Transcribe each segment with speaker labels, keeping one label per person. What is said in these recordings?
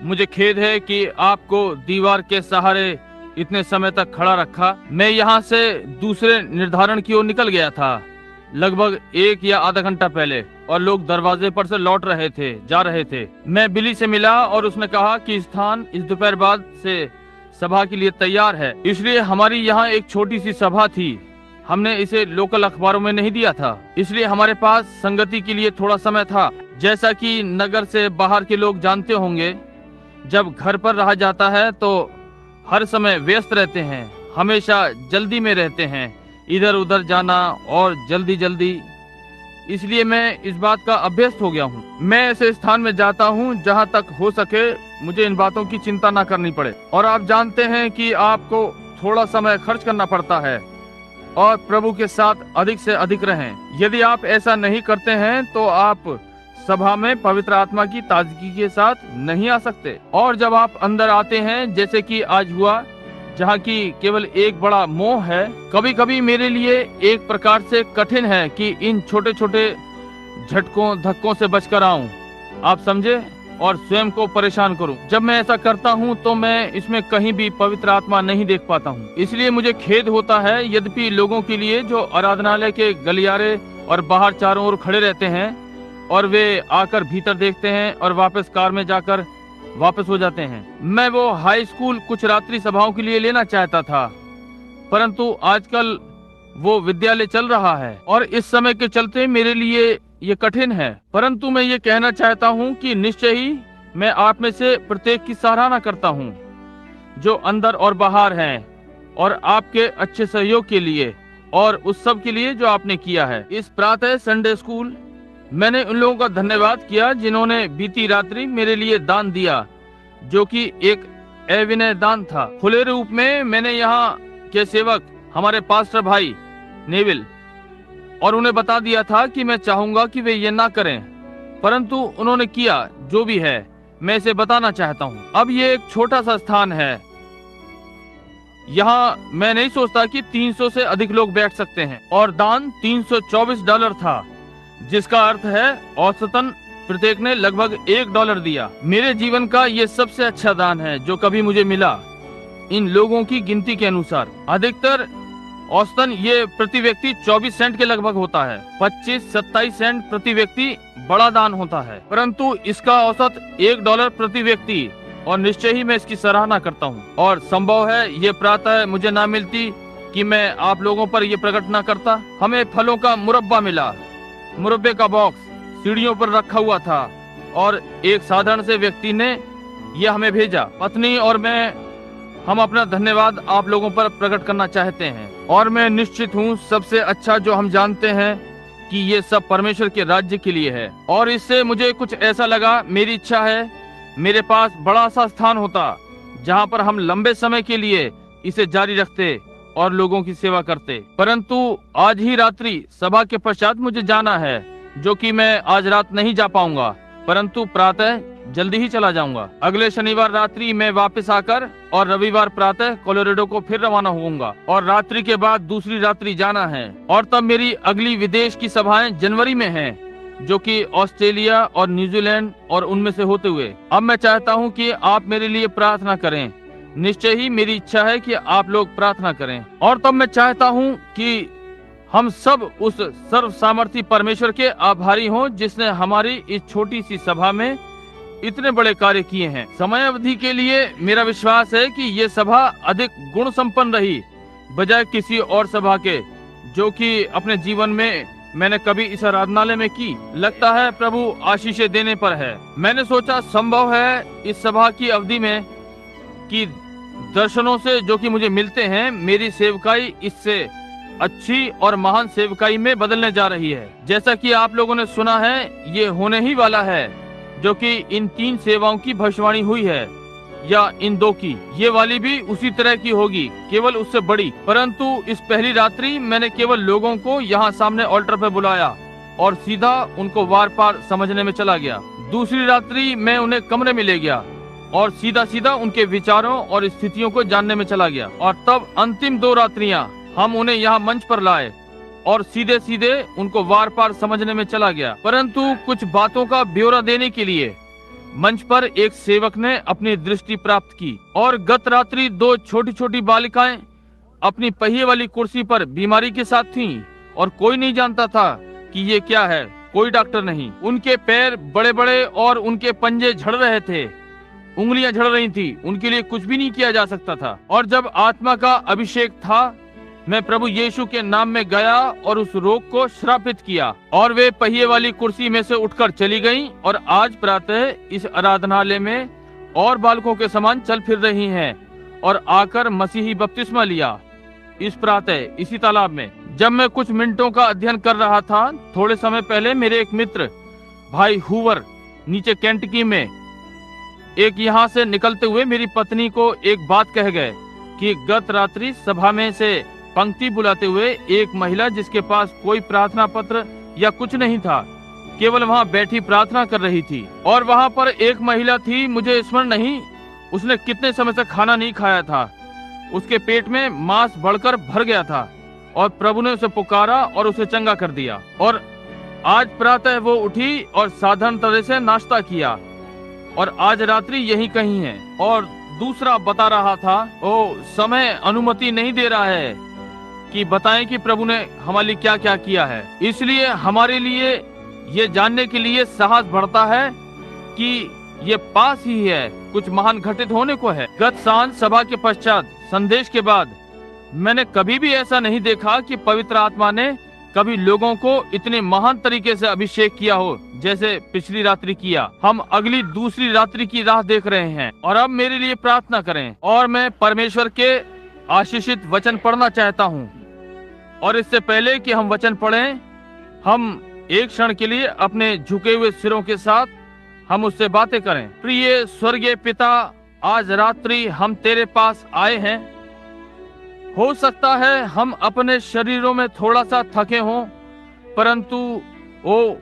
Speaker 1: मुझे खेद है कि आपको दीवार के सहारे इतने समय तक खड़ा रखा। मैं यहाँ से दूसरे निर्धारण की ओर निकल गया था लगभग 1 या आधा घंटा पहले, और लोग दरवाजे पर से लौट रहे थे, जा रहे थे। मैं बिली से मिला और उसने कहा कि स्थान इस दोपहर बाद से सभा के लिए तैयार है। इसलिए हमारी यहाँ एक छोटी सी सभा थी। हमने इसे लोकल अखबारों में नहीं दिया था, इसलिए हमारे पास संगति के लिए थोड़ा समय था। जैसा कि नगर से बाहर के लोग जानते होंगे, जब घर पर रहा जाता है तो हर समय व्यस्त रहते हैं, हमेशा जल्दी में रहते हैं, इधर उधर जाना और जल्दी जल्दी। इसलिए मैं इस बात का अभ्यस्त हो गया हूँ। मैं ऐसे स्थान में जाता हूँ जहाँ तक हो सके मुझे इन बातों की चिंता ना करनी पड़े। और आप जानते हैं कि आपको थोड़ा समय खर्च करना पड़ता है और प्रभु के साथ अधिक से अधिक रहें। यदि आप ऐसा नहीं करते हैं तो आप सभा में पवित्र आत्मा की ताजगी के साथ नहीं आ सकते। और जब आप अंदर आते हैं, जैसे कि आज हुआ, जहाँ की केवल एक बड़ा मोह है, कभी कभी मेरे लिए एक प्रकार से कठिन है कि इन छोटे छोटे झटकों धक्कों से बचकर आऊं, आप समझे, और स्वयं को परेशान करूं। जब मैं ऐसा करता हूं तो मैं इसमें कहीं भी पवित्र आत्मा नहीं देख पाता हूं। इसलिए मुझे खेद होता है। यद्यपि लोगों के लिए जो आराधनालय के गलियारे और बाहर चारों ओर खड़े रहते हैं और वे आकर भीतर देखते हैं और वापस कार में जाकर वापस हो जाते हैं। मैं वो हाई स्कूल कुछ रात्रि सभाओं के लिए लेना चाहता था, परंतु आजकल वो विद्यालय चल रहा है और इस समय के चलते मेरे लिए ये कठिन है। परंतु मैं ये कहना चाहता हूँ कि निश्चय ही मैं आप में से प्रत्येक की सराहना करता हूँ जो अंदर और बाहर हैं, और आपके अच्छे सहयोग के लिए और उस सब के लिए जो आपने किया है। इस प्रातः संडे स्कूल मैंने उन लोगों का धन्यवाद किया जिन्होंने बीती रात्रि मेरे लिए दान दिया, जो कि एक अविनय दान था। खुले रूप में मैंने यहाँ के सेवक हमारे पास्टर भाई नेविल और उन्हें बता दिया था कि मैं चाहूंगा कि वे ये ना करें, परंतु उन्होंने किया। जो भी है मैं इसे बताना चाहता हूँ। अब ये एक छोटा सा स्थान है, यहाँ मैं नहीं सोचता कि 300 से अधिक लोग बैठ सकते हैं, और दान $324 था, जिसका अर्थ है औसतन प्रत्येक ने लगभग $1 दिया। मेरे जीवन का ये सबसे अच्छा दान है जो कभी मुझे मिला। इन लोगों की गिनती के अनुसार अधिकतर औसतन ये प्रति व्यक्ति 24 सेंट के लगभग होता है। 25-27 सेंट प्रति व्यक्ति बड़ा दान होता है, परंतु इसका औसत $1 प्रति व्यक्ति, और निश्चय ही मैं इसकी सराहना करता हूँ। और संभव है ये प्रातः मुझे ना मिलती कि मैं आप लोगों पर ये प्रकट ना करता। हमें फलों का मुरब्बा मिला। मुरब्बे का बॉक्स सीढ़ियों पर रखा हुआ था और एक साधारण से व्यक्ति ने यह हमें भेजा। पत्नी और मैं, हम अपना धन्यवाद आप लोगों पर प्रकट करना चाहते हैं, और मैं निश्चित हूँ सबसे अच्छा जो हम जानते हैं कि ये सब परमेश्वर के राज्य के लिए है। और इससे मुझे कुछ ऐसा लगा, मेरी इच्छा है मेरे पास बड़ा सा स्थान होता जहाँ पर हम लंबे समय के लिए इसे जारी रखते और लोगों की सेवा करते। परंतु आज ही रात्रि सभा के पश्चात मुझे जाना है, जो कि मैं आज रात नहीं जा पाऊंगा, परंतु प्रातः जल्दी ही चला जाऊंगा। अगले शनिवार रात्रि मैं वापस आकर और रविवार प्रातः कोलोराडो को फिर रवाना होऊंगा, और रात्रि के बाद दूसरी रात्रि जाना है। और तब मेरी अगली विदेश की सभाएं जनवरी में हैं, जो कि ऑस्ट्रेलिया और न्यूजीलैंड और उनमें से होते हुए। अब मैं चाहता हूं कि आप मेरे लिए प्रार्थना करें। निश्चय ही मेरी इच्छा है कि आप लोग प्रार्थना करें। और तब मैं चाहता हूं कि हम सब उस सर्व सामर्थी परमेश्वर के आभारी हों जिसने हमारी इस छोटी सी सभा में इतने बड़े कार्य किए हैं। समय अवधि के लिए मेरा विश्वास है कि ये सभा अधिक गुण संपन्न रही बजाय किसी और सभा के, जो कि अपने जीवन में मैंने कभी इस आराधनालय में की। लगता है प्रभु आशीषें देने पर है। मैंने सोचा संभव है इस सभा की अवधि में कि दर्शनों से जो कि मुझे मिलते हैं, मेरी सेवकाई इससे अच्छी और महान सेवकाई में बदलने जा रही है। जैसा कि आप लोगों ने सुना है, ये होने ही वाला है, जो कि इन 3 सेवाओं की भविष्यवाणी हुई है, या इन 2 की। ये वाली भी उसी तरह की होगी, केवल उससे बड़ी। परंतु इस पहली रात्रि मैंने केवल लोगों को यहाँ सामने ऑल्टर पर बुलाया और सीधा उनको वार पार समझने में चला गया। दूसरी रात्रि मैं उन्हें कमरे में ले गया और सीधा सीधा उनके विचारों और स्थितियों को जानने में चला गया। और तब अंतिम 2 रात्रियां हम उन्हें यहाँ मंच पर लाए और सीधे सीधे उनको वार पार समझने में चला गया। परंतु कुछ बातों का ब्यौरा देने के लिए मंच पर एक सेवक ने अपनी दृष्टि प्राप्त की और गत रात्रि 2 छोटी छोटी बालिकाएं अपनी पहिए वाली कुर्सी पर बीमारी के साथ थीं और कोई नहीं जानता था कि ये क्या है, कोई डॉक्टर नहीं। उनके पैर बड़े बड़े और उनके पंजे झड़ रहे थे, उंगलियां झड़ रही थी, उनके लिए कुछ भी नहीं किया जा सकता था। और जब आत्मा का अभिषेक था, मैं प्रभु यीशु के नाम में गया और उस रोग को श्रापित किया और वे पहिए वाली कुर्सी में से उठकर चली गईं और आज प्रातः इस आराधनालय में और बालकों के समान चल फिर रही हैं और आकर मसीही बपतिस्मा लिया इस प्रातः इसी तालाब में। जब मैं कुछ मिनटों का अध्ययन कर रहा था, थोड़े समय पहले मेरे एक मित्र भाई हुवर नीचे केंटकी में एक यहाँ से निकलते हुए मेरी पत्नी को एक बात कह गए कि गत रात्रि सभा में से पंक्ति बुलाते हुए एक महिला जिसके पास कोई प्रार्थना पत्र या कुछ नहीं था, केवल वहाँ बैठी प्रार्थना कर रही थी। और वहाँ पर एक महिला थी, मुझे स्मरण नहीं, उसने कितने समय से खाना नहीं खाया था, उसके पेट में मांस बढ़कर भर गया था और प्रभु ने उसे पुकारा और उसे चंगा कर दिया। और आज प्रातः वो उठी और साधारण तरह से नाश्ता किया और आज रात्रि यही कहीं है। और दूसरा बता रहा था, ओ समय अनुमति नहीं दे रहा है कि बताएं कि प्रभु ने हमारे लिए क्या क्या किया है, इसलिए हमारे लिए ये जानने के लिए साहस बढ़ता है कि ये पास ही है, कुछ महान घटित होने को है। गत सांझ सभा के पश्चात संदेश के बाद मैंने कभी भी ऐसा नहीं देखा कि पवित्र आत्मा ने कभी लोगों को इतने महान तरीके से अभिषेक किया हो जैसे पिछली रात्रि किया। हम अगली दूसरी रात्रि की राह देख रहे हैं और अब मेरे लिए प्रार्थना करें। और मैं परमेश्वर के आशीषित वचन पढ़ना चाहता हूँ। और इससे पहले कि हम वचन पढ़ें, हम एक क्षण के लिए अपने झुके हुए सिरों के साथ हम उससे बातें करें। प्रिय स्वर्गीय पिता, आज रात्रि हम तेरे पास आए हैं। हो सकता है हम अपने शरीरों में थोड़ा सा थके हों, परंतु ओ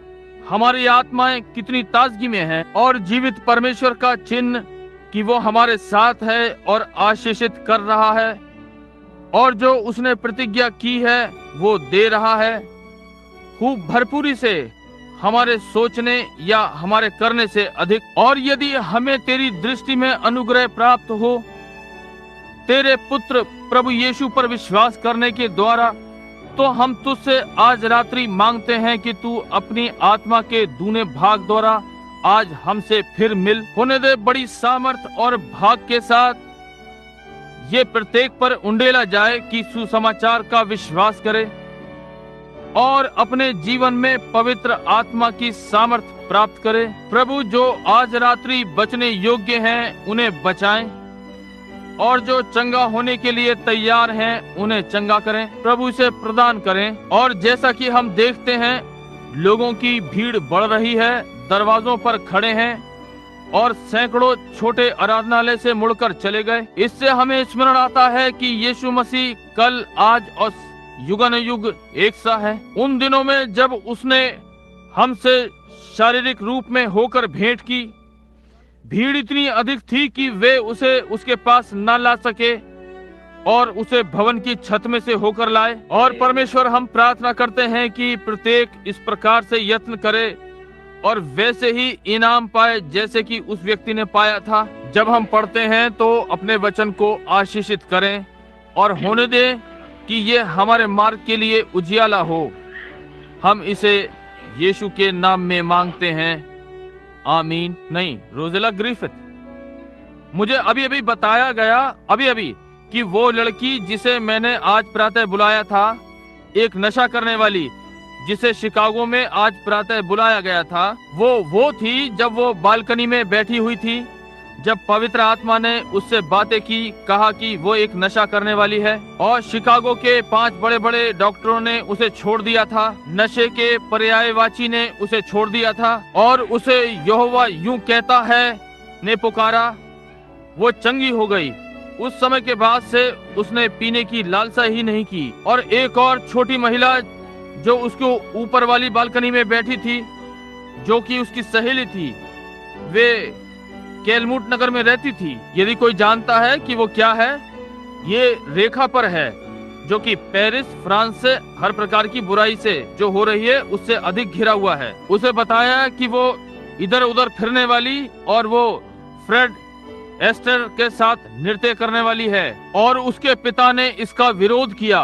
Speaker 1: हमारी आत्माएं कितनी ताजगी में हैं और जीवित परमेश्वर का चिन्ह कि वो हमारे साथ है और आशीषित कर रहा है और जो उसने प्रतिज्ञा की है वो दे रहा है खूब भरपूरी से, हमारे सोचने या हमारे करने से अधिक। और यदि हमें तेरी दृष्टि में अनुग्रह प्राप्त हो तेरे पुत्र प्रभु यीशु पर विश्वास करने के द्वारा, तो हम तुझसे आज रात्रि मांगते हैं कि तू अपनी आत्मा के दूने भाग द्वारा आज हमसे फिर मिल होने दे। बड़ी सामर्थ और भाग के साथ ये प्रत्येक पर उंडेला जाए कि सुसमाचार का विश्वास करे और अपने जीवन में पवित्र आत्मा की सामर्थ प्राप्त करे। प्रभु, जो आज रात्रि बचने योग्य हैं उन्हें बचाएं और जो चंगा होने के लिए तैयार हैं उन्हें चंगा करें। प्रभु से प्रदान करें। और जैसा कि हम देखते हैं लोगों की भीड़ बढ़ रही है, दरवाजों पर खड़े हैं और सैकड़ों छोटे आराधनालय से मुड़कर चले गए। इससे हमें स्मरण आता है कि यीशु मसीह कल, आज और युगानुयुग एक सा है। उन दिनों में जब उसने हमसे शारीरिक रूप में होकर भेंट की, भीड़ इतनी अधिक थी कि वे उसे उसके पास न ला सके और उसे भवन की छत में से होकर लाए। और परमेश्वर, हम प्रार्थना करते हैं कि प्रत्येक इस प्रकार से यत्न करे और वैसे ही इनाम पाए जैसे कि उस व्यक्ति ने पाया था। जब हम पढ़ते हैं तो अपने वचन को आशीषित करें और होने दें कि ये हमारे मार्ग के लिए उजियाला हो। हम इसे यीशु के नाम में मांगते हैं, आमीन। नहीं, रोजेला ग्रिफिथ, मुझे अभी अभी बताया गया कि वो लड़की जिसे मैंने आज प्रातः बुलाया था, एक नशा करने वाली जिसे शिकागो में आज प्रातः बुलाया गया था, वो थी जब वो बालकनी में बैठी हुई थी, जब पवित्र आत्मा ने उससे बातें की, कहा कि वो एक नशा करने वाली है। और शिकागो के 5 बड़े बड़े डॉक्टरों ने उसे छोड़ दिया था, नशे के पर्यायवाची ने उसे छोड़ दिया था और उसे यहोवा यूं कहता है ने पुकारा, वो चंगी हो गई। उस समय के बाद से उसने पीने की लालसा ही नहीं की। और एक और छोटी महिला जो उसको ऊपर वाली बालकनी में बैठी थी, जो कि उसकी सहेली थी, वे केलमुट नगर में रहती थी। यदि कोई जानता है कि वो क्या है, ये रेखा पर है जो कि पेरिस, फ्रांस से हर प्रकार की बुराई से जो हो रही है उससे अधिक घिरा हुआ है। उसे बताया कि वो इधर उधर फिरने वाली, और वो फ्रेड एस्टर के साथ नृत्य करने वाली है। और उसके पिता ने इसका विरोध किया,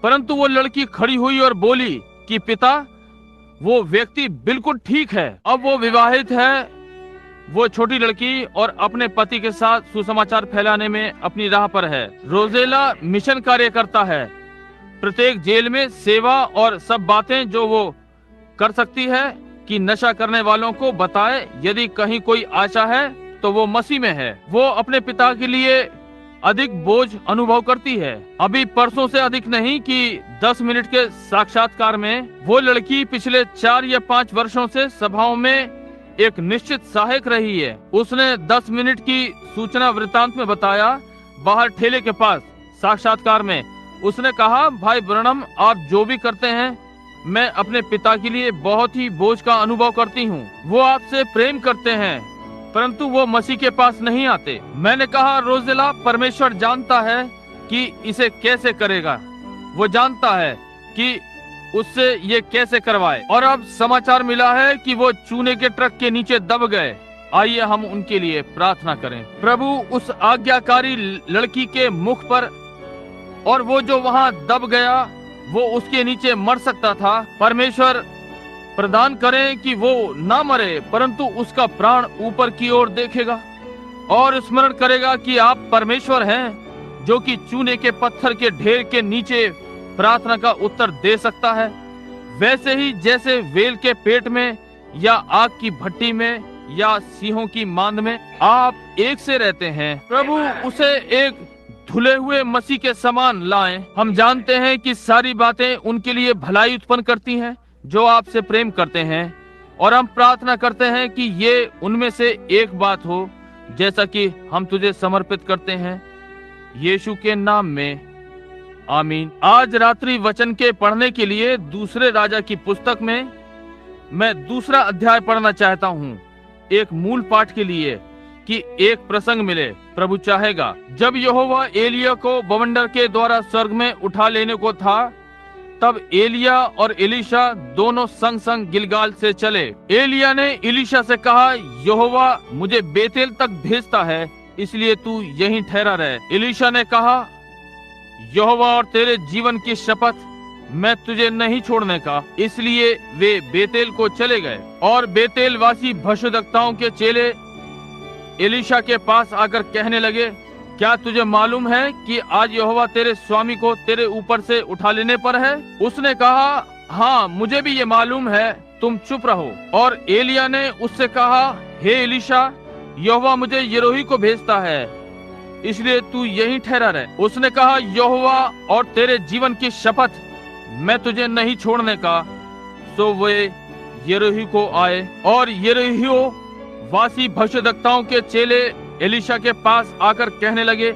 Speaker 1: परंतु वो लड़की खड़ी हुई और बोली कि पिता, वो व्यक्ति बिल्कुल ठीक है। अब वो विवाहित है, वो छोटी लड़की, और अपने पति के साथ सुसमाचार फैलाने में अपनी राह पर है। रोजेला मिशन कार्य करता है, प्रत्येक जेल में सेवा और सब बातें जो वो कर सकती है कि नशा करने वालों को बताए यदि कहीं कोई आशा है तो वो मसीह में है। वो अपने पिता के लिए अधिक बोझ अनुभव करती है। अभी परसों से अधिक नहीं कि 10 मिनट के साक्षात्कार में वो लड़की पिछले 4 या 5 वर्षों से सभाओं में एक निश्चित सहायक रही है। उसने 10 मिनट की सूचना वृत्तांत में बताया, बाहर ठेले के पास साक्षात्कार में उसने कहा, भाई ब्रनम, आप जो भी करते हैं, मैं अपने पिता के लिए बहुत ही बोझ का अनुभव करती हूँ। वो आपसे प्रेम करते हैं, परंतु वो मसीह के पास नहीं आते। मैंने कहा, रोजेला, परमेश्वर जानता है कि इसे कैसे करेगा। वो जानता है कि उससे ये कैसे करवाए। और अब समाचार मिला है कि वो चूने के ट्रक के नीचे दब गए। आइए हम उनके लिए प्रार्थना करें। प्रभु, उस आज्ञाकारी लड़की के मुख पर, और वो जो वहाँ दब गया, वो उसके नीचे मर सकता था। परमेश्वर प्रदान करें कि वो ना मरे, परंतु उसका प्राण ऊपर की ओर देखेगा और स्मरण करेगा कि आप परमेश्वर हैं, जो कि चूने के पत्थर के ढेर के नीचे प्रार्थना का उत्तर दे सकता है। वैसे ही जैसे वेल के पेट में या आग की भट्टी में या सिंहों की मांद में आप एक से रहते हैं, प्रभु उसे एक धुले हुए मसीह के समान लाएं। हम जानते हैं कि सारी बातें उनके लिए भलाई उत्पन्न करती हैं जो आपसे प्रेम करते हैं, और हम प्रार्थना करते हैं कि ये उनमें से एक बात हो, जैसा कि हम तुझे समर्पित करते हैं यीशु के नाम में, आमीन। आज रात्रि वचन के पढ़ने के लिए दूसरे राजा की पुस्तक में मैं दूसरा अध्याय पढ़ना चाहता हूँ, एक मूल पाठ के लिए कि एक प्रसंग मिले। प्रभु चाहेगा। जब यहोवा एलिया को बवंडर के द्वारा स्वर्ग में उठा लेने को था, तब एलिया और एलीशा दोनों संग संग गिलगाल से चले। एलिया ने एलीशा से कहा, यहोवा मुझे बेतेल तक भेजता है, इसलिए तू यहीं ठहरा रहे। एलीशा ने कहा, यहोवा और तेरे जीवन की शपथ, मैं तुझे नहीं छोड़ने का। इसलिए वे बेतेल को चले गए। और बेतेल वासी भविष्यद्वक्ताओं के चेले एलीशा के पास आकर कहने लगे, क्या तुझे मालूम है कि आज यहोवा तेरे स्वामी को तेरे ऊपर से उठा लेने पर है? उसने कहा, हाँ मुझे भी ये मालूम है, तुम चुप रहो। और एलिया ने उससे कहा, हे एलीशा, यहोवा मुझे यरोही को भेजता है, इसलिए तू यहीं ठहरा रहे। उसने कहा, यहोवा और तेरे जीवन की शपथ, मैं तुझे नहीं छोड़ने का। सो वे यरोही को आए, और यरीहो वासी भविष्यद्वक्ताओं के चेले एलीशा के पास आकर कहने लगे,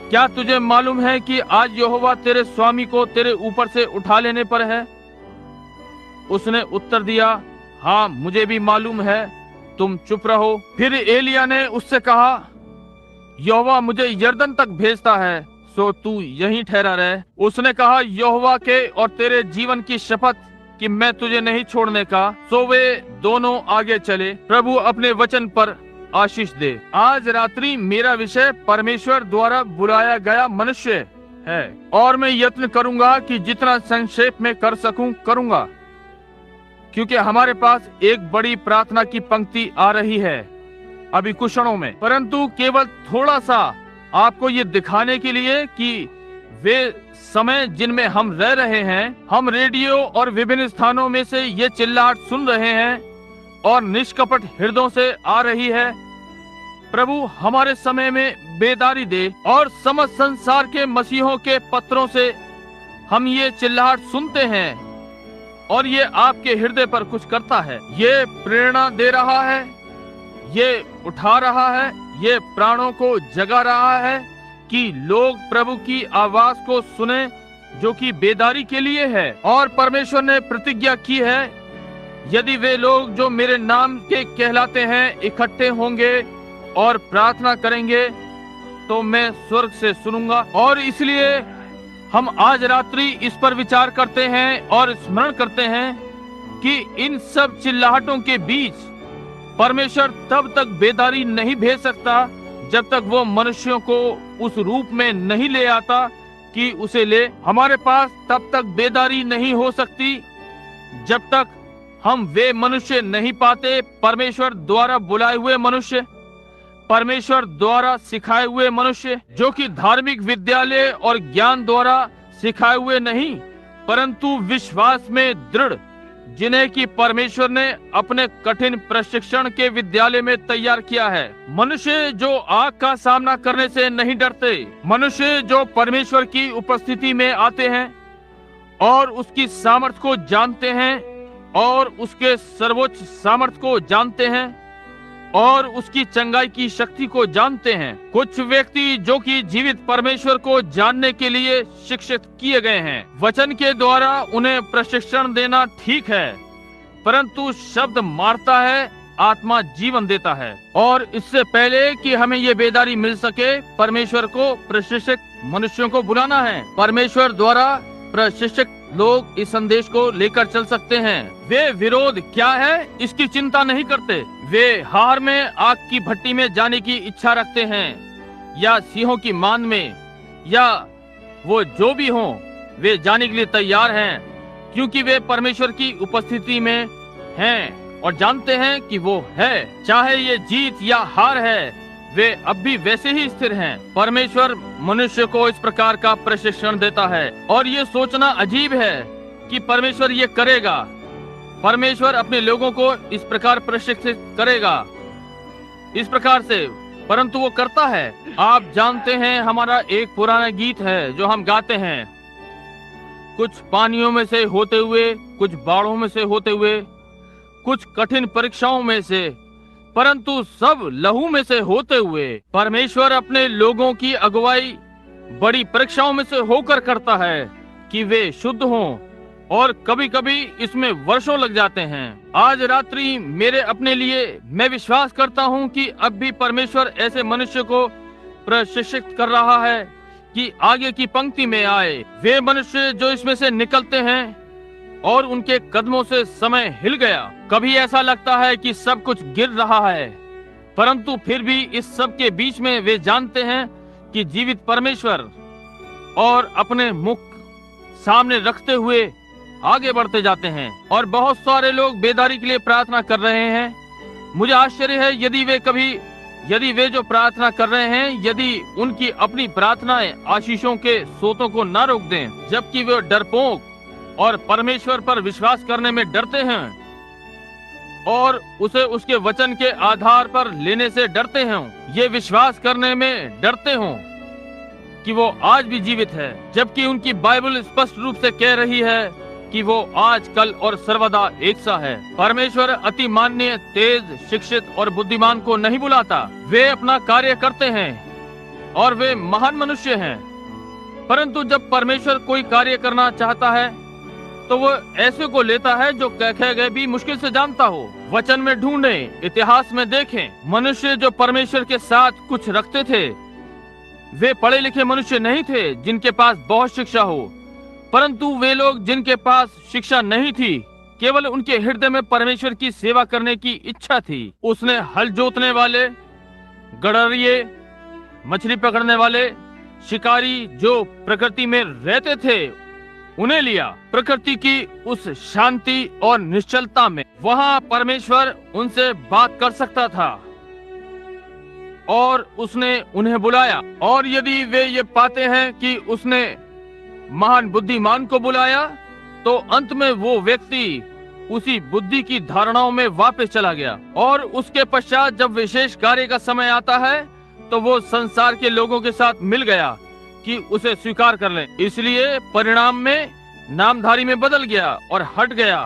Speaker 1: क्या तुझे मालूम है कि आज यहोवा तेरे स्वामी को तेरे ऊपर से उठा लेने पर है? उसने उत्तर दिया, हाँ मुझे भी मालूम है, तुम चुप रहो। फिर एलिया ने उससे कहा, यहोवा मुझे यरदन तक भेजता है, सो तू यहीं ठहरा रहे। उसने कहा, यहोवा के और तेरे जीवन की शपथ कि मैं तुझे नहीं छोड़ने का। सो वे दोनों आगे चले। प्रभु अपने वचन पर आशीष दे। आज रात्रि मेरा विषय परमेश्वर द्वारा बुलाया गया मनुष्य है, और मैं यत्न करूंगा कि जितना संक्षेप में कर सकूं करूंगा, क्योंकि हमारे पास एक बड़ी प्रार्थना की पंक्ति आ रही है अभी कुछ क्षणों में। परंतु केवल थोड़ा सा आपको ये दिखाने के लिए कि वे समय जिनमें हम रह रहे हैं, हम रेडियो और विभिन्न स्थानों में से ये चिल्लाहट सुन रहे हैं और निष्कपट हृदयों से आ रही है। प्रभु हमारे समय में बेदारी दे, और समस्त संसार के मसीहों के पत्रों से हम ये चिल्लाहट सुनते हैं, और ये आपके हृदय पर कुछ करता है। ये प्रेरणा दे रहा है, ये उठा रहा है, ये प्राणों को जगा रहा है कि लोग प्रभु की आवाज को सुने, जो कि बेदारी के लिए है। और परमेश्वर ने प्रतिज्ञा की है, यदि वे लोग जो मेरे नाम के कहलाते हैं इकट्ठे होंगे और प्रार्थना करेंगे, तो मैं स्वर्ग से सुनूंगा। और इसलिए हम आज रात्रि इस पर विचार करते हैं और स्मरण करते हैं कि इन सब चिल्लाहटों के बीच परमेश्वर तब तक बेदारी नहीं भेज सकता जब तक वो मनुष्यों को उस रूप में नहीं ले आता कि उसे ले। हमारे पास तब तक बेदारी नहीं हो सकती जब तक हम वे मनुष्य नहीं पाते, परमेश्वर द्वारा बुलाए हुए मनुष्य, परमेश्वर द्वारा सिखाए हुए मनुष्य, जो कि धार्मिक विद्यालय और ज्ञान द्वारा सिखाए हुए नहीं परंतु विश्वास में दृढ़, जिन्हें कि परमेश्वर ने अपने कठिन प्रशिक्षण के विद्यालय में तैयार किया है। मनुष्य जो आग का सामना करने से नहीं डरते, मनुष्य जो परमेश्वर की उपस्थिति में आते हैं और उसकी सामर्थ को जानते हैं और उसके सर्वोच्च सामर्थ को जानते हैं और उसकी चंगाई की शक्ति को जानते हैं। कुछ व्यक्ति जो कि जीवित परमेश्वर को जानने के लिए शिक्षित किए गए हैं, वचन के द्वारा उन्हें प्रशिक्षण देना ठीक है, परंतु शब्द मारता है, आत्मा जीवन देता है। और इससे पहले कि हमें ये बेदारी मिल सके, परमेश्वर को प्रशिक्षित मनुष्यों को बुलाना है। परमेश्वर द्वारा प्रशिक्षित लोग इस संदेश को लेकर चल सकते हैं। वे विरोध क्या है इसकी चिंता नहीं करते। वे हार में आग की भट्टी में जाने की इच्छा रखते हैं या सिंहों की मान में, या वो जो भी हो, वे जाने के लिए तैयार हैं, क्योंकि वे परमेश्वर की उपस्थिति में हैं और जानते हैं कि वो है। चाहे ये जीत या हार है, वे अब भी वैसे ही स्थिर हैं। परमेश्वर मनुष्य को इस प्रकार का प्रशिक्षण देता है और ये सोचना अजीब है कि परमेश्वर ये करेगा। परमेश्वर अपने लोगों को इस प्रकार प्रशिक्षित करेगा, इस प्रकार से, परंतु वो करता है। आप जानते हैं, हमारा एक पुराना गीत है जो हम गाते हैं, कुछ पानियों में से होते हुए, कुछ बाढ़ों में से होते हुए, कुछ कठिन परीक्षाओं में से, परंतु सब लहू में से होते हुए। परमेश्वर अपने लोगों की अगुवाई बड़ी परीक्षाओं में से होकर करता है कि वे शुद्ध हों, और कभी कभी इसमें वर्षों लग जाते हैं। आज रात्रि मेरे अपने लिए, मैं विश्वास करता हूं कि अब भी परमेश्वर ऐसे मनुष्य को प्रशिक्षित कर रहा है कि आगे की पंक्ति में आए। वे मनुष्य जो इसमें से निकलते हैं और उनके कदमों से समय हिल गया। कभी ऐसा लगता है कि सब कुछ गिर रहा है, परंतु फिर भी इस सब के बीच में वे जानते हैं कि जीवित परमेश्वर, और अपने मुख सामने रखते हुए आगे बढ़ते जाते हैं। और बहुत सारे लोग बेदारी के लिए प्रार्थना कर रहे हैं। मुझे आश्चर्य है यदि वे जो प्रार्थना कर रहे हैं, यदि उनकी अपनी प्रार्थनाएं आशीषों के सोतों को न रोक दें, जबकि वे डरपोक और परमेश्वर पर विश्वास करने में डरते हैं और उसे उसके वचन के आधार पर लेने से डरते हैं, ये विश्वास करने में डरते हों कि वो आज भी जीवित है, जबकि उनकी बाइबल स्पष्ट रूप से कह रही है कि वो आज, कल और सर्वदा एक सा है। परमेश्वर अति मान्य, तेज, शिक्षित और बुद्धिमान को नहीं बुलाता। वे अपना कार्य करते हैं और वे महान मनुष्य हैं, परंतु जब परमेश्वर कोई कार्य करना चाहता है तो वो ऐसे को लेता है जो कहे गए भी मुश्किल से जानता हो। वचन में ढूंढें, इतिहास में देखें। मनुष्य जो परमेश्वर के साथ कुछ रखते थे, वे पढ़े लिखे मनुष्य नहीं थे जिनके पास बहुत शिक्षा हो, परंतु वे लोग जिनके पास शिक्षा नहीं थी, केवल उनके हृदय में परमेश्वर की सेवा करने की इच्छा थी। उसने हल जोतने वाले, गड़रिये, मछली पकड़ने वाले, शिकारी जो प्रकृति में रहते थे, उन्हें लिया। प्रकृति की उस शांति और निश्चलता में वहां परमेश्वर उनसे बात कर सकता था और उसने उन्हें बुलाया। और यदि वे ये पाते हैं कि उसने महान बुद्धिमान को बुलाया, तो अंत में वो व्यक्ति उसी बुद्धि की धारणाओं में वापस चला गया। और उसके पश्चात जब विशेष कार्य का समय आता है, तो वो संसार के लोगों के साथ मिल गया कि उसे स्वीकार कर लें। इसलिए परिणाम में नामधारी में बदल गया और हट गया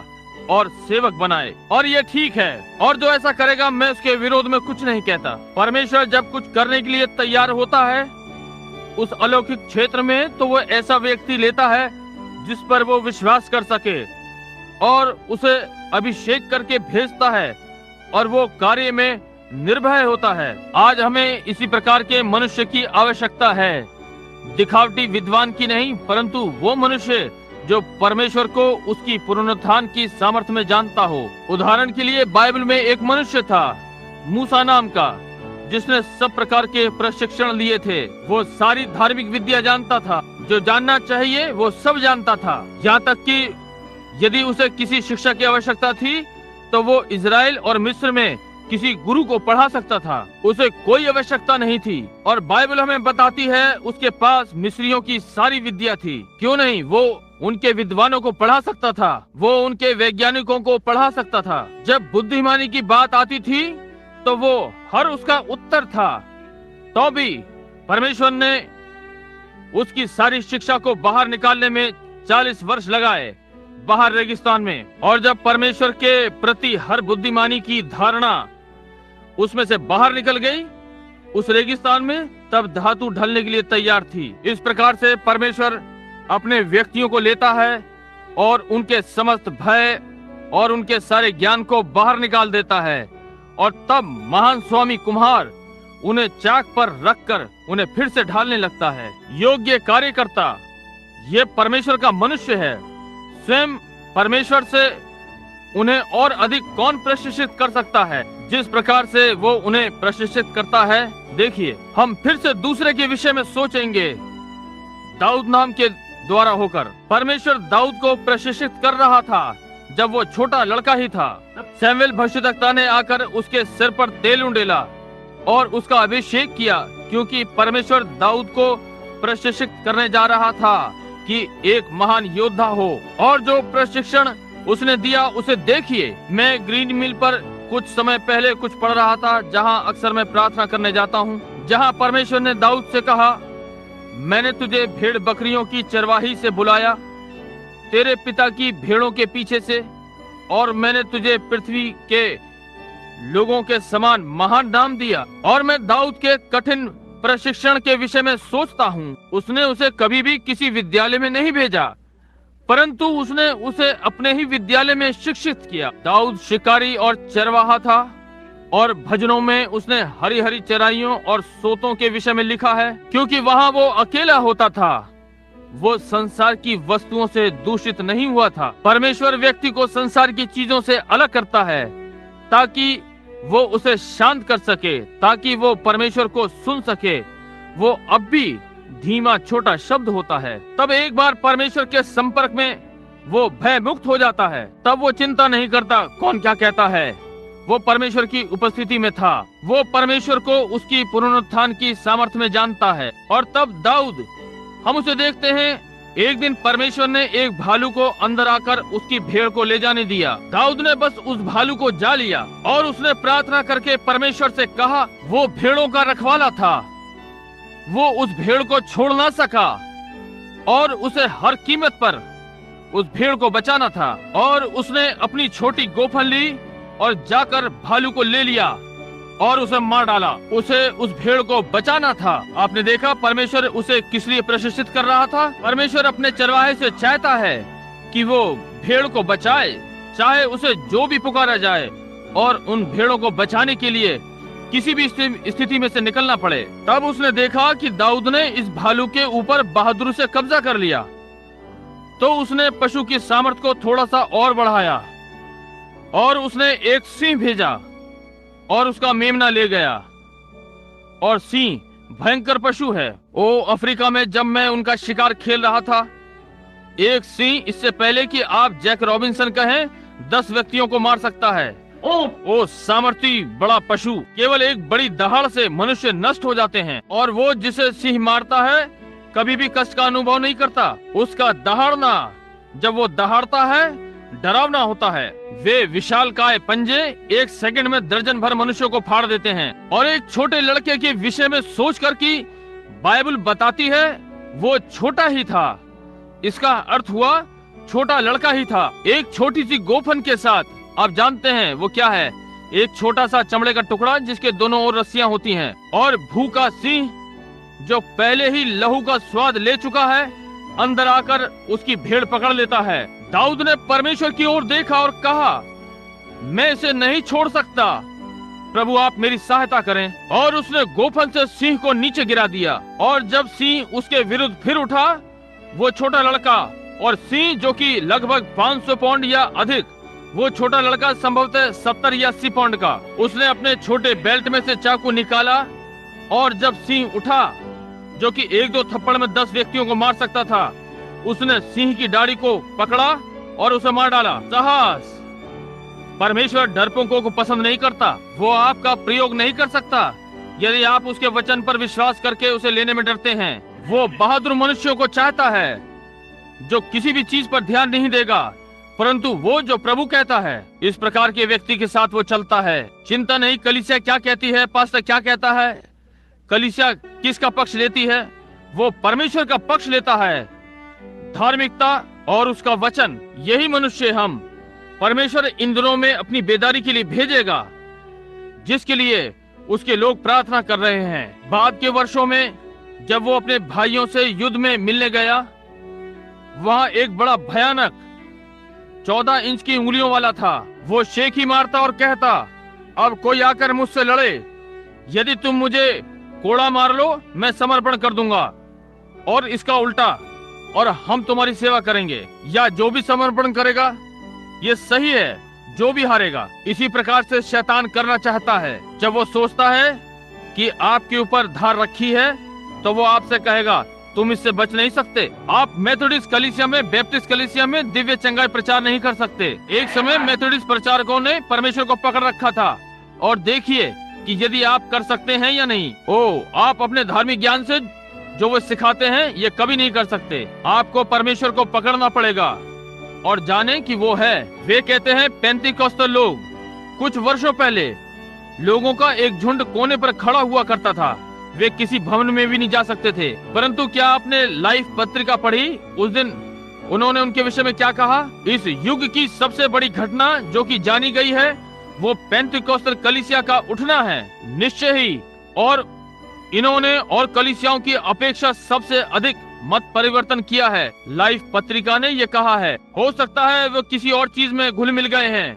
Speaker 1: और सेवक बनाए। और ये ठीक है, और जो ऐसा करेगा, मैं उसके विरोध में कुछ नहीं कहता। परमेश्वर जब कुछ करने के लिए तैयार होता है उस अलौकिक क्षेत्र में, तो वो ऐसा व्यक्ति लेता है जिस पर वो विश्वास कर सके और उसे अभिषेक करके भेजता है, और वो कार्य में निर्भय होता है। आज हमें इसी प्रकार के मनुष्य की आवश्यकता है, दिखावटी विद्वान की नहीं, परंतु वो मनुष्य जो परमेश्वर को उसकी पुनरुत्थान की सामर्थ्य में जानता हो। उदाहरण के लिए बाइबल में एक मनुष्य था मूसा नाम का, जिसने सब प्रकार के प्रशिक्षण लिए थे। वो सारी धार्मिक विद्या जानता था, जो जानना चाहिए वो सब जानता था। यहाँ तक कि यदि उसे किसी शिक्षा की आवश्यकता थी तो वो इजराइल और मिस्र में किसी गुरु को पढ़ा सकता था। उसे कोई आवश्यकता नहीं थी, और बाइबल हमें बताती है उसके पास मिस्रियों की सारी विद्या थी। क्यों नहीं, वो उनके विद्वानों को पढ़ा सकता था, वो उनके वैज्ञानिकों को पढ़ा सकता था। जब बुद्धिमानी की बात आती थी तो वो हर उसका उत्तर था। तो भी परमेश्वर ने उसकी सारी शिक्षा को बाहर निकालने में 40 वर्ष लगाए, बाहर रेगिस्तान में। और जब परमेश्वर के प्रति हर बुद्धिमानी की धारणा उसमें से बाहर निकल गई उस रेगिस्तान में, तब धातु ढलने के लिए तैयार थी। इस प्रकार से परमेश्वर अपने व्यक्तियों को लेता है और उनके समस्त भय और उनके सारे ज्ञान को बाहर निकाल देता है, और तब महान स्वामी कुम्हार उन्हें चाक पर रखकर उन्हें फिर से ढालने लगता है। योग्य कार्यकर्ता ये परमेश्वर का मनुष्य है। स्वयं परमेश्वर से उन्हें और अधिक कौन प्रशिक्षित कर सकता है? जिस प्रकार से वो उन्हें प्रशिक्षित करता है, देखिए, हम फिर से दूसरे के विषय में सोचेंगे। दाऊद नाम के द्वारा होकर परमेश्वर दाऊद को प्रशिक्षित कर रहा था जब वो छोटा लड़का ही था। शमूएल भविष्यद्वक्ता ने आकर उसके सिर पर तेल उंडेला और उसका अभिषेक किया, क्योंकि परमेश्वर दाऊद को प्रशिक्षित करने जा रहा था कि एक महान योद्धा हो। और जो प्रशिक्षण उसने दिया उसे देखिए। मैं ग्रीन मिल पर कुछ समय पहले कुछ पढ़ रहा था, जहां अक्सर मैं प्रार्थना करने जाता हूं, जहां परमेश्वर ने दाऊद से कहा, मैंने तुझे भेड़ बकरियों की चरवाही से बुलाया, तेरे पिता की भेड़ों के पीछे से, और मैंने तुझे पृथ्वी के लोगों के समान महान नाम दिया। और मैं दाऊद के कठिन प्रशिक्षण के विषय में सोचता हूँ। उसने उसे कभी भी किसी विद्यालय में नहीं भेजा, परंतु उसने उसे अपने ही विद्यालय में शिक्षित किया। दाऊद शिकारी और चरवाहा था, और भजनों में उसने हरी हरी चराइयों और सोतों के विषय में लिखा है, क्योंकि वहाँ वो अकेला होता था। वो संसार की वस्तुओं से दूषित नहीं हुआ था। परमेश्वर व्यक्ति को संसार की चीजों से अलग करता है ताकि वो उसे शांत कर सके, ताकि वो परमेश्वर को सुन सके। वो अब भी धीमा छोटा शब्द होता है। तब एक बार परमेश्वर के संपर्क में वो भय मुक्त हो जाता है। तब वो चिंता नहीं करता कौन क्या कहता है। वो परमेश्वर की उपस्थिति में था। वो परमेश्वर को उसकी पुनरुत्थान की सामर्थ्य में जानता है। और तब दाऊद, हम उसे देखते हैं, एक दिन परमेश्वर ने एक भालू को अंदर आकर उसकी भेड़ को ले जाने दिया। दाऊद ने बस उस भालू को जा लिया और उसने प्रार्थना करके परमेश्वर से कहा। वो भेड़ों का रखवाला था, वो उस भेड़ को छोड़ ना सका और उसे हर कीमत पर उस भेड़ को बचाना था। और उसने अपनी छोटी गोफन ली और जाकर भालू को ले लिया और उसे मार डाला। उसे उस भेड़ को बचाना था। आपने देखा परमेश्वर उसे किस लिए प्रशिक्षित कर रहा था। परमेश्वर अपने चरवाहे से चाहता है कि वो भेड़ को बचाए, चाहे उसे जो भी पुकारा जाए, और उन भेड़ों को बचाने के लिए किसी भी स्थिति में से निकलना पड़े। तब उसने देखा कि दाऊद ने इस भालू के ऊपर बहादुरी से कब्जा कर लिया, तो उसने पशु की सामर्थ्य को थोड़ा सा और बढ़ाया और उसने एक सिंह भेजा और उसका मेमना ले गया। और सिंह भयंकर पशु है। ओ अफ्रीका में जब मैं उनका शिकार खेल रहा था, एक सिंह इससे पहले कि आप जैक रॉबिन्सन कहें 10 व्यक्तियों को मार सकता है। ओ सामर्थी बड़ा पशु, केवल एक बड़ी दहाड़ से मनुष्य नष्ट हो जाते हैं। और वो जिसे सिंह मारता है कभी भी कष्ट का अनुभव नहीं करता। उसका दहाड़ना, जब वो दहाड़ता है, डरावना होता है। वे विशालकाय पंजे एक सेकंड में दर्जन भर मनुष्यों को फाड़ देते हैं। और एक छोटे लड़के के विषय में सोचकर कि बाइबल बताती है वो छोटा ही था, इसका अर्थ हुआ छोटा लड़का ही था। एक छोटी सी गोफन के साथ, आप जानते हैं वो क्या है, एक छोटा सा चमड़े का टुकड़ा जिसके दोनों ओर रस्सियां होती हैं। और भूखा सिंह जो पहले ही लहू का स्वाद ले चुका है, अंदर आकर उसकी भेड़ पकड़ लेता है। दाऊद ने परमेश्वर की ओर देखा और कहा, मैं इसे नहीं छोड़ सकता, प्रभु आप मेरी सहायता करें। और उसने गोफन से सिंह को नीचे गिरा दिया। और जब सिंह उसके विरुद्ध फिर उठा, वो छोटा लड़का और सिंह जो कि लगभग 500 पाउंड या अधिक वो छोटा लड़का संभवतः 70 या 80 पाउंड का, उसने अपने छोटे बेल्ट में से चाकू निकाला और जब सिंह उठा, जो कि एक दो थप्पड़ में 10 व्यक्तियों को मार सकता था, उसने सिंह की दाढ़ी को पकड़ा और उसे मार डाला। साहस! परमेश्वर डरपोकों को पसंद नहीं करता। वो आपका प्रयोग नहीं कर सकता यदि आप उसके वचन पर विश्वास करके उसे लेने में डरते हैं। वो बहादुर मनुष्यों को चाहता है जो किसी भी चीज पर ध्यान नहीं देगा, परंतु वो जो प्रभु कहता है, इस प्रकार के व्यक्ति के साथ वो चलता है। चिंता नहीं कलीसिया क्या कहती है, पास्टर क्या कहता है, कलीसिया किसका पक्ष लेती है? वो परमेश्वर का पक्ष लेता है। धार्मिकता और उसका वचन, यही मनुष्य हम परमेश्वर इन दिनों में अपनी बेदारी के लिए भेजेगा, जिसके लिए उसके लोग प्रार्थना कर रहे हैं। बाद के वर्षों में जब वो अपने भाइयों से युद्ध में मिलने गया, वहां एक बड़ा भयानक 14 इंच की उंगलियों वाला था। वो शेख ही मारता और कहता, अब कोई आकर मुझसे लड़े, यदि तुम मुझे कोड़ा मार लो मैं समर्पण कर दूंगा, और इसका उल्टा, और हम तुम्हारी सेवा करेंगे, या जो भी समर्पण करेगा ये सही है, जो भी हारेगा। इसी प्रकार से शैतान करना चाहता है। जब वो सोचता है कि आपके ऊपर धार रखी है, तो वो आपसे कहेगा तुम इससे बच नहीं सकते। आप मेथोडिस्ट कलीसिया में, बैप्टिस्ट कलीसिया में दिव्य चंगाई प्रचार नहीं कर सकते। एक समय मेथोडिस्ट प्रचारकों ने परमेश्वर को पकड़ रखा था, और देखिए कि यदि आप कर सकते हैं या नहीं। आप अपने धार्मिक ज्ञान से जो वो सिखाते हैं ये कभी नहीं कर सकते। आपको परमेश्वर को पकड़ना पड़ेगा और जाने कि वो है। वे कहते हैं पेंतीकोस्tal लोग, कुछ वर्षों पहले लोगों का एक झुंड कोने पर खड़ा हुआ करता था। वे किसी भवन में भी नहीं जा सकते थे। परंतु क्या आपने लाइफ पत्रिका पढ़ी? उस दिन उन्होंने उनके विषय में क्या कहा? इस युग की सबसे बड़ी घटना जो कि जानी गई है, वो पेंतीकोस्tal कलीसिया का उठना है, निश्चय ही। और इन्होंने और कलीसियाओं की अपेक्षा सबसे अधिक मत परिवर्तन किया है। लाइफ पत्रिका ने ये कहा है। हो सकता है वो किसी और चीज में घुल मिल गए हैं,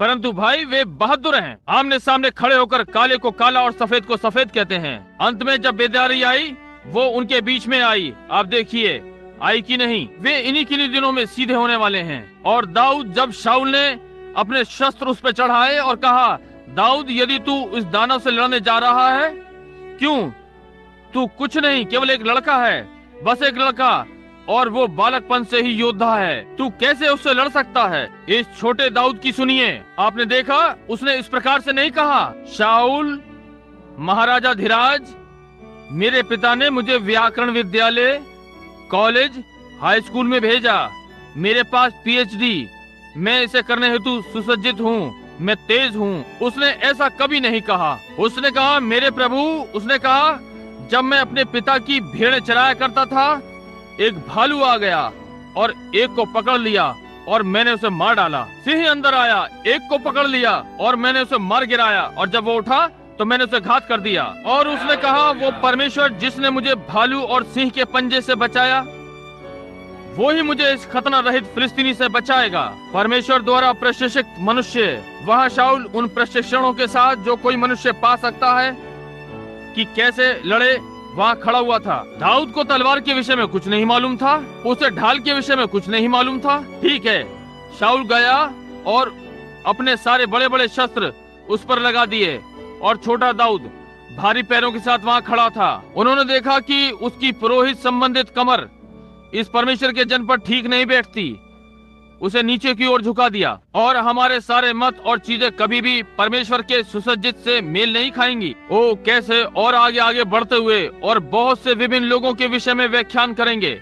Speaker 1: परंतु भाई वे बहादुर हैं। आमने सामने खड़े होकर काले को काला और सफेद को सफेद कहते हैं। अंत में जब बेदारी आई, वो उनके बीच में आई। आप देखिए आई कि नहीं। वे इन्हीं किन्हीं दिनों में सीधे होने वाले हैं। और दाऊद, जब शाऊल ने अपने शस्त्र उस पर चढ़ाए और कहा, दाऊद यदि तू इस दानव से लड़ने जा रहा है, क्यों? तू कुछ नहीं, केवल एक लड़का है, बस एक लड़का, और वो बालकपन से ही योद्धा है। तू कैसे उससे लड़ सकता है? इस छोटे दाऊद की सुनिए। आपने देखा उसने इस प्रकार से नहीं कहा, शाऊल महाराजा धीराज, मेरे पिता ने मुझे व्याकरण विद्यालय, कॉलेज, हाई स्कूल में भेजा, मेरे पास PhD, मैं इसे करने हेतु सुसज्जित हूँ, मैं तेज हूँ। उसने ऐसा कभी नहीं कहा। उसने कहा, मेरे प्रभु, उसने कहा, जब मैं अपने पिता की भेड़ें चराया करता था, एक भालू आ गया और एक को पकड़ लिया और मैंने उसे मार डाला। सिंह अंदर आया, एक को पकड़ लिया और मैंने उसे मार गिराया, और जब वो उठा तो मैंने उसे घात कर दिया। और उसने कहा, वो परमेश्वर जिसने मुझे भालू और सिंह के पंजे से बचाया, वो ही मुझे इस खतना रहित फिलिस्तीनी से बचाएगा। परमेश्वर द्वारा प्रशिक्षित मनुष्य। वहाँ शाऊल उन प्रशिक्षणों के साथ जो कोई मनुष्य पा सकता है कि कैसे लड़े, वहाँ खड़ा हुआ था। दाऊद को तलवार के विषय में कुछ नहीं मालूम था, उसे ढाल के विषय में कुछ नहीं मालूम था। ठीक है, शाऊल गया और अपने सारे बड़े बड़े शस्त्र उस पर लगा दिए, और छोटा दाऊद भारी पैरों के साथ वहाँ खड़ा था। उन्होंने देखा कि उसकी पुरोहित संबंधित कमर इस परमेश्वर के जन पर ठीक नहीं बैठती, उसे नीचे की ओर झुका दिया। और हमारे सारे मत और चीजें कभी भी परमेश्वर के सुसज्जित से मेल नहीं खाएंगी। ओ कैसे और आगे आगे बढ़ते हुए और बहुत से विभिन्न लोगों के विषय में व्याख्यान करेंगे,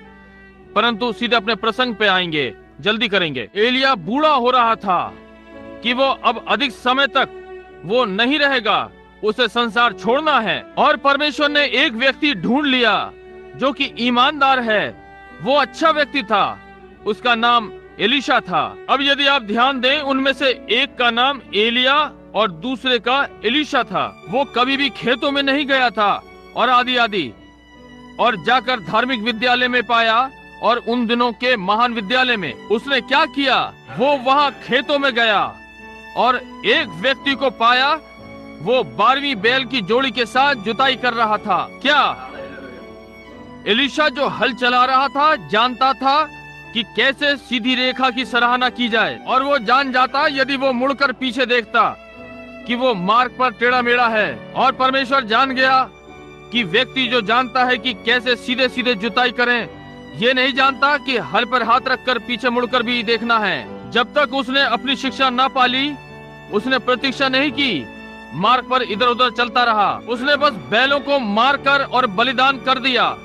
Speaker 1: परंतु सीधे अपने प्रसंग पे आएंगे, जल्दी करेंगे। एलिया बूढ़ा हो रहा था कि वो अब अधिक समय तक वो नहीं रहेगा, उसे संसार छोड़ना है। और परमेश्वर ने एक व्यक्ति ढूंढ लिया जो कि ईमानदार है। वो अच्छा व्यक्ति था, उसका नाम एलीशा था। अब यदि आप ध्यान दें, उनमें से एक का नाम एलिया और दूसरे का एलीशा था। वो कभी भी खेतों में नहीं गया था और आदि आदि, और जाकर धार्मिक विद्यालय में पाया, और उन दिनों के महान विद्यालय में उसने क्या किया, वो वहाँ खेतों में गया और एक व्यक्ति को पाया, वो 12वीं बैल की जोड़ी के साथ जुताई कर रहा था। क्या एलीशा जो हल चला रहा था जानता था कि कैसे सीधी रेखा की सराहना की जाए, और वो जान जाता यदि वो मुड़कर पीछे देखता कि वो मार्ग पर टेढ़ा मेढ़ा है। और परमेश्वर जान गया कि व्यक्ति जो जानता है कि कैसे सीधे सीधे जुताई करें, ये नहीं जानता कि हल पर हाथ रखकर पीछे मुड़कर भी देखना है। जब तक उसने अपनी शिक्षा न पाली, उसने प्रतीक्षा नहीं की, मार्ग पर इधर उधर चलता रहा। उसने बस बैलों को मारकर और बलिदान कर दिया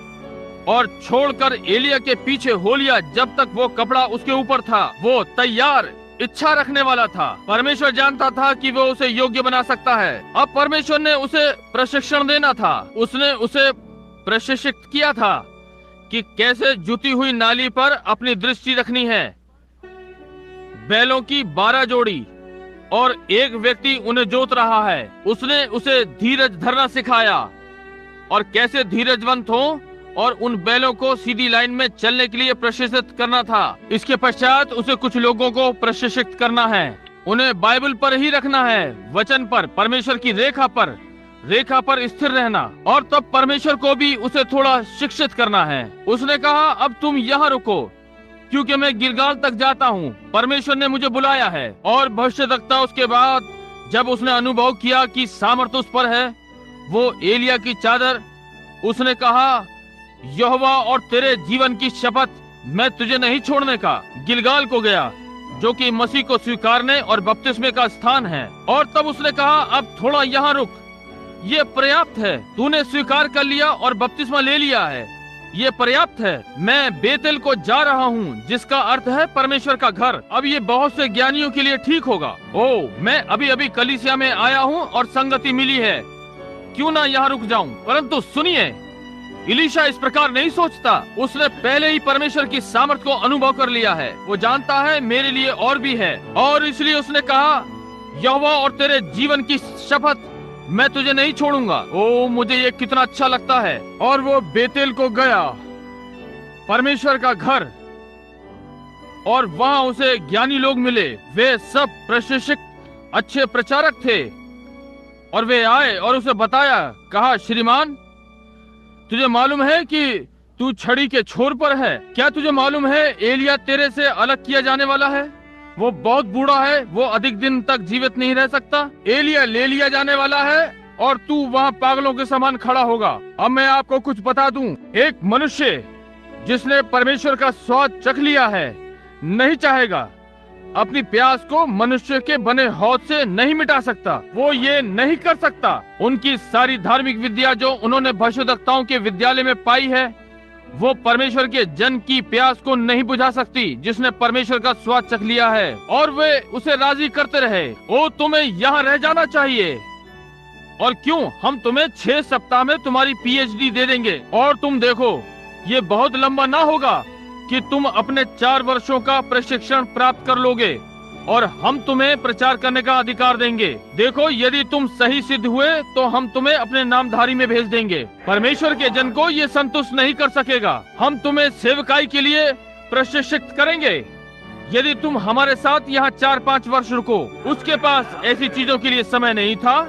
Speaker 1: और छोड़कर एलिया के पीछे हो लिया जब तक वो कपड़ा उसके ऊपर था। वो तैयार इच्छा रखने वाला था। परमेश्वर जानता था कि वो उसे योग्य बना सकता है। अब परमेश्वर ने उसे प्रशिक्षण देना था। उसने उसे प्रशिक्षित किया था कि कैसे जुती हुई नाली पर अपनी दृष्टि रखनी है। बैलों की 12 जोड़ी और एक व्यक्ति उन्हें जोत रहा है। उसने उसे धीरज धरना सिखाया और कैसे धीरजवंत हो और उन बैलों को सीधी लाइन में चलने के लिए प्रशिक्षित करना था। इसके पश्चात उसे कुछ लोगों को प्रशिक्षित करना है। उन्हें बाइबल पर ही रखना है, वचन पर, परमेश्वर की रेखा पर स्थिर रहना। और तब परमेश्वर को भी उसे थोड़ा शिक्षित करना है। उसने कहा, अब तुम यहाँ रुको क्योंकि मैं गिलगाल तक जाता हूँ, परमेश्वर ने मुझे बुलाया है। और भविष्यद्वक्ता उसके बाद जब उसने अनुभव किया कि सामर्थ उस पर है, वो एलिया की चादर, उसने कहा, यहोवा और तेरे जीवन की शपथ, मैं तुझे नहीं छोड़ने का, गिलगाल को गया जो कि मसीह को स्वीकारने और बपतिस्मे का स्थान है। और तब उसने कहा, अब थोड़ा यहाँ रुक, ये पर्याप्त है। तूने स्वीकार कर लिया और बपतिस्मा ले लिया है, ये पर्याप्त है। मैं बेतेल को जा रहा हूँ, जिसका अर्थ है परमेश्वर का घर। अब ये बहुत से ज्ञानियों के लिए ठीक होगा। मैं अभी अभी कलीसिया में आया हूँ और संगति मिली है, क्यों ना यहाँ रुक जाऊं। परंतु सुनिए, इलीशा इस प्रकार नहीं सोचता। उसने पहले ही परमेश्वर की सामर्थ को अनुभव कर लिया है। वो जानता है मेरे लिए और भी है, और इसलिए उसने कहा, यहोवा और तेरे जीवन की शपथ, मैं तुझे नहीं छोड़ूंगा। मुझे ये कितना अच्छा लगता है। और वो बेतेल को गया, परमेश्वर का घर, और वहां उसे ज्ञानी लोग मिले। वे सब प्रशिक्षित अच्छे प्रचारक थे। और वे आए और उसे बताया, कहा, श्रीमान, तुझे मालूम है कि तू छड़ी के छोर पर है? क्या तुझे मालूम है एलिया तेरे से अलग किया जाने वाला है? वो बहुत बूढ़ा है, वो अधिक दिन तक जीवित नहीं रह सकता। एलिया ले लिया जाने वाला है और तू वहाँ पागलों के समान खड़ा होगा। अब मैं आपको कुछ बता दूं, एक मनुष्य जिसने परमेश्वर का स्वाद चख लिया है नहीं चाहेगा, अपनी प्यास को मनुष्य के बने हौद से नहीं मिटा सकता। वो ये नहीं कर सकता। उनकी सारी धार्मिक विद्या जो उन्होंने भविष्यद्वक्ताओं के विद्यालय में पाई है, वो परमेश्वर के जन की प्यास को नहीं बुझा सकती, जिसने परमेश्वर का स्वाद चख लिया है। और वे उसे राजी करते रहे, तुम्हें यहाँ रह जाना चाहिए, और क्यों, हम तुम्हें 6 सप्ताह में तुम्हारी पीएचडी दे देंगे, और तुम देखो ये बहुत लंबा ना होगा कि तुम अपने 4 वर्षों का प्रशिक्षण प्राप्त कर लोगे, और हम तुम्हें प्रचार करने का अधिकार देंगे। देखो, यदि तुम सही सिद्ध हुए तो हम तुम्हें अपने नामधारी में भेज देंगे। परमेश्वर के जन को ये संतुष्ट नहीं कर सकेगा। हम तुम्हें सेवकाई के लिए प्रशिक्षित करेंगे यदि तुम हमारे साथ यहाँ 4-5 वर्ष रुको। उसके पास ऐसी चीजों के लिए समय नहीं था।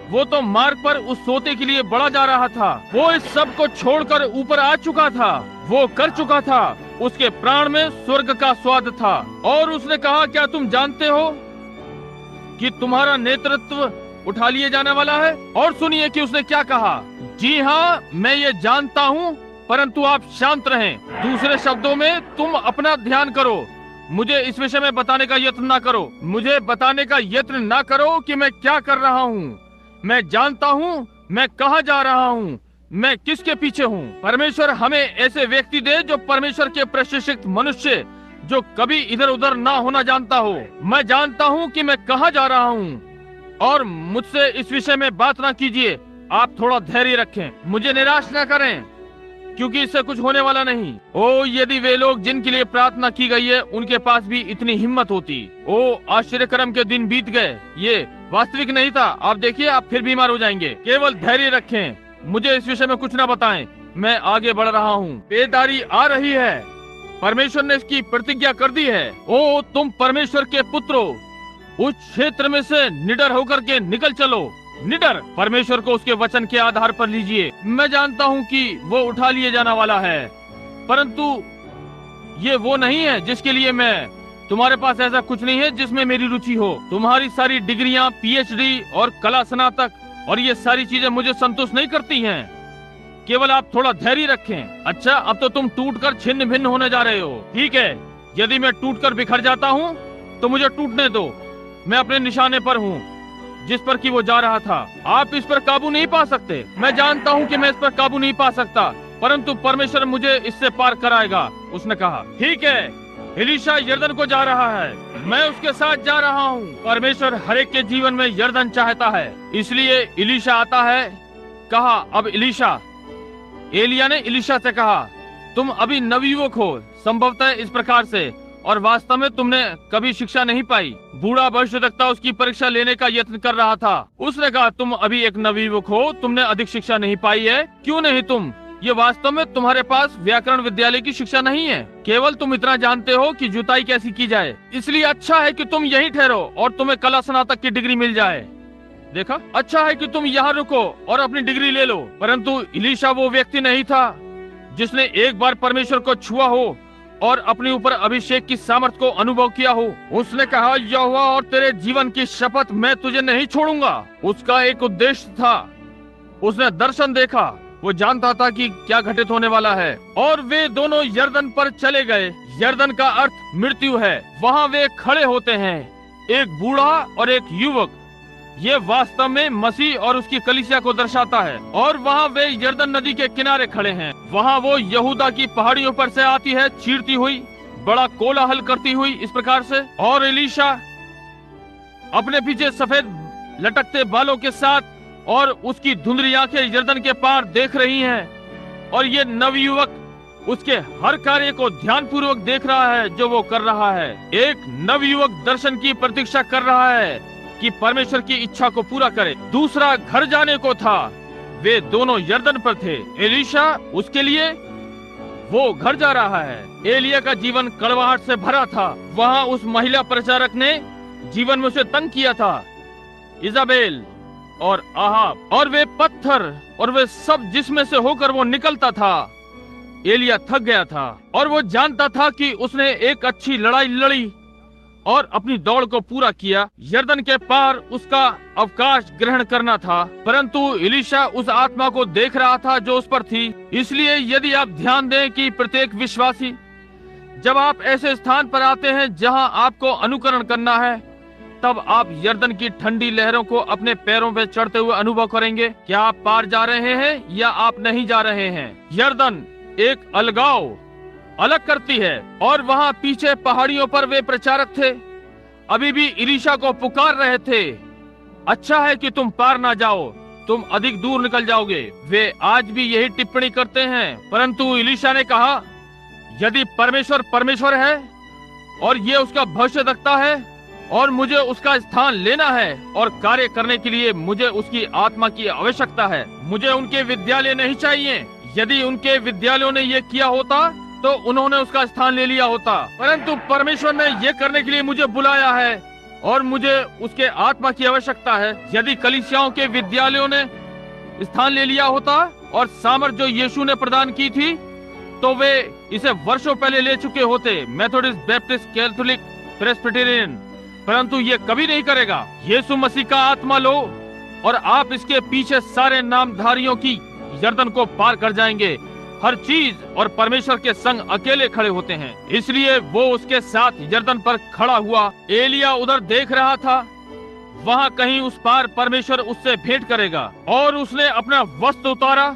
Speaker 1: वो तो मार्ग पर उस सोते के लिए बढ़ा जा रहा था। वो इस सब को छोड़कर ऊपर आ चुका था। वो कर चुका था। उसके प्राण में स्वर्ग का स्वाद था। और उसने कहा, क्या तुम जानते हो कि तुम्हारा नेतृत्व उठा लिए जाने वाला है? और सुनिए कि उसने क्या कहा। जी हाँ, मैं ये जानता हूँ, परंतु आप शांत रहें। दूसरे शब्दों में, तुम अपना ध्यान करो, मुझे इस विषय में बताने का यत्न ना करो। मुझे बताने का यत्न ना करो कि मैं क्या कर रहा हूँ। मैं जानता हूँ मैं कहाँ जा रहा हूँ, मैं किसके पीछे हूँ। परमेश्वर हमें ऐसे व्यक्ति दे जो परमेश्वर के प्रशिक्षित मनुष्य, जो कभी इधर उधर ना होना जानता हो। मैं जानता हूँ कि मैं कहाँ जा रहा हूँ, और मुझसे इस विषय में बात ना कीजिए। आप थोड़ा धैर्य रखें, मुझे निराश ना करें, क्योंकि इससे कुछ होने वाला नहीं। यदि वे लोग जिनके लिए प्रार्थना की गई है उनके पास भी इतनी हिम्मत होती। आश्चर्यक्रम के दिन बीत गए, ये वास्तविक नहीं था। आप देखिए, आप फिर बीमार हो जाएंगे। केवल धैर्य रखें, मुझे इस विषय में कुछ ना बताएं, मैं आगे बढ़ रहा हूँ। बेदारी आ रही है, परमेश्वर ने इसकी प्रतिज्ञा कर दी है। तुम परमेश्वर के पुत्रो, उस क्षेत्र में से निडर होकर के निकल चलो। निडर परमेश्वर को उसके वचन के आधार पर लीजिए। मैं जानता हूँ कि वो उठा लिए जाने वाला है, परंतु ये वो नहीं है जिसके लिए मैं, तुम्हारे पास ऐसा कुछ नहीं है जिसमें मेरी रुचि हो। तुम्हारी सारी डिग्रियां, पीएचडी और कला स्नातक और ये सारी चीजें मुझे संतुष्ट नहीं करती हैं। केवल आप थोड़ा धैर्य रखें। अच्छा, अब तो तुम टूटकर छिन्न भिन्न होने जा रहे हो। ठीक है, यदि मैं टूटकर बिखर जाता हूँ तो मुझे टूटने दो। मैं अपने निशाने पर हूँ जिस पर कि वो जा रहा था। आप इस पर काबू नहीं पा सकते। मैं जानता हूँ कि मैं इस पर काबू नहीं पा सकता, परंतु परमेश्वर मुझे इससे पार कराएगा। उसने कहा, ठीक है, एलीशा यरदन को जा रहा है, मैं उसके साथ जा रहा हूँ। परमेश्वर हर एक के जीवन में यरदन चाहता है, इसलिए एलीशा आता है। कहा, अब एलीशा, एलिया ने एलीशा से कहा, तुम अभी नवयुवक हो, संभवतः इस प्रकार से, और वास्तव में तुमने कभी शिक्षा नहीं पाई। बूढ़ा भविष्यवक्ता उसकी परीक्षा लेने का यत्न कर रहा था। उसने कहा, तुम अभी एक नवयुवक हो, तुमने अधिक शिक्षा नहीं पाई है। क्यों नहीं तुम? ये वास्तव में तुम्हारे पास व्याकरण विद्यालय की शिक्षा नहीं है। केवल तुम इतना जानते हो कि जुताई कैसी की जाए। इसलिए अच्छा है कि तुम यहीं ठहरो और तुम्हें कला स्नातक की डिग्री मिल जाए। देखा, अच्छा है कि तुम यहाँ रुको और अपनी डिग्री ले लो। परंतु एलीशा वो व्यक्ति नहीं था जिसने एक बार परमेश्वर को छुआ हो और अपने ऊपर अभिषेक की सामर्थ को अनुभव किया हो। उसने कहा, यहोवा और तेरे जीवन की शपथ, मैं तुझे नहीं छोड़ूंगा। उसका एक उद्देश्य था। उसने दर्शन देखा, वो जानता था कि क्या घटित होने वाला है। और वे दोनों यरदन पर चले गए। यरदन का अर्थ मृत्यु है। वहाँ वे खड़े होते हैं, एक बूढ़ा और एक युवक। ये वास्तव में मसीह और उसकी कलीसिया को दर्शाता है। और वहाँ वे यरदन नदी के किनारे खड़े हैं। वहाँ वो यहूदा की पहाड़ियों पर से आती है, चीरती हुई, बड़ा कोलाहल करती हुई इस प्रकार से। और एलीशा अपने पीछे सफेद लटकते बालों के साथ और उसकी धुंधली आंखें यरदन के पार देख रही हैं। और ये नवयुवक उसके हर कार्य को ध्यानपूर्वक देख रहा है जो वो कर रहा है। एक नवयुवक दर्शन की प्रतीक्षा कर रहा है कि परमेश्वर की इच्छा को पूरा करे। दूसरा घर जाने को था। वे दोनों यरदन पर थे। एलीशा, उसके लिए वो घर जा रहा है। एलिया का जीवन कड़वाहट से भरा था। वहाँ उस महिला प्रचारक ने जीवन में उसे तंग किया था, इजाबेल और आहाब, और वे पत्थर और वे सब जिसमें से होकर वो निकलता था। एलिया थक गया था और वो जानता था कि उसने एक अच्छी लड़ाई लड़ी और अपनी दौड़ को पूरा किया। यरदन के पार उसका अवकाश ग्रहण करना था, परंतु एलीशा उस आत्मा को देख रहा था जो उस पर थी। इसलिए यदि आप ध्यान दें कि प्रत्येक विश्वासी, जब आप ऐसे स्थान पर आते हैं जहां आपको अनुकरण करना है, तब आप यरदन की ठंडी लहरों को अपने पैरों पे चढ़ते हुए अनुभव करेंगे। क्या आप पार जा रहे हैं या आप नहीं जा रहे हैं? यरदन एक अलगाव अलग करती है। और वहाँ पीछे पहाड़ियों पर वे प्रचारक थे, अभी भी एलीशा को पुकार रहे थे, अच्छा है कि तुम पार ना जाओ, तुम अधिक दूर निकल जाओगे। वे आज भी यही टिप्पणी करते हैं। परंतु एलीशा ने कहा, यदि परमेश्वर परमेश्वर है और ये उसका भविष्यवक्ता है और मुझे उसका स्थान लेना है और कार्य करने के लिए मुझे उसकी आत्मा की आवश्यकता है। मुझे उनके विद्यालय नहीं चाहिए। यदि उनके विद्यालयों ने ये किया होता तो उन्होंने उसका स्थान ले लिया होता, परंतु परमेश्वर ने ये करने के लिए मुझे बुलाया है और मुझे उसके आत्मा की आवश्यकता है। यदि कलीसियाओं के विद्यालयों ने स्थान ले लिया होता और सामर्थ जो यीशु ने प्रदान की थी, तो वे इसे वर्षों पहले ले चुके होते, मेथोडिस्ट, बैप्टिस्ट, कैथोलिक, प्रेस्बिटेरियन। परंतु ये कभी नहीं करेगा। यीशु मसीह का आत्मा लो और आप इसके पीछे सारे नामधारियों की यरदन को पार कर जाएंगे। हर चीज और परमेश्वर के संग अकेले खड़े होते हैं। इसलिए वो उसके साथ यरदन पर खड़ा हुआ। एलिया उधर देख रहा था, वहाँ कहीं उस पार परमेश्वर उससे भेंट करेगा। और उसने अपना वस्त्र उतारा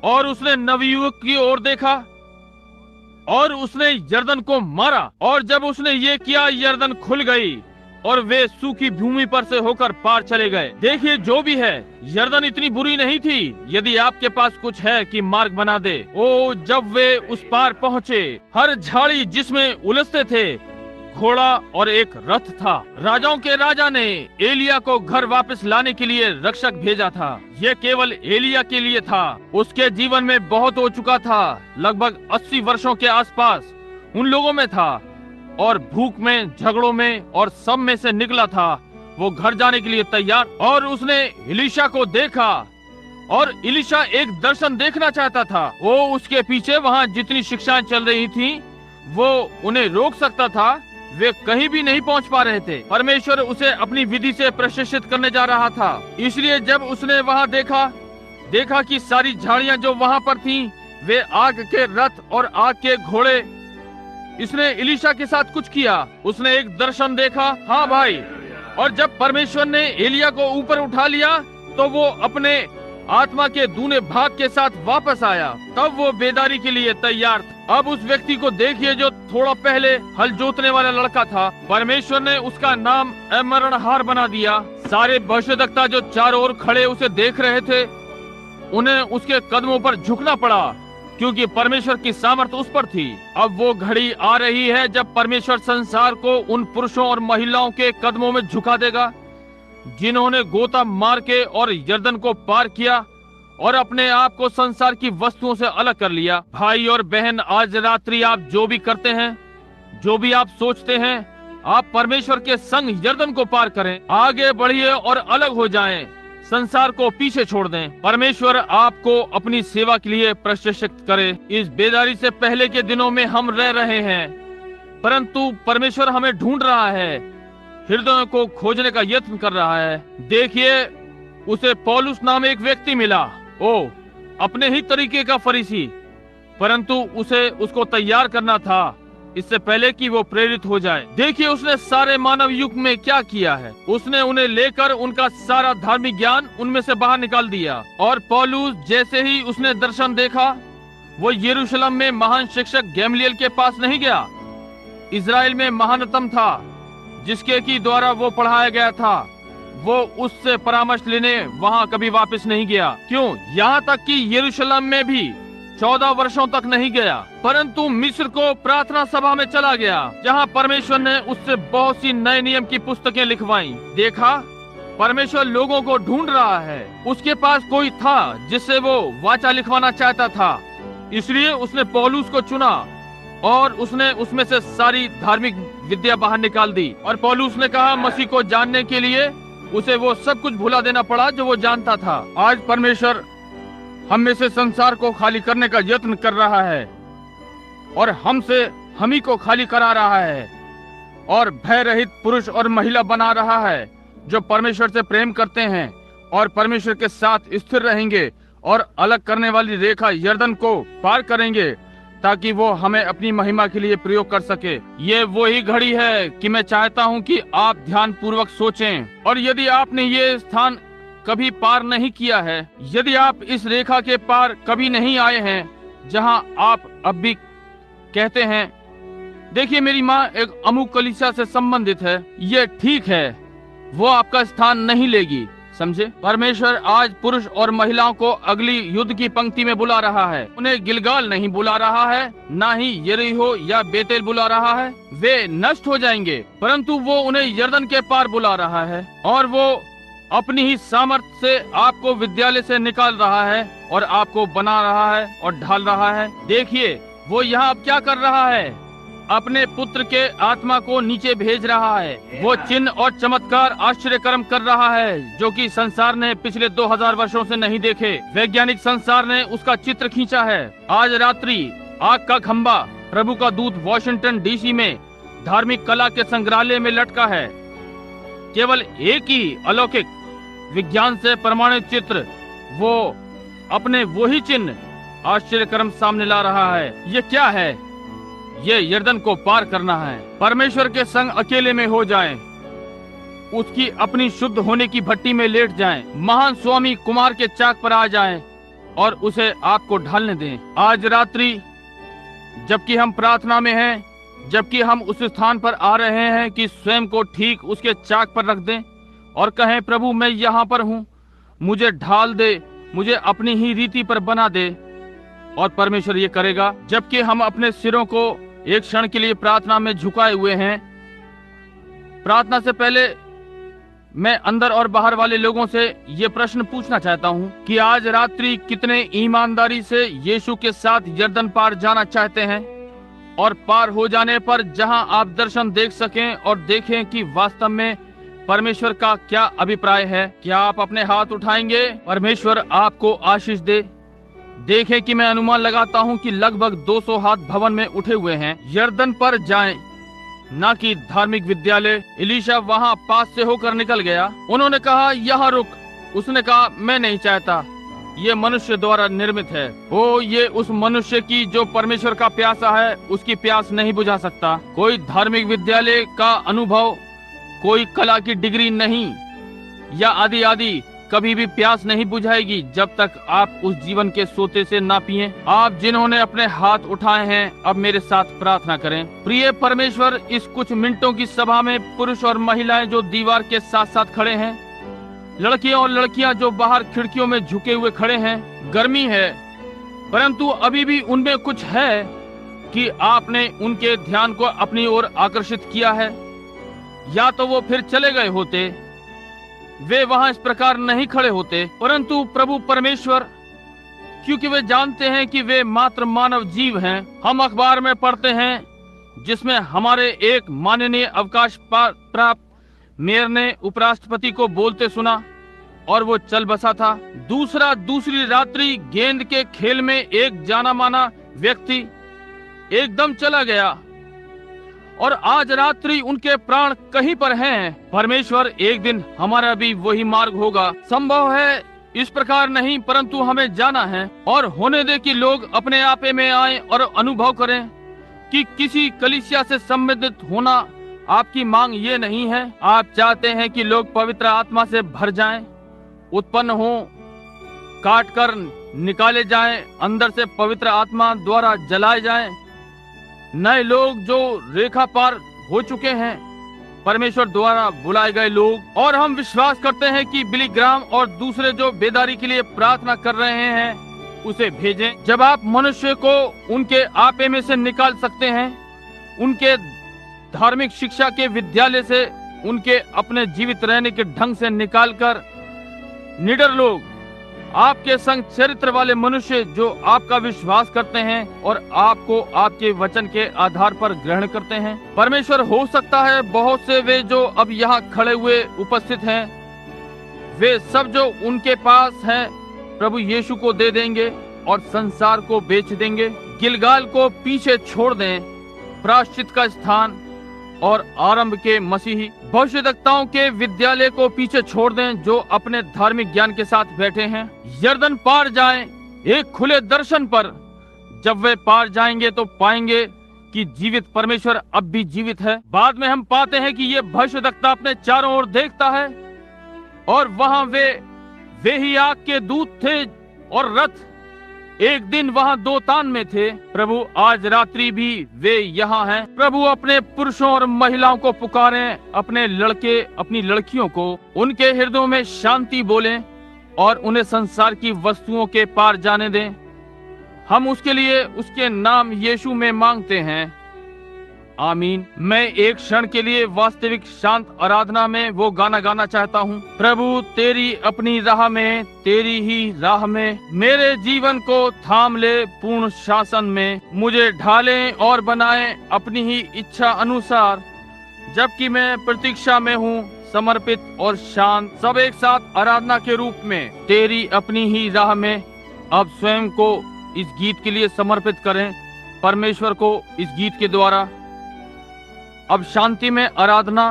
Speaker 1: और उसने नवयुवक की ओर देखा और उसने यरदन को मारा। और जब उसने ये किया, यरदन खुल गई और वे सूखी भूमि पर से होकर पार चले गए। देखिए, जो भी है, यरदन इतनी बुरी नहीं थी यदि आपके पास कुछ है कि मार्ग बना दे। ओ, जब वे उस पार पहुँचे, हर झाड़ी जिसमें उलझते थे, घोड़ा और एक रथ था। राजाओं के राजा ने एलिया को घर वापस लाने के लिए रक्षक भेजा था। ये केवल एलिया के लिए था। उसके जीवन में बहुत हो चुका था, लगभग 80 वर्षों के आसपास उन लोगों में था और भूख में, झगड़ों में और सब में से निकला था। वो घर जाने के लिए तैयार। और उसने एलीशा को देखा और एलीशा एक दर्शन देखना चाहता था। वो उसके पीछे वहाँ जितनी शिक्षाएं चल रही थी वो उन्हें रोक सकता था, वे कहीं भी नहीं पहुंच पा रहे थे। परमेश्वर उसे अपनी विधि से प्रशिक्षित करने जा रहा था। इसलिए जब उसने वहां देखा कि सारी झाड़ियां जो वहां पर थीं, वे आग के रथ और आग के घोड़े। इसने एलीशा के साथ कुछ किया, उसने एक दर्शन देखा। हाँ भाई, और जब परमेश्वर ने एलिया को ऊपर उठा लिया तो वो अपने आत्मा के दूने भाग के साथ वापस आया। तब वो बेदारी के लिए तैयार था। अब उस व्यक्ति को देखिए जो थोड़ा पहले हल जोतने वाला लड़का था। परमेश्वर ने उसका नाम अमरणहार बना दिया। सारे भविष्यद्वक्ता जो चारों ओर खड़े उसे देख रहे थे, उन्हें उसके कदमों पर झुकना पड़ा, क्योंकि परमेश्वर की सामर्थ उस पर थी। अब वो घड़ी आ रही है जब परमेश्वर संसार को उन पुरुषों और महिलाओं के कदमों में झुका देगा जिन्होंने गोता मार के और यर्दन को पार किया और अपने आप को संसार की वस्तुओं से अलग कर लिया। भाई और बहन, आज रात्रि आप जो भी करते हैं, जो भी आप सोचते हैं, आप परमेश्वर के संग यर्दन को पार करें, आगे बढ़िए और अलग हो जाएं, संसार को पीछे छोड़ दें। परमेश्वर आपको अपनी सेवा के लिए प्रशिक्षित करे। इस बेदारी से पहले के दिनों में हम रह रहे हैं, परंतु परमेश्वर हमें ढूंढ रहा है, हृदयों को खोजने का यत्न कर रहा है। देखिए, उसे पौलुस नाम एक व्यक्ति मिला, अपने ही तरीके का फरीसी, परंतु उसे उसको तैयार करना था इससे पहले कि वो प्रेरित हो जाए। देखिए उसने सारे मानव युग में क्या किया है। उसने उन्हें लेकर उनका सारा धार्मिक ज्ञान उनमें से बाहर निकाल दिया। और पौलुस जैसे ही उसने दर्शन देखा, वो यरूशलेम में महान शिक्षक गैमलियल के पास नहीं गया। इजराइल में महानतम था जिसके की द्वारा वो पढ़ाया गया था, वो उससे परामर्श लेने वहाँ कभी वापस नहीं गया। क्यों? यहाँ तक कि यरूशलेम में भी 14 वर्षों तक नहीं गया, परंतु मिस्र को प्रार्थना सभा में चला गया, जहाँ परमेश्वर ने उससे बहुत सी नए नियम की पुस्तकें लिखवाई। देखा, परमेश्वर लोगों को ढूंढ रहा है। उसके पास कोई था जिससे वो वाचा लिखवाना चाहता था, इसलिए उसने पौलुस को चुना और उसने उसमें से सारी धार्मिक विद्या बाहर निकाल दी। और पौलुस ने कहा, मसीह को जानने के लिए उसे वो सब कुछ भुला देना पड़ा जो वो जानता था। आज परमेश्वर हम में से संसार को खाली करने का यत्न कर रहा है और हमसे हम ही को खाली करा रहा है और भय रहित पुरुष और महिला बना रहा है जो परमेश्वर से प्रेम करते हैं और परमेश्वर के साथ स्थिर रहेंगे और अलग करने वाली रेखा यर्दन को पार करेंगे, ताकि वो हमें अपनी महिमा के लिए प्रयोग कर सके। ये वही घड़ी है कि मैं चाहता हूँ कि आप ध्यान पूर्वक सोचें। और यदि आपने ये स्थान कभी पार नहीं किया है, यदि आप इस रेखा के पार कभी नहीं आए हैं जहां आप अब भी कहते हैं, देखिए मेरी माँ एक अमुक कलीसिया से संबंधित है, ये ठीक है, वो आपका स्थान नहीं लेगी। समझे? परमेश्वर आज पुरुष और महिलाओं को अगली युद्ध की पंक्ति में बुला रहा है। उन्हें गिलगाल नहीं बुला रहा है, ना ही यरीहो या बेतेल बुला रहा है, वे नष्ट हो जाएंगे, परंतु वो उन्हें यर्दन के पार बुला रहा है और वो अपनी ही सामर्थ्य से आपको विद्यालय से निकाल रहा है और आपको बना रहा है और ढाल रहा है। देखिए वो यहाँ अब क्या कर रहा है, अपने पुत्र के आत्मा को नीचे भेज रहा है। वो चिन्ह और चमत्कार आश्चर्य कर्म कर रहा है जो कि संसार ने पिछले 2000 वर्षों से नहीं देखे। वैज्ञानिक संसार ने उसका चित्र खींचा है। आज रात्रि आग का खंबा प्रभु का दूत वॉशिंगटन डीसी में धार्मिक कला के संग्रहालय में लटका है। केवल एक ही अलौकिक विज्ञान से प्रमाणित चित्र, वो अपने वही चिन्ह आश्चर्य कर्म सामने ला रहा है। ये क्या है? ये यर्दन को पार करना है। परमेश्वर के संग अकेले में हो जाएं, उसकी अपनी शुद्ध होने की भट्टी में लेट जाएं, महान स्वामी कुमार के चाक पर आ जाएं और उसे आपको ढालने दें। आज रात्रि जबकि हम प्रार्थना में हैं, जबकि हम उस स्थान पर आ रहे हैं कि स्वयं को ठीक उसके चाक पर रख दें और कहें, प्रभु मैं यहाँ पर हूँ, मुझे ढाल दे, मुझे अपनी ही रीति पर बना दे। और परमेश्वर ये करेगा। जबकि हम अपने सिरों को एक क्षण के लिए प्रार्थना में झुकाए हुए हैं, प्रार्थना से पहले मैं अंदर और बाहर वाले लोगों से ये प्रश्न पूछना चाहता हूँ कि आज रात्रि कितने ईमानदारी से यीशु के साथ यर्दन पार जाना चाहते हैं और पार हो जाने पर जहाँ आप दर्शन देख सकें और देखें कि वास्तव में परमेश्वर का क्या अभिप्राय है। क्या आप अपने हाथ उठाएंगे? परमेश्वर आपको आशीष दे। देखें कि मैं अनुमान लगाता हूँ कि लगभग 200 हाथ भवन में उठे हुए हैं। यर्दन पर जाएं, ना कि धार्मिक विद्यालय। एलीशा वहाँ पास से होकर निकल गया। उन्होंने कहा, यहाँ रुक। उसने कहा, मैं नहीं चाहता, ये मनुष्य द्वारा निर्मित है। ओ, ये उस मनुष्य की जो परमेश्वर का प्यासा है, उसकी प्यास नहीं बुझा सकता। कोई धार्मिक विद्यालय का अनुभव, कोई कला की डिग्री नहीं, या आदि आदि कभी भी प्यास नहीं बुझाएगी जब तक आप उस जीवन के सोते से ना पिएं। आप जिन्होंने अपने हाथ उठाए हैं, अब मेरे साथ प्रार्थना करें। प्रिय परमेश्वर, इस कुछ मिनटों की सभा में पुरुष और महिलाएं जो दीवार के साथ साथ खड़े हैं, लड़कियां और लड़कियां जो बाहर खिड़कियों में झुके हुए खड़े हैं, गर्मी है परंतु अभी भी उनमें कुछ है कि आपने उनके ध्यान को अपनी ओर आकर्षित किया है। या तो वो फिर चले गए होते, वे वहां इस प्रकार नहीं खड़े होते, परंतु प्रभु परमेश्वर, क्योंकि वे जानते हैं कि वे मात्र मानव जीव हैं। हम अखबार में पढ़ते हैं जिसमें हमारे एक माननीय अवकाश प्राप्त मेयर ने उपराष्ट्रपति को बोलते सुना और वो चल बसा था। दूसरी रात्रि गेंद के खेल में एक जाना माना व्यक्ति एकदम चला गया और आज रात्रि उनके प्राण कहीं पर हैं। परमेश्वर, एक दिन हमारा भी वही मार्ग होगा। संभव है इस प्रकार नहीं, परंतु हमें जाना है और होने दे कि लोग अपने आपे में आए और अनुभव करें कि किसी कलीसिया से संबंधित होना आपकी मांग ये नहीं है। आप चाहते हैं कि लोग पवित्र आत्मा से भर जाएं, उत्पन्न हों, काट कर निकाले जाएं, अंदर से पवित्र आत्मा द्वारा जलाए जाएं। नए लोग जो रेखा पार हो चुके हैं, परमेश्वर द्वारा बुलाए गए लोग। और हम विश्वास करते हैं कि बिली ग्राम और दूसरे जो बेदारी के लिए प्रार्थना कर रहे हैं, उसे भेजें। जब आप मनुष्य को उनके आपे में से निकाल सकते हैं, उनके धार्मिक शिक्षा के विद्यालय से, उनके अपने जीवित रहने के ढंग से निकालकर निडर लोग, आपके संग चरित्र वाले मनुष्य जो आपका विश्वास करते हैं और आपको आपके वचन के आधार पर ग्रहण करते हैं। परमेश्वर, हो सकता है बहुत से वे जो अब यहाँ खड़े हुए उपस्थित हैं, वे सब जो उनके पास हैं प्रभु यीशु को दे देंगे और संसार को बेच देंगे। गिलगाल को पीछे छोड़ दें, प्रायश्चित का स्थान और आरंभ के मसीही भविष्यद्वक्ताओं के विद्यालय को पीछे छोड़ दें जो अपने धार्मिक ज्ञान के साथ बैठे हैं। यर्दन पार जाएं एक खुले दर्शन पर। जब वे पार जाएंगे तो पाएंगे कि जीवित परमेश्वर अब भी जीवित है। बाद में हम पाते हैं कि ये भविष्यद्वक्ता अपने चारों ओर देखता है और वहां वे ही आग के दूत थे और रथ एक दिन वहां दो तान में थे। प्रभु, आज रात्रि भी वे यहाँ हैं। प्रभु, अपने पुरुषों और महिलाओं को पुकारें, अपने लड़के अपनी लड़कियों को उनके हृदयों में शांति बोलें और उन्हें संसार की वस्तुओं के पार जाने दें। हम उसके लिए उसके नाम यीशु में मांगते हैं, आमीन। मैं एक क्षण के लिए वास्तविक शांत आराधना में वो गाना गाना चाहता हूँ। प्रभु, तेरी अपनी राह में, तेरी ही राह में मेरे जीवन को थाम ले पूर्ण शासन में। मुझे ढालें और बनाएं अपनी ही इच्छा अनुसार, जबकि मैं प्रतीक्षा में हूँ समर्पित और शांत। सब एक साथ आराधना के रूप में, तेरी अपनी ही राह में। अब स्वयं को इस गीत के लिए समर्पित करें परमेश्वर को इस गीत के द्वारा। अब शांति में आराधना,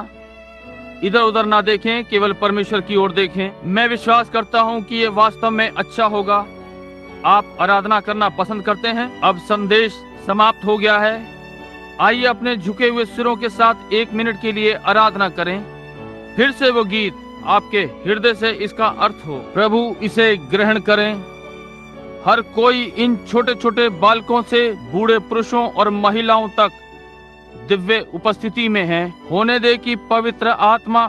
Speaker 1: इधर उधर ना देखें, केवल परमेश्वर की ओर देखें। मैं विश्वास करता हूं कि ये वास्तव में अच्छा होगा। आप आराधना करना पसंद करते हैं। अब संदेश समाप्त हो गया है। आइए अपने झुके हुए सिरों के साथ 1 मिनट के लिए आराधना करें। फिर से वो गीत आपके हृदय से इसका अर्थ हो। प्रभु, इसे ग्रहण करें। हर कोई इन छोटे छोटे बालकों से बूढ़े पुरुषों और महिलाओं तक दिव्य उपस्थिति में है। होने दे कि पवित्र आत्मा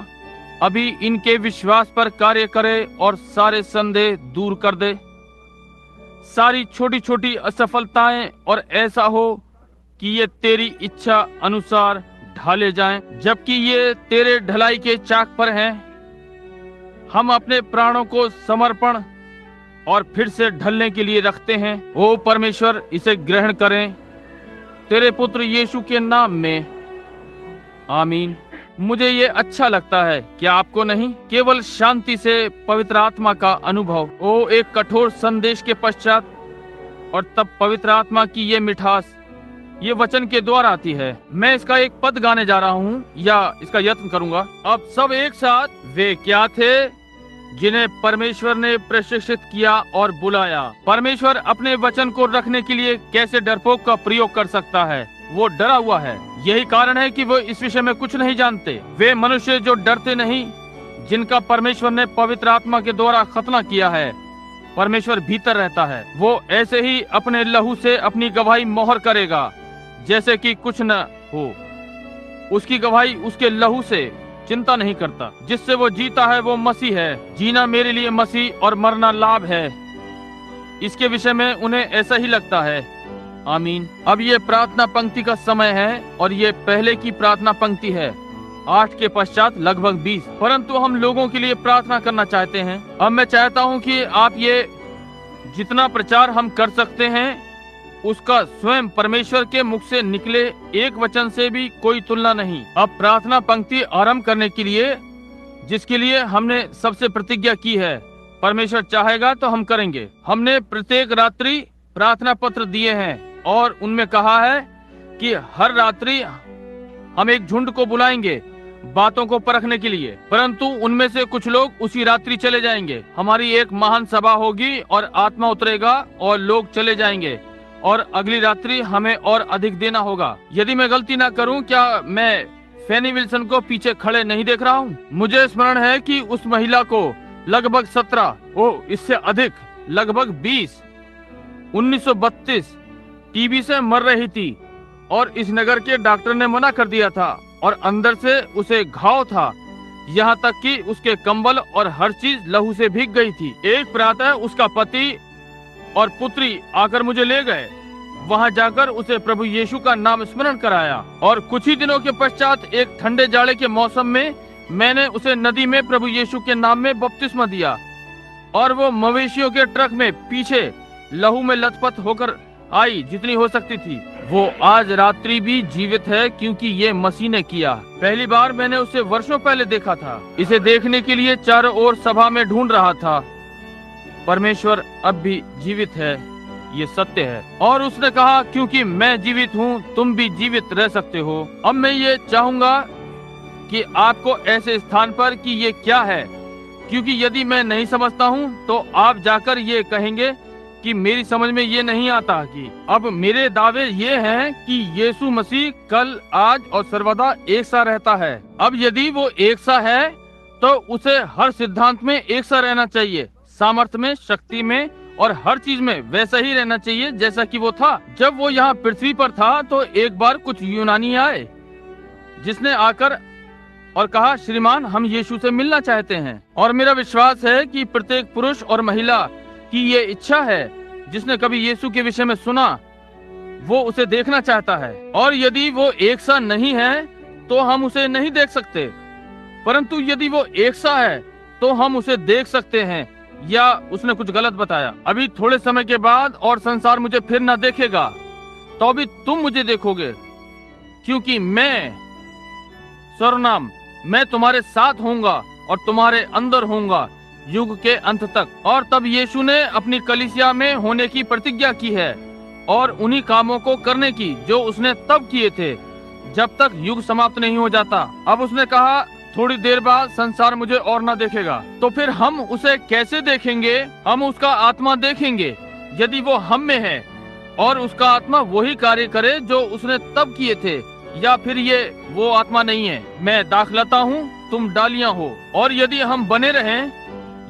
Speaker 1: अभी इनके विश्वास पर कार्य करे और सारे संदेह दूर कर दे, सारी छोटी छोटी असफलताएं, और ऐसा हो कि ये तेरी इच्छा अनुसार ढाले जाएं। जबकि ये तेरे ढलाई के चाक पर हैं, हम अपने प्राणों को समर्पण और फिर से ढलने के लिए रखते हैं। ओ परमेश्वर, इसे ग्रहण करें तेरे पुत्र यीशु के नाम में, आमीन। मुझे ये अच्छा लगता है, क्या आपको नहीं? केवल शांति से पवित्र आत्मा का अनुभव। ओ, एक कठोर संदेश के पश्चात और तब पवित्र आत्मा की ये मिठास ये वचन के द्वारा आती है। मैं इसका एक पद गाने जा रहा हूँ या इसका यत्न करूंगा। अब सब एक साथ, वे क्या थे जिन्हें परमेश्वर ने प्रशिक्षित किया और बुलाया। परमेश्वर अपने वचन को रखने के लिए कैसे डरपोक का प्रयोग कर सकता है? वो डरा हुआ है। यही कारण है कि वो इस विषय में कुछ नहीं जानते। वे मनुष्य जो डरते नहीं, जिनका परमेश्वर ने पवित्र आत्मा के द्वारा खतना किया है। परमेश्वर भीतर रहता है। वो ऐसे ही अपने लहू से अपनी गवाही मोहर करेगा जैसे कि कुछ न हो। उसकी गवाही उसके लहू से चिंता नहीं करता। जिससे वो जीता है वो मसीह है। जीना मेरे लिए मसीह और मरना लाभ है। इसके विषय में उन्हें ऐसा ही लगता है। आमीन। अब ये प्रार्थना पंक्ति का समय है और ये पहले की प्रार्थना पंक्ति है, 8 के पश्चात लगभग 20। परंतु हम लोगों के लिए प्रार्थना करना चाहते हैं। अब मैं चाहता हूँ कि आप ये जितना प्रचार हम कर सकते हैं उसका स्वयं परमेश्वर के मुख से निकले एक वचन से भी कोई तुलना नहीं। अब प्रार्थना पंक्ति आरंभ करने के लिए, जिसके लिए हमने सबसे प्रतिज्ञा की है, परमेश्वर चाहेगा तो हम करेंगे। हमने प्रत्येक रात्रि प्रार्थना पत्र दिए हैं और उनमें कहा है कि हर रात्रि हम एक झुंड को बुलाएंगे बातों को परखने के लिए। परंतु उनमें से कुछ लोग उसी रात्रि चले जाएंगे। हमारी एक महान सभा होगी और आत्मा उतरेगा और लोग चले जाएंगे और अगली रात्रि हमें और अधिक देना होगा। यदि मैं गलती ना करूं, क्या मैं फैनी विल्सन को पीछे खड़े नहीं देख रहा हूं? मुझे स्मरण है कि उस महिला को लगभग 17 इससे अधिक लगभग 20 1932 टीबी से मर रही थी और इस नगर के डॉक्टर ने मना कर दिया था और अंदर से उसे घाव था, यहाँ तक कि उसके कंबल और हर चीज लहू से भीग गई थी। एक प्रातः उसका पति और पुत्री आकर मुझे ले गए। वहां जाकर उसे प्रभु यीशु का नाम स्मरण कराया और कुछ ही दिनों के पश्चात एक ठंडे जाड़े के मौसम में मैंने उसे नदी में प्रभु यीशु के नाम में बपतिस्मा दिया और वो मवेशियों के ट्रक में पीछे लहू में लथपथ होकर आई जितनी हो सकती थी। वो आज रात्रि भी जीवित है क्योंकि ये मसीह ने किया। पहली बार मैंने उसे वर्षों पहले देखा था। इसे देखने के लिए चारों ओर सभा में ढूंढ रहा था। परमेश्वर अब भी जीवित है, ये सत्य है। और उसने कहा, क्योंकि मैं जीवित हूँ तुम भी जीवित रह सकते हो। अब मैं ये चाहूंगा कि आपको ऐसे स्थान पर कि ये क्या है, क्योंकि यदि मैं नहीं समझता हूँ तो आप जाकर ये कहेंगे कि मेरी समझ में ये नहीं आता। कि अब मेरे दावे ये हैं कि यीशु मसीह कल, आज और सर्वदा एक सा रहता है। अब यदि वो एक सा है तो उसे हर सिद्धांत में एक सा रहना चाहिए, सामर्थ्य में, शक्ति में और हर चीज में वैसा ही रहना चाहिए जैसा कि वो था। जब वो यहाँ पृथ्वी पर था तो एक बार कुछ यूनानी आए जिसने आकर और कहा, श्रीमान हम यीशु से मिलना चाहते हैं। और मेरा विश्वास है कि प्रत्येक पुरुष और महिला की ये इच्छा है जिसने कभी यीशु के विषय में सुना, वो उसे देखना चाहता है। और यदि वो एक सा नहीं है तो हम उसे नहीं देख सकते, परंतु यदि वो एक सा है तो हम उसे देख सकते हैं। या उसने कुछ गलत बताया। अभी थोड़े समय के बाद और संसार मुझे फिर न देखेगा, तो भी तुम मुझे देखोगे, क्योंकि मैं सर्वनाम मैं तुम्हारे साथ होऊंगा और तुम्हारे अंदर होऊंगा युग के अंत तक। और तब यीशु ने अपनी कलीसिया में होने की प्रतिज्ञा की है और उन्हीं कामों को करने की जो उसने तब किए थे जब तक युग समाप्त नहीं हो जाता। अब उसने कहा, थोड़ी देर बाद संसार मुझे और न देखेगा। तो फिर हम उसे कैसे देखेंगे? हम उसका आत्मा देखेंगे यदि वो हम में है और उसका आत्मा वही कार्य करे जो उसने तब किए थे, या फिर ये वो आत्मा नहीं है। मैं दाखलता हूँ, तुम डालियां हो। और यदि हम बने रहें,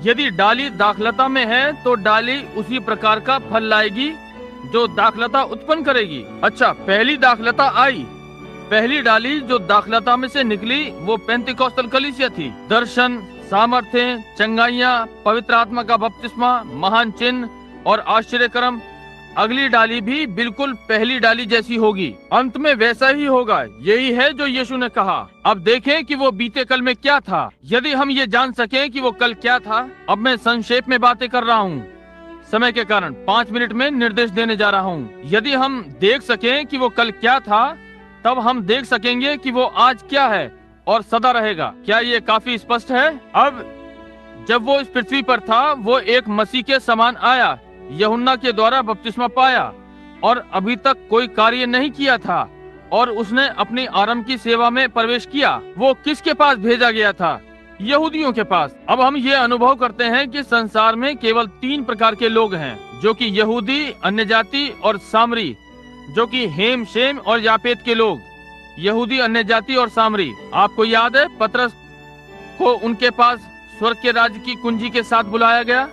Speaker 1: यदि डाली दाखलता में है तो डाली उसी प्रकार का फल लाएगी जो दाखलता उत्पन्न करेगी। अच्छा, पहली दाखलता आई, पहली डाली जो दाखलता में से निकली वो पेंतिकोस्तल कलीसिया थी। दर्शन, सामर्थ्य, चंगाइयाँ, पवित्र आत्मा का बपतिस्मा, महान चिन्ह और आश्चर्यकर्म। अगली डाली भी बिल्कुल पहली डाली जैसी होगी। अंत में वैसा ही होगा। यही है जो यीशु ने कहा। अब देखें कि वो बीते कल में क्या था। यदि हम ये जान सकें कि वो कल क्या था। अब मैं संक्षेप में बातें कर रहा हूँ समय के कारण। 5 मिनट में निर्देश देने जा रहा हूँ। यदि हम देख सकें कि वो कल क्या था, तब हम देख सकेंगे कि वो आज क्या है और सदा रहेगा। क्या ये काफी स्पष्ट है? अब जब वो इस पृथ्वी पर था, वो एक मसीह के समान आया, यूहन्ना के द्वारा बपतिस्मा पाया और अभी तक कोई कार्य नहीं किया था और उसने अपनी आरंभ की सेवा में प्रवेश किया। वो किसके पास भेजा गया था? यहूदियों के पास। अब हम ये अनुभव करते हैं कि संसार में केवल 3 प्रकार के लोग हैं, जो कि यहूदी, अन्य जाति और सामरी, जो कि हेम, शेम और यापेत के लोग। यहूदी, अन्य जाति और सामरी। आपको याद है पतरस को उनके पास स्वर्ग के राज्य की कुंजी के साथ बुलाया गया।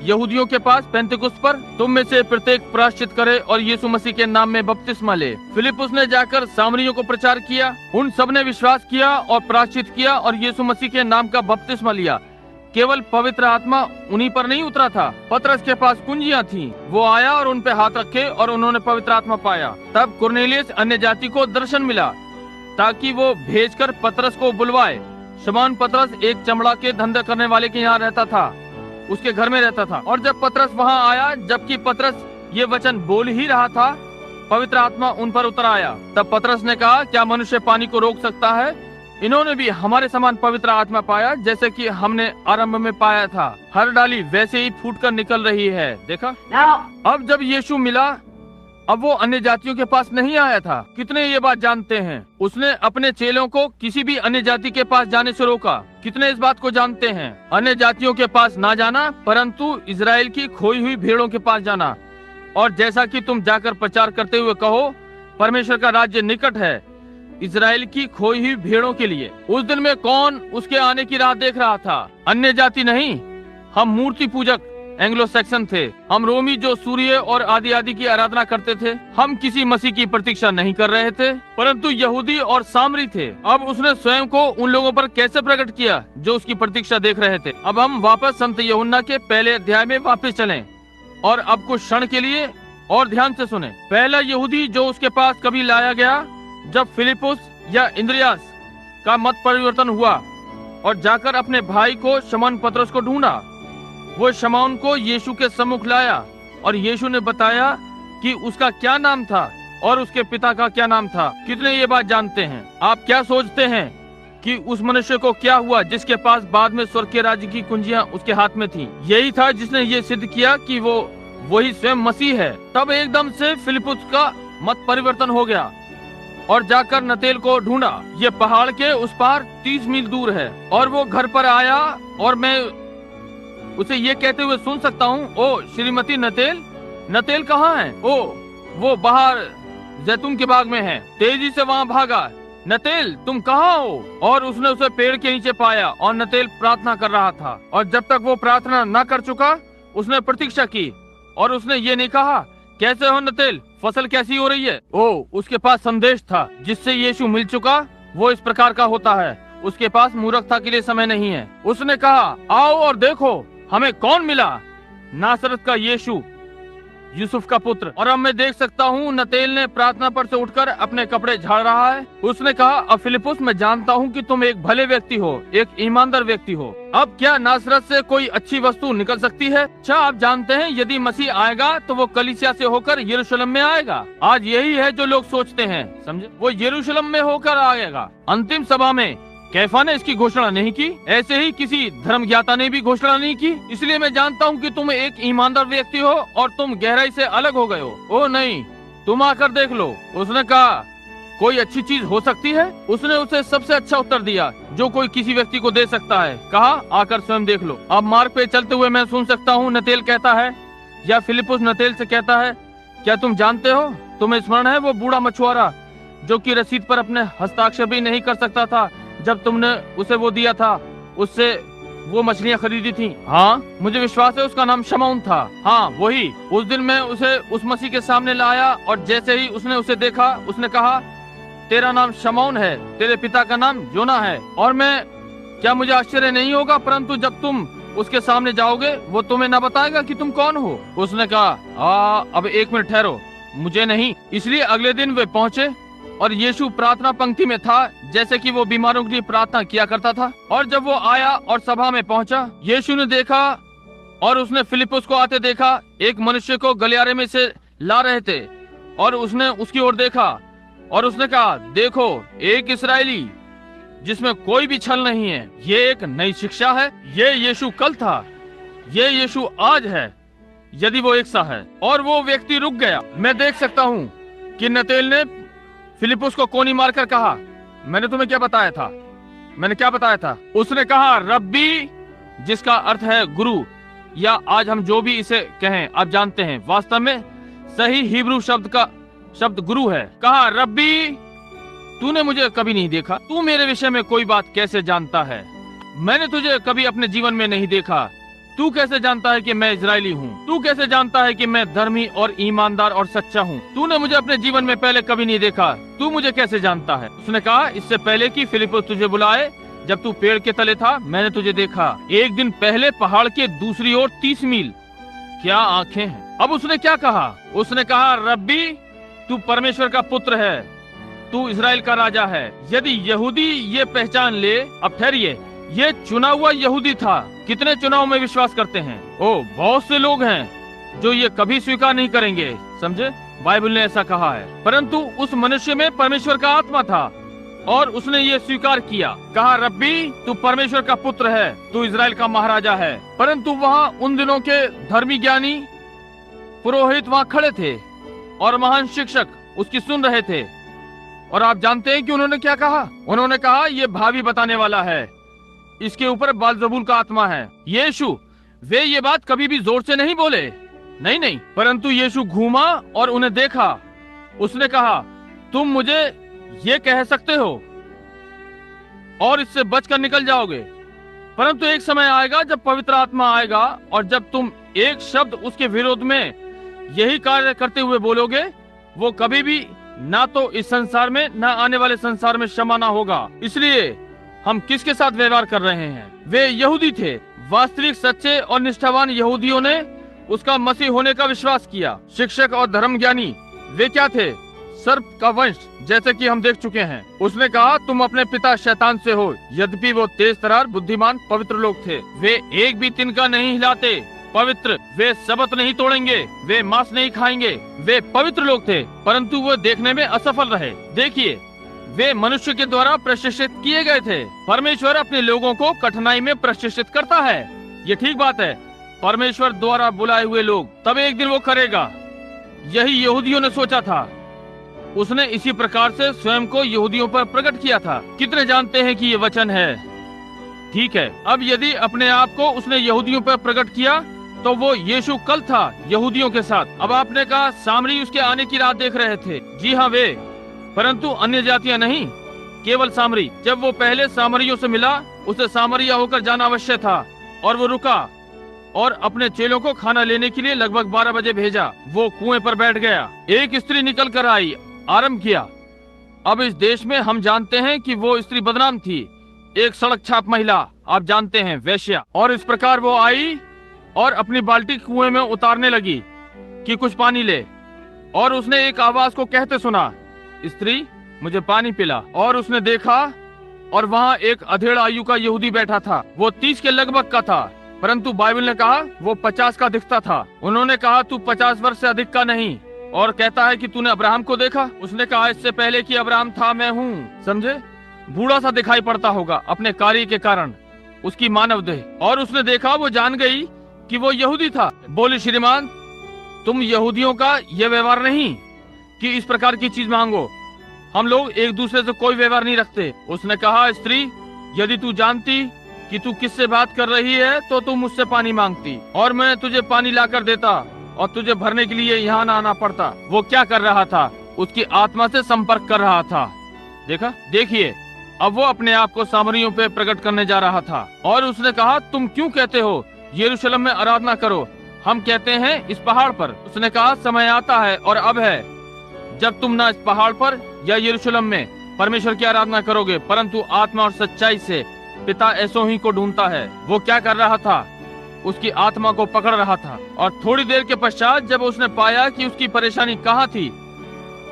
Speaker 1: यहूदियों के पास पेंतिकुस्त पर तुम में से प्रत्येक प्रायश्चित करे और यीशु मसीह के नाम में बपतिस्मा ले। फिलिपुस ने जाकर सामरियों को प्रचार किया। उन सब ने विश्वास किया और प्रायश्चित किया और यीशु मसीह के नाम का बपतिस्मा लिया। केवल पवित्र आत्मा उन्हीं पर नहीं उतरा था। पतरस के पास कुंजियां थीं। वो आया और उन पे हाथ रखे और उन्होंने पवित्र आत्मा पाया। तब कुरनेलियस अन्य जाति को दर्शन मिला ताकि वो भेजकर पतरस को बुलवाए। शमौन पतरस एक चमड़ा के धंधे करने वाले के यहाँ रहता था, उसके घर में रहता था। और जब पतरस वहाँ आया, जबकि पतरस ये वचन बोल ही रहा था, पवित्र आत्मा उन पर उतर आया। तब पतरस ने कहा, क्या मनुष्य पानी को रोक सकता है? इन्होंने भी हमारे समान पवित्र आत्मा पाया, जैसे कि हमने आरंभ में पाया था। हर डाली वैसे ही फूटकर निकल रही है। देखा? अब जब यीशु मिला, अब वो अन्य जातियों के पास नहीं आया था। कितने ये बात जानते हैं? उसने अपने चेलों को किसी भी अन्य जाति के पास जाने से रोका। कितने इस बात को जानते हैं? अन्य जातियों के पास ना जाना, परंतु इजराइल की खोई हुई भेड़ों के पास जाना। और जैसा कि तुम जाकर प्रचार करते हुए कहो, परमेश्वर का राज्य निकट है, इजराइल की खोई हुई भेड़ों के लिए। उस दिन में कौन उसके आने की राह देख रहा था? अन्य जाति नहीं। हम मूर्ति पूजक एंग्लो सैक्सन थे। हम रोमी जो सूर्य और आदि आदि की आराधना करते थे। हम किसी मसीह की प्रतीक्षा नहीं कर रहे थे, परंतु यहूदी और सामरी थे। अब उसने स्वयं को उन लोगों पर कैसे प्रकट किया जो उसकी प्रतीक्षा देख रहे थे? अब हम वापस संत यूहन्ना के पहले अध्याय में वापस चलें और अब कुछ क्षण के लिए और ध्यान से सुने। पहला यहूदी जो उसके पास कभी लाया गया, जब फिलिपुस या इंद्रियास का मत परिवर्तन हुआ और जाकर अपने भाई को शमौन पतरस को ढूंढा, वो शमौन को यीशु के सम्मुख लाया और यीशु ने बताया कि उसका क्या नाम था और उसके पिता का क्या नाम था। कितने ये बात जानते हैं? आप क्या सोचते हैं कि उस मनुष्य को क्या हुआ जिसके पास बाद में स्वर्ग के राज्य की कुंजियां उसके हाथ में थी? यही था जिसने ये सिद्ध किया कि वो वही स्वयं मसीह है। तब एकदम से फिलिपुस का मत परिवर्तन हो गया और जाकर नतेल को ढूंढा। ये पहाड़ के उस पार 30 मील दूर है। और वो घर पर आया और मैं उसे ये कहते हुए सुन सकता हूँ, ओ श्रीमती नतेल, नतेल कहाँ है? ओ वो बाहर जैतून के बाग में है। तेजी से वहाँ भागा, नतेल तुम कहाँ हो? और उसने उसे पेड़ के नीचे पाया और नतेल प्रार्थना कर रहा था। और जब तक वो प्रार्थना न कर चुका, उसने प्रतीक्षा की और उसने ये नहीं कहा, कैसे हो नतेल, फसल कैसी हो रही है? ओ उसके पास संदेश था जिससे यीशु मिल चुका। वो इस प्रकार का होता है, उसके पास मूर्खता के लिए समय नहीं है। उसने कहा, आओ और देखो हमें कौन मिला, नासरत का यीशु, यूसुफ का पुत्र। और अब मैं देख सकता हूँ नतेल ने प्रार्थना पर से उठकर अपने कपड़े झाड़ रहा है। उसने कहा, अब फिलिपुस मैं जानता हूँ कि तुम एक भले व्यक्ति हो, एक ईमानदार व्यक्ति हो। अब क्या नासरत से कोई अच्छी वस्तु निकल सकती है? अच्छा, आप जानते हैं यदि मसीह आएगा तो वो कलीसिया से होकर यरूशलेम में आएगा। आज यही है जो लोग सोचते हैं, समझे? वो यरूशलेम में होकर आएगा। अंतिम सभा में कैफा ने इसकी घोषणा नहीं की, ऐसे ही किसी धर्म ज्ञाता ने भी घोषणा नहीं की। इसलिए मैं जानता हूँ कि तुम एक ईमानदार व्यक्ति हो और तुम गहराई से अलग हो गए हो। ओ नहीं, तुम आकर देख लो। उसने कहा, कोई अच्छी चीज हो सकती है? उसने उसे सबसे अच्छा उत्तर दिया जो कोई किसी व्यक्ति को दे सकता है। कहा, आकर स्वयं देख लो। अब मार्ग पे चलते हुए मैं सुन सकता हूँ नतेल कहता है, या फिलिपुस नतेल से कहता है, क्या तुम जानते हो, तुम्हें स्मरण है वो बूढ़ा मछुआरा जो कि रसीद पर अपने हस्ताक्षर भी नहीं कर सकता था जब तुमने उसे वो दिया था, उससे वो मछलियाँ खरीदी थी? हाँ, मुझे विश्वास है उसका नाम शमौन था। हाँ वही। उस दिन मैं उसे उस मसीह के सामने लाया और जैसे ही उसने उसे देखा, उसने कहा, तेरा नाम शमौन है, तेरे पिता का नाम योना है। और मैं, क्या मुझे आश्चर्य नहीं होगा, परंतु जब तुम उसके सामने जाओगे वो तुम्हें न बताएगा कि तुम कौन हो। उसने कहा, अब 1 मिनट ठहरो, मुझे नहीं। इसलिए अगले दिन वे पहुँचे और यीशु प्रार्थना पंक्ति में था जैसे कि वो बीमारों के लिए प्रार्थना किया करता था। और जब वो आया और सभा में पहुंचा, यीशु ने देखा और उसने फिलिपुस को आते देखा। एक मनुष्य को गलियारे में से ला रहे थे और उसने उसकी ओर देखा और उसने कहा, देखो एक इस्राएली जिसमें कोई भी छल नहीं है। ये एक नई शिक्षा है। ये यीशु कल था, ये यीशु आज है, यदि वो एक सा है। और वो व्यक्ति रुक गया। मैं देख सकता हूँ कि नतेल ने फिलिपुस को कोनी मारकर कहा, मैंने तुम्हें क्या बताया था? मैंने क्या बताया था? उसने कहा रब्बी, जिसका अर्थ है गुरु, या आज हम जो भी इसे कहें आप जानते हैं, वास्तव में सही हिब्रू शब्द गुरु है। कहा रब्बी, तूने मुझे कभी नहीं देखा, तू मेरे विषय में कोई बात कैसे जानता है? मैंने तुझे कभी अपने जीवन में नहीं देखा, तू कैसे जानता है कि मैं इजरायली हूँ? तू कैसे जानता है कि मैं धर्मी और ईमानदार और सच्चा हूँ? तूने मुझे अपने जीवन में पहले कभी नहीं देखा, तू मुझे कैसे जानता है? उसने कहा, इससे पहले कि फिलिपुस तुझे बुलाए, जब तू पेड़ के तले था, मैंने तुझे देखा। एक दिन पहले पहाड़ के दूसरी ओर 30 मील। क्या आंखें हैं! अब उसने क्या कहा? उसने कहा रब्बी, तू परमेश्वर का पुत्र है, तू इजराइल का राजा है। यदि यहूदी ये पहचान ले। अब ठहरिए, ये चुना हुआ यहूदी था। कितने चुनाव में विश्वास करते हैं? बहुत से लोग हैं जो ये कभी स्वीकार नहीं करेंगे, समझे? बाइबल ने ऐसा कहा है। परंतु उस मनुष्य में परमेश्वर का आत्मा था और उसने ये स्वीकार किया। कहा रब्बी, तू परमेश्वर का पुत्र है, तू इजराइल का महाराजा है। परंतु वहाँ उन दिनों के धर्मी ज्ञानी पुरोहित वहाँ खड़े थे और महान शिक्षक उसकी सुन रहे थे। और आप जानते हैं कि उन्होंने क्या कहा? उन्होंने कहा, ये भावी बताने वाला है, इसके ऊपर बालजबूल का आत्मा है। यीशु, वे ये बात कभी भी जोर से नहीं बोले, नहीं, परंतु यीशु घूमा और उन्हें देखा। उसने कहा, तुम मुझे ये कह सकते हो और इससे बचकर निकल जाओगे, परंतु एक समय आएगा जब पवित्र आत्मा आएगा और जब तुम एक शब्द उसके विरोध में यही कार्य करते हुए बोलोगे, वो कभी भी ना तो इस संसार में ना आने वाले संसार में क्षमा ना होगा। इसलिए हम किसके साथ व्यवहार कर रहे हैं? वे यहूदी थे। वास्तविक सच्चे और निष्ठावान यहूदियों ने उसका मसीह होने का विश्वास किया। शिक्षक और धर्मज्ञानी वे क्या थे? सर्प का वंश, जैसे कि हम देख चुके हैं। उसने कहा, तुम अपने पिता शैतान से हो। यद्यपि वो तेज तरार, बुद्धिमान, पवित्र लोग थे। वे एक भी तिनका नहीं हिलाते, पवित्र। वे शबत नहीं तोड़ेंगे, वे मांस नहीं खाएंगे। वे पवित्र लोग थे, परंतु वो देखने में असफल रहे। देखिए, वे मनुष्य के द्वारा प्रशिक्षित किए गए थे। परमेश्वर अपने लोगों को कठिनाई में प्रशिक्षित करता है। ये ठीक बात है। परमेश्वर द्वारा बुलाए हुए लोग, तब एक दिन वो करेगा। यही यहूदियों ने सोचा था। उसने इसी प्रकार से स्वयं को यहूदियों पर प्रकट किया था। कितने जानते हैं कि ये वचन है? ठीक है। अब यदि अपने आप को उसने यहूदियों पर प्रकट किया, तो वो यीशु कल था यहूदियों के साथ। अब आपने कहा सामरी उसके आने की राह देख रहे थे। जी हाँ, वे, परंतु अन्य जातियां नहीं, केवल सामरी। जब वो पहले सामरियों से मिला, उसे सामरिया होकर जाना अवश्य था। और वो रुका और अपने चेलों को खाना लेने के लिए लगभग 12 बजे भेजा। वो कुएं पर बैठ गया। एक स्त्री निकल कर आई, आरंभ किया। अब इस देश में हम जानते हैं कि वो स्त्री बदनाम थी, एक सड़क छाप महिला, आप जानते हैं, वेश्या। और इस प्रकार वो आई और अपनी बाल्टी कुएं में उतारने लगी कि कुछ पानी ले। और उसने एक आवाज को कहते सुना, स्त्री, मुझे पानी पिला। और उसने देखा और वहाँ एक अधेड़ आयु का यहूदी बैठा था। वो 30 के लगभग का था, परंतु बाइबल ने कहा वो 50 का दिखता था। उन्होंने कहा, तू 50 वर्ष से अधिक का नहीं और कहता है कि तूने अब्राहम को देखा? उसने कहा, इससे पहले कि अब्राहम था मैं हूँ। समझे? बूढ़ा सा दिखाई पड़ता होगा अपने कार्य के कारण, उसकी मानव देह। और उसने देखा, वो जान गई कि वो यहूदी था। बोली, श्रीमान, तुम यहूदियों का यह व्यवहार नहीं कि इस प्रकार की चीज मांगो। हम लोग एक दूसरे से कोई व्यवहार नहीं रखते। उसने कहा, स्त्री, यदि तू जानती कि तू किससे बात कर रही है तो तू मुझसे पानी मांगती और मैं तुझे पानी लाकर देता और तुझे भरने के लिए यहाँ ना आना पड़ता। वो क्या कर रहा था? उसकी आत्मा से संपर्क कर रहा था। देखा? देखिए, अब वो अपने आप को सामरियों पे प्रकट करने जा रहा था। और उसने कहा, तुम क्यों कहते हो यरूशलेम में आराधना करो, हम कहते हैं इस पहाड़ पर। उसने कहा, समय आता है और अब है जब तुम ना इस पहाड़ पर या यरूशलेम में परमेश्वर की आराधना करोगे, परंतु आत्मा और सच्चाई से पिता ऐसो ही को ढूंढता है। वो क्या कर रहा था? उसकी आत्मा को पकड़ रहा था। और थोड़ी देर के पश्चात जब उसने पाया कि उसकी परेशानी कहाँ थी,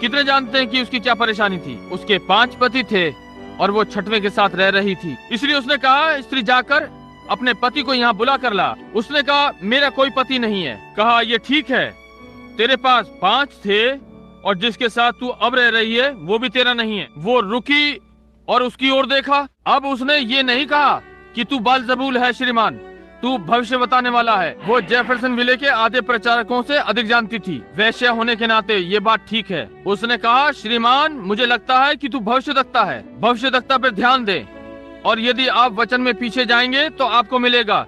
Speaker 1: कितने जानते हैं कि उसकी क्या परेशानी थी? उसके 5 पति थे और वो 6वें के साथ रह रही थी। इसलिए उसने कहा, स्त्री, जाकर अपने पति को यहाँ बुला कर ला। उसने कहा, मेरा कोई पति नहीं है। कहा, ये ठीक है, तेरे पास 5 थे और जिसके साथ तू अब रह रही है वो भी तेरा नहीं है। वो रुकी और उसकी ओर देखा। अब उसने ये नहीं कहा कि तू बालजबूल है श्रीमान, तू भविष्य बताने वाला है। वो जेफरसन विले के आधे प्रचारकों से अधिक जानती थी। वैश्या होने के नाते ये बात ठीक है। उसने कहा, श्रीमान, मुझे लगता है कि तू भविष्यद्वक्ता है। भविष्यद्वक्ता पर ध्यान दे, और यदि आप वचन में पीछे जाएंगे तो आपको मिलेगा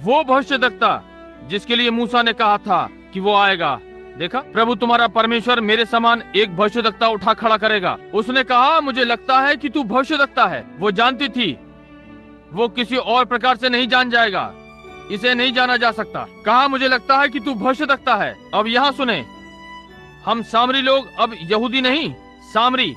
Speaker 1: वो भविष्यद्वक्ता जिसके लिए मूसा ने कहा था कि वो आएगा। देखा, प्रभु तुम्हारा परमेश्वर मेरे समान एक भविष्यद्वक्ता उठा खड़ा करेगा। उसने कहा, मुझे लगता है कि तू भविष्यद्वक्ता है। वो जानती थी वो किसी और प्रकार से नहीं जान जाएगा, इसे नहीं जाना जा सकता। कहा, मुझे लगता है कि तू भविष्यद्वक्ता है। अब यहाँ सुने, हम सामरी लोग, अब यहूदी नहीं, सामरी,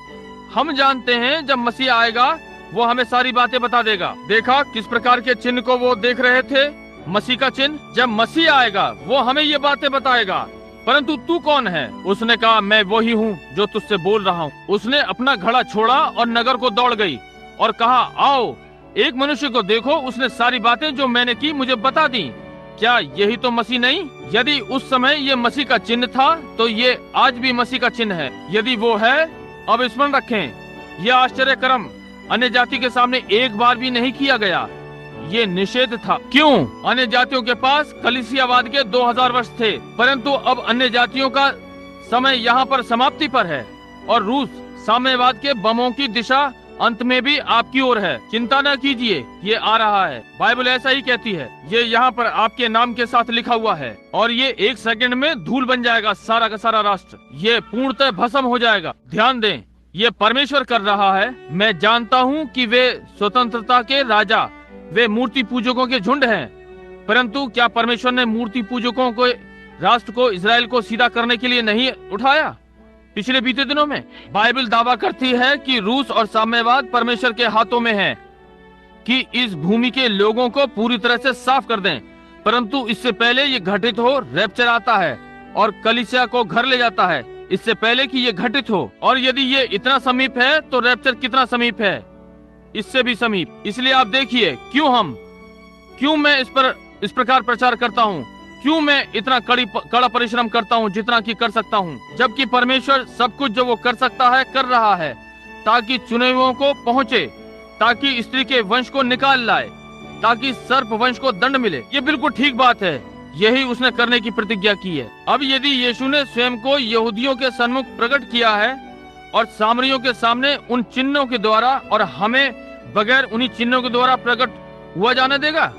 Speaker 1: हम जानते हैं जब मसीह आएगा वो हमें सारी बातें बता देगा। देखा किस प्रकार के चिन्ह को वो देख रहे थे, मसीह का चिन्ह। जब मसीह आएगा वो हमें ये बातें बताएगा। परंतु तू कौन है? उसने कहा, मैं वही हूँ जो तुझसे बोल रहा हूँ। उसने अपना घड़ा छोड़ा और नगर को दौड़ गई और कहा, आओ एक मनुष्य को देखो, उसने सारी बातें जो मैंने की मुझे बता दी। क्या यही तो मसीह नहीं? यदि उस समय ये मसीह का चिन्ह था तो ये आज भी मसीह का चिन्ह है। यदि वो है, अब स्मरण रखें, यह आश्चर्य कर्म अन्य जाति के सामने एक बार भी नहीं किया गया। ये निषेध था। क्यों? अन्य जातियों के पास कलीसियावाद के 2000 वर्ष थे, परंतु अब अन्य जातियों का समय यहाँ पर समाप्ति पर है, और रूस साम्यवाद के बमों की दिशा अंत में भी आपकी ओर है। चिंता न कीजिए, ये आ रहा है। बाइबल ऐसा ही कहती है। ये यहाँ पर आपके नाम के साथ लिखा हुआ है, और ये एक सेकंड में धूल बन जाएगा। सारा का सारा राष्ट्र ये पूर्णतः भस्म हो जाएगा। ध्यान दें, ये परमेश्वर कर रहा है। मैं जानता हूँ कि वे स्वतंत्रता के राजा, वे मूर्ति पूजकों के झुंड हैं, परंतु क्या परमेश्वर ने मूर्ति पूजकों को, राष्ट्र को, इजराइल को सीधा करने के लिए नहीं उठाया? पिछले बीते दिनों में बाइबल दावा करती है कि रूस और साम्यवाद परमेश्वर के हाथों में है कि इस भूमि के लोगों को पूरी तरह से साफ कर दें। परंतु इससे पहले ये घटित हो, रैप्चर आता है और कलीसिया को घर ले जाता है, इससे पहले कि ये घटित हो। और यदि ये इतना समीप है तो रैप्चर कितना समीप है, इससे भी समीप। इसलिए आप देखिए, क्यों मैं इस प्रकार प्रचार करता हूँ, क्यों मैं इतना कड़ा परिश्रम करता हूँ जितना कि कर सकता हूँ, जबकि परमेश्वर सब कुछ जो वो कर सकता है कर रहा है, ताकि चुने हुओं को पहुँचे, ताकि स्त्री के वंश को निकाल लाए, ताकि सर्प वंश को दंड मिले। ये बिल्कुल ठीक बात है, यही उसने करने की प्रतिज्ञा की है। अब यदि यीशु ने स्वयं को यहूदियों के सन्मुख प्रकट किया है और सामरियों के सामने उन चिन्हों के द्वारा, और हमें बगैर उन्हीं चिन्हों के द्वारा प्रकट हुआ जाने देगा,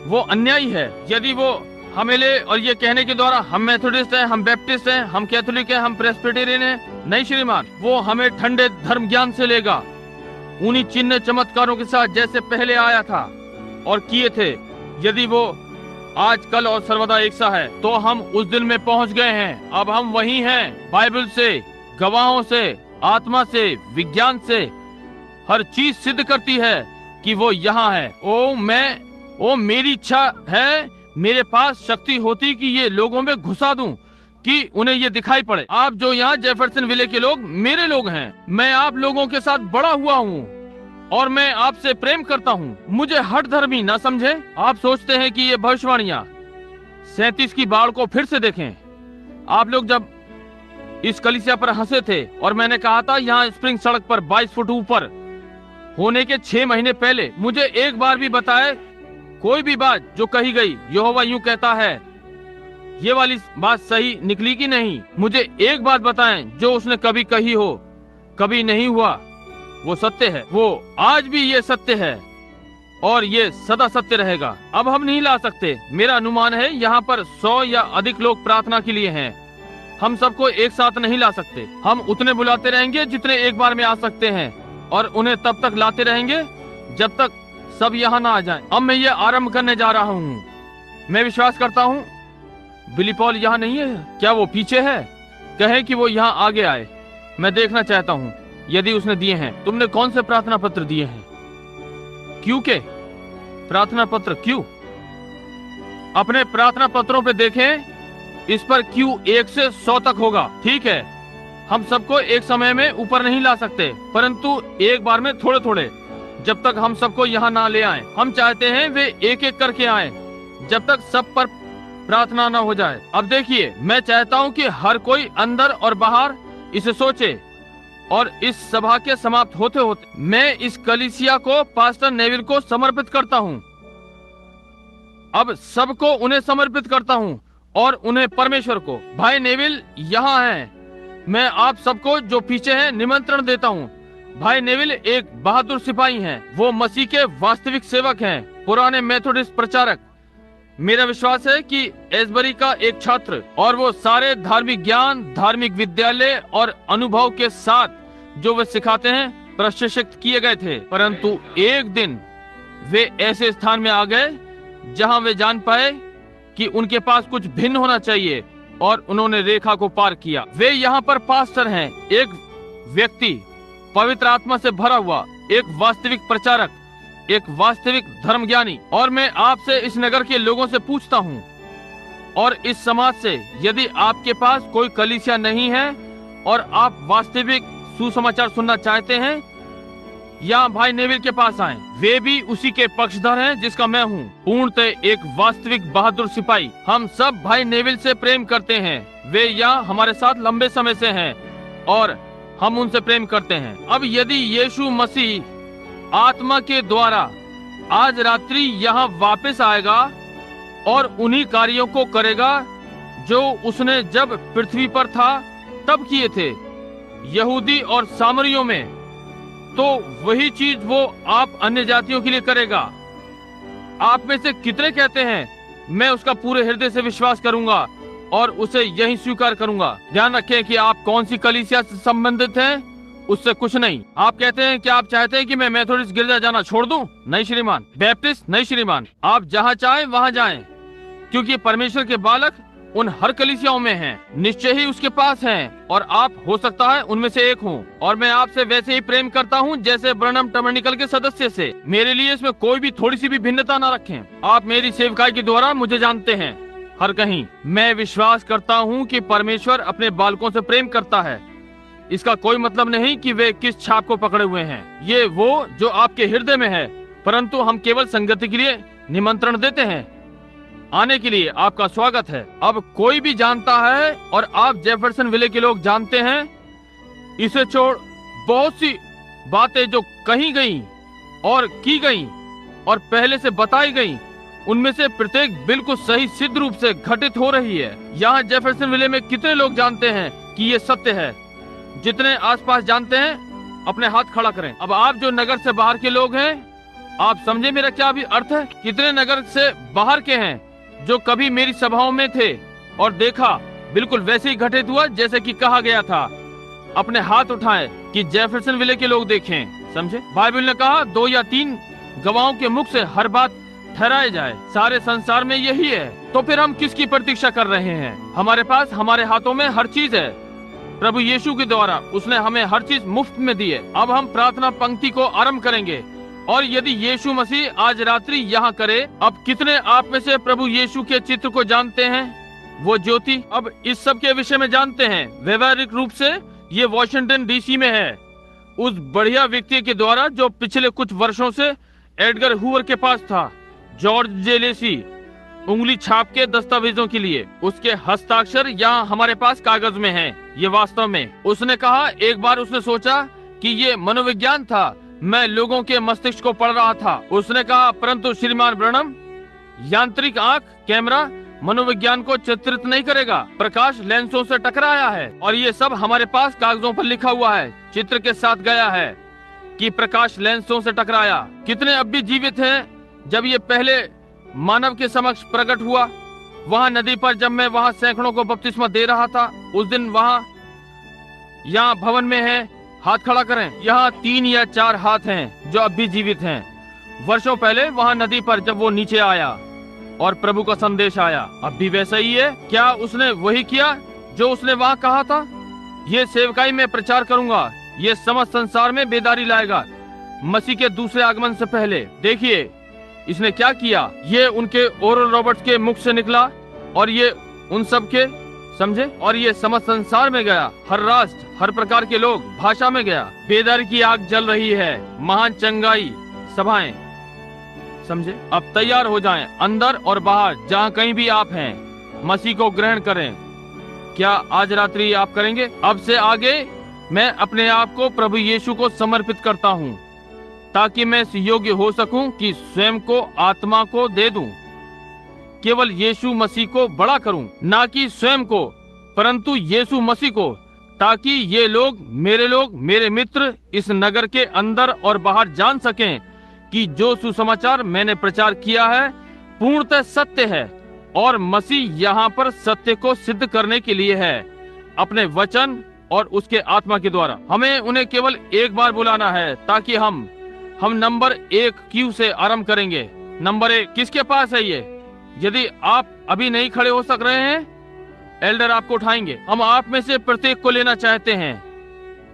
Speaker 1: वो अन्यायी है। यदि वो हमें ले और ये कहने के द्वारा हम मेथोडिस्ट हैं, हम बैप्टिस्ट हैं, हम कैथोलिक हैं, हम प्रेस्बिटेरियन हैं, नहीं श्रीमान, वो हमें ठंडे धर्म ज्ञान से लेगा, उन्हीं चिन्ह चमत्कारों के साथ जैसे पहले आया था और किए थे। यदि वो आज, कल और सर्वदा एक सा है, तो हम उस दिन में पहुंच गए हैं। अब हम वही हैं, बाइबल से, गवाहों से, आत्मा से, विज्ञान से, हर चीज सिद्ध करती है कि वो यहाँ है। मेरी इच्छा है, मेरे पास शक्ति होती कि ये लोगों में घुसा दूं, कि उन्हें ये दिखाई पड़े। आप जो यहाँ जेफरसन विले के लोग मेरे लोग हैं, मैं आप लोगों के साथ बड़ा हुआ हूँ और मैं आपसे प्रेम करता हूँ। मुझे हठ धर्मी न समझे। आप सोचते हैं कि ये भविष्यवाणियां 37 की बाढ़ को फिर से देखें। आप लोग जब इस कलीसिया पर हंसे थे और मैंने कहा था यहाँ स्प्रिंग सड़क पर 22 फुट ऊपर होने के 6 महीने पहले, मुझे एक बार भी बताए कोई भी बात जो कही गई, यहोवा यूं कहता है, ये वाली बात सही निकली कि नहीं? मुझे एक बात बताएं जो उसने कभी कही हो, कभी नहीं हुआ, वो सत्य है। वो आज भी ये सत्य है और ये सदा सत्य रहेगा। अब हम नहीं ला सकते। मेरा अनुमान है यहाँ पर 100 या अधिक लोग प्रार्थना के लिए हैं। हम सबको एक साथ नहीं ला सकते। हम उतने बुलाते रहेंगे जितने एक बार में आ सकते हैं, और उन्हें तब तक लाते रहेंगे जब तक सब यहाँ ना आ जाएं। अब मैं ये आरंभ करने जा रहा हूँ। मैं विश्वास करता हूँ बिली पॉल यहाँ नहीं है। क्या वो पीछे है? कहे कि वो यहाँ आगे आए। मैं देखना चाहता हूँ यदि उसने दिए हैं। तुमने कौन से प्रार्थना पत्र दिए हैं? क्यों के प्रार्थना पत्र? क्यों? अपने प्रार्थना पत्रों पे देखें, इस पर क्यों 1 से 100 तक होगा। ठीक है, हम सबको एक समय में ऊपर नहीं ला सकते, परंतु एक बार में थोड़े थोड़े, जब तक हम सबको यहाँ ना ले आए। हम चाहते हैं वे एक एक करके आए, जब तक सब पर प्रार्थना ना हो जाए। अब देखिए, मैं चाहता हूँ कि हर कोई अंदर और बाहर इसे सोचे, और इस सभा के समाप्त होते होते मैं इस कलीसिया को पास्टर नेविल को समर्पित करता हूँ। अब सबको उन्हें समर्पित करता हूँ और उन्हें परमेश्वर को। भाई नेविल यहाँ हैं। मैं आप सबको जो पीछे हैं निमंत्रण देता हूँ। भाई नेविल एक बहादुर सिपाही हैं। वो मसीह के वास्तविक सेवक हैं, पुराने मेथोडिस्ट प्रचारक। मेरा विश्वास है कि एसबरी का एक छात्र, और वो सारे धार्मिक ज्ञान, धार्मिक विद्यालय और अनुभव के साथ जो वे सिखाते हैं प्रशिक्षित किए गए थे। परंतु एक दिन वे ऐसे स्थान में आ गए जहां वे जान पाए कि उनके पास कुछ भिन्न होना चाहिए, और उन्होंने रेखा को पार किया। वे यहाँ पर पास्टर हैं, एक व्यक्ति पवित्र आत्मा से भरा हुआ, एक वास्तविक प्रचारक, एक वास्तविक धर्मज्ञानी। और मैं आपसे इस नगर के लोगों से पूछता हूँ और इस समाज से, यदि आपके पास कोई कलीसिया नहीं है और आप वास्तविक सुसमाचार सुनना चाहते हैं, या भाई नेविल के पास आएं। वे भी उसी के पक्षधर हैं जिसका मैं हूँ, पूर्णतः एक वास्तविक बहादुर सिपाही। हम सब भाई नेविल से प्रेम करते हैं। वे यहाँ हमारे साथ लंबे समय से हैं और हम उनसे प्रेम करते हैं। अब यदि यीशु मसीह आत्मा के द्वारा आज रात्रि यहाँ वापस आएगा और उन्हीं कार्यों को करेगा जो उसने जब पृथ्वी पर था तब किए थे, यहूदी और सामरियों में, तो वही चीज वो आप अन्य जातियों के लिए करेगा। आप में से कितने कहते हैं मैं उसका पूरे हृदय से विश्वास करूंगा और उसे यही स्वीकार करूंगा? ध्यान रखें कि आप कौन सी कलीसिया से संबंधित हैं, उससे कुछ नहीं। आप कहते हैं कि आप चाहते हैं कि मैं मेथोडिस्ट गिरजा जाना छोड़ दूं? नहीं श्रीमान। बैप्टिस्ट? नहीं श्रीमान। आप जहां चाहें वहां जाएं, क्योंकि परमेश्वर के बालक उन हर कलीसियाओं में हैं, निश्चय ही उसके पास हैं, और आप हो सकता है उनमें से एक हों। और मैं आपसे वैसे ही प्रेम करता हूं जैसे ब्रनम टर्मिनिकल के सदस्य से। मेरे लिए इसमें कोई भी थोड़ी सी भी भिन्नता ना रखें। आप मेरी सेवकाई के द्वारा मुझे जानते हैं हर कहीं। मैं विश्वास करता हूं कि परमेश्वर अपने बालकों से प्रेम करता है। इसका कोई मतलब नहीं कि वे किस छाप को पकड़े हुए हैं, ये वो जो आपके हृदय में है, परंतु हम केवल संगति के लिए निमंत्रण देते हैं। आने के लिए आपका स्वागत है। अब कोई भी जानता है, और आप जेफरसन विले के लोग जानते हैं, इसे छोड़ बहुत सी बातें जो कही गई और की गई और पहले से बताई गई, उनमें से प्रत्येक बिल्कुल सही सिद्ध रूप से घटित हो रही है। यहाँ जेफरसन विले में कितने लोग जानते हैं कि ये सत्य है? जितने आसपास जानते हैं अपने हाथ खड़ा करें। अब आप जो नगर से बाहर के लोग हैं, आप समझे मेरा क्या भी अर्थ है? कितने नगर से बाहर के हैं जो कभी मेरी सभाओं में थे और देखा बिल्कुल वैसे ही घटित हुआ जैसे कि कहा गया था? अपने हाथ उठाएं कि जेफरसन विले के लोग देखें। समझे? बाइबल ने कहा 2 या 3 गवाहों के मुख से हर बात ठहराए जाए। सारे संसार में यही है, तो फिर हम किसकी प्रतीक्षा कर रहे हैं? हमारे पास, हमारे हाथों में हर चीज है। प्रभु यीशु के द्वारा उसने हमें हर चीज मुफ्त में दी है। अब हम प्रार्थना पंक्ति को आरंभ करेंगे, और यदि यीशु मसीह आज रात्रि यहाँ करे, अब कितने आप में से प्रभु यीशु के चित्र को जानते हैं? वो ज्योति अब इस सब के विषय में जानते हैं। व्यवहारिक रूप से ये वॉशिंगटन डीसी में है, उस बढ़िया व्यक्ति के द्वारा जो पिछले कुछ वर्षों से एडगर हूवर के पास था, जॉर्ज जे लेसी, उंगली छाप के दस्तावेजों के लिए। उसके हस्ताक्षर यहाँ हमारे पास कागज में हैं। ये वास्तव में, उसने कहा, एक बार उसने सोचा कि ये मनोविज्ञान था, मैं लोगों के मस्तिष्क को पढ़ रहा था। उसने कहा, परंतु श्रीमान ब्रनम, यांत्रिक आंख, कैमरा मनोविज्ञान को चित्रित नहीं करेगा। प्रकाश लेंसों से टकराया है, और ये सब हमारे पास कागजों पर लिखा हुआ है, चित्र के साथ गया है कि प्रकाश लेंसों से टकराया। कितने अब भी जीवित हैं जब ये पहले मानव के समक्ष प्रकट हुआ? वहाँ नदी पर जब मैं वहाँ सैकड़ों को बपतिस्मा दे रहा था, उस दिन वहाँ, यहाँ भवन में है, हाथ खड़ा करें। यहाँ 3 या 4 हाथ हैं जो अब भी जीवित हैं। वर्षों पहले वहाँ नदी पर जब वो नीचे आया और प्रभु का संदेश आया, अब भी वैसा ही है। क्या उसने वही किया जो उसने वहाँ कहा था? ये सेवकाई में प्रचार करूंगा, ये समस्त संसार में बेदारी लाएगा मसीह के दूसरे आगमन से पहले। देखिए इसने क्या किया। ये उनके ओरल रॉबर्ट्स के मुख से निकला, और ये उन सब के, समझे, और ये समस्त संसार में गया, हर राष्ट्र, हर प्रकार के लोग, भाषा में गया। बेदारी की आग जल रही है, महान चंगाई सभाएं, समझे। अब तैयार हो जाएं, अंदर और बाहर जहाँ कहीं भी आप हैं, मसीह को ग्रहण करें। क्या आज रात्रि आप करेंगे? अब से आगे मैं अपने आप को प्रभु यीशु को समर्पित करता हूँ, ताकि मैं योग्य हो सकूं कि स्वयं को आत्मा को दे दूं। केवल यीशु मसीह को बड़ा करूं, ना कि स्वयं को, परंतु यीशु मसीह को, ताकि ये लोग, मेरे मित्र इस नगर के अंदर और बाहर जान सकें कि जो सुसमाचार मैंने प्रचार किया है पूर्णतः सत्य है, और मसीह यहाँ पर सत्य को सिद्ध करने के लिए है, अपने वचन और उसके आत्मा के द्वारा। हमें उन्हें केवल एक बार बुलाना है, ताकि हम नंबर 1 क्यू से आरंभ करेंगे। नंबर 1 किसके पास है ये? यदि आप अभी नहीं खड़े हो सक रहे हैं, एल्डर आपको उठाएंगे। हम आप में से प्रत्येक को लेना चाहते हैं।